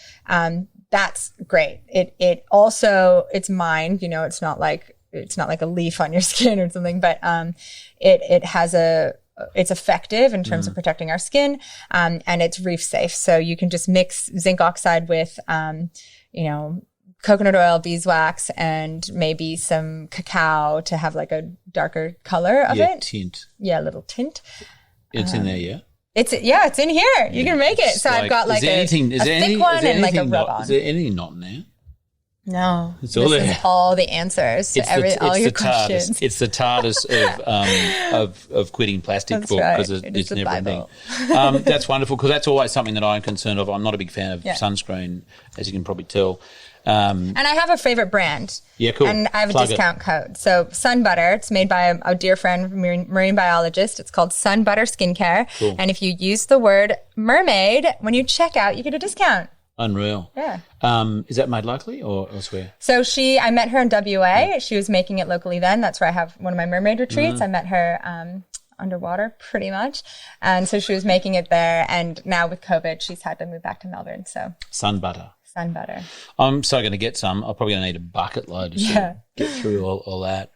that's great. It also, it's mined, it's not like a leaf on your skin or something, but it's effective in terms of protecting our skin, and it's reef safe. So you can just mix zinc oxide with, coconut oil, beeswax, and maybe some cacao to have like a darker color of it. Tint. Yeah, a little tint. It's in there, yeah? It's in here. You can make it. So I've got like a thick one and like a rub-on. Is there anything not in there? No. It's all there. All the answers to all your questions. It's the TARDIS of quitting plastic because it's never ending. That's wonderful, because that's always something that I'm concerned of. I'm not a big fan of sunscreen, as you can probably tell. And I have a favorite brand. Yeah, cool. And I have a discount code. So Sun Butter, it's made by a dear friend, marine biologist. It's called Sun Butter Skincare. Cool. And if you use the word mermaid, when you check out, you get a discount. Unreal. Yeah. Is that made locally or elsewhere? So I met her in WA. Yeah. She was making it locally then. That's where I have one of my mermaid retreats. I met her underwater pretty much. And so she was making it there. And now with COVID, she's had to move back to Melbourne. So Sun Butter. Sun Butter. I'm so going to get some. I'm probably going to need a bucket load to get through all that.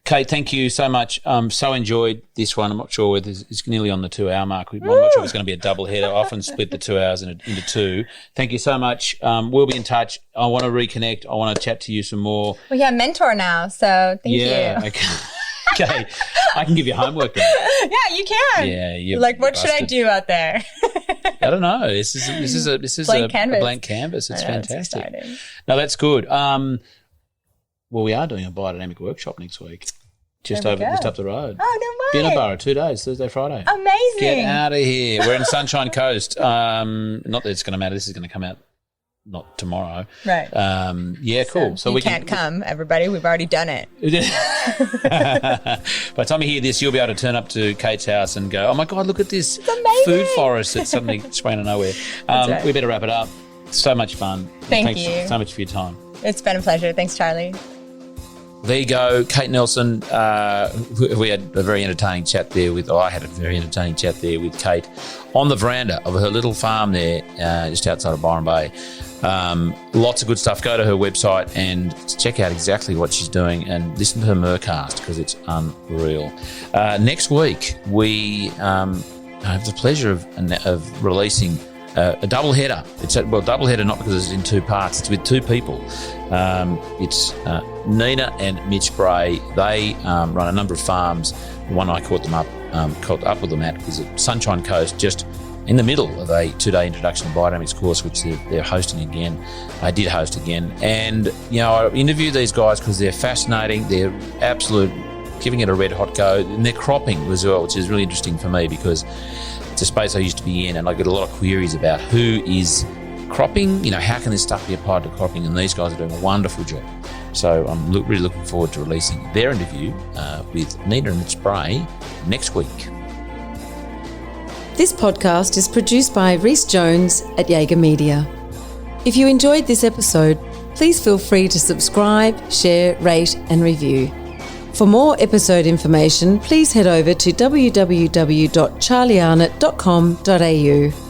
Kate, thank you so much. So enjoyed this one. I'm not sure whether it's nearly on the 2 hour mark. I'm not sure it's going to be a double header. I often split the 2 hours into two. Thank you so much. We'll be in touch. I want to reconnect. I want to chat to you some more. Well, yeah, mentor now. So thank you. Okay. I can give you homework then. Yeah, you can. Yeah. What should I do out there? I don't know. This is a blank canvas. It's fantastic. It's no, that's good. Well, we are doing a biodynamic workshop next week. Just up the road. Oh, no way. Binnaburra, 2 days, Thursday, Friday. Amazing. Get out of here. We're in Sunshine Coast. Not that it's going to matter. This is going to come out not tomorrow. Right. Cool. So we can't come, everybody. We've already done it. By the time you hear this, you'll be able to turn up to Kate's house and go, oh, my God, look at this food forest that's suddenly sprang out of nowhere. Right. We better wrap it up. So much fun. Thanks you so much for your time. It's been a pleasure. Thanks, Charlie. There you go, Kate Nelson. We had a very entertaining chat there I had a very entertaining chat there with Kate on the veranda of her little farm there just outside of Byron Bay. Lots of good stuff. Go to her website and check out exactly what she's doing and listen to her Mercast because it's unreal. Next week, we have the pleasure of releasing a double header. It's double header not because it's in two parts. It's with two people. It's Nina and Mitch Bray. They run a number of farms. The one I caught up with them at was at Sunshine Coast, just in the middle of a 2-day introduction to biodynamics course, which they're hosting again. I did host again, and I interviewed these guys because they're fascinating. They're absolute, giving it a red hot go, and they're cropping as well, which is really interesting for me because it's a space I used to be in, and I get a lot of queries about who is cropping, how can this stuff be applied to cropping, and these guys are doing a wonderful job. So I'm really looking forward to releasing their interview with Nina and Spray next week. This podcast is produced by Rhys Jones at Jaeger Media. If you enjoyed this episode, please feel free to subscribe, share, rate and review. For more episode information, please head over to www.charliearnott.com.au.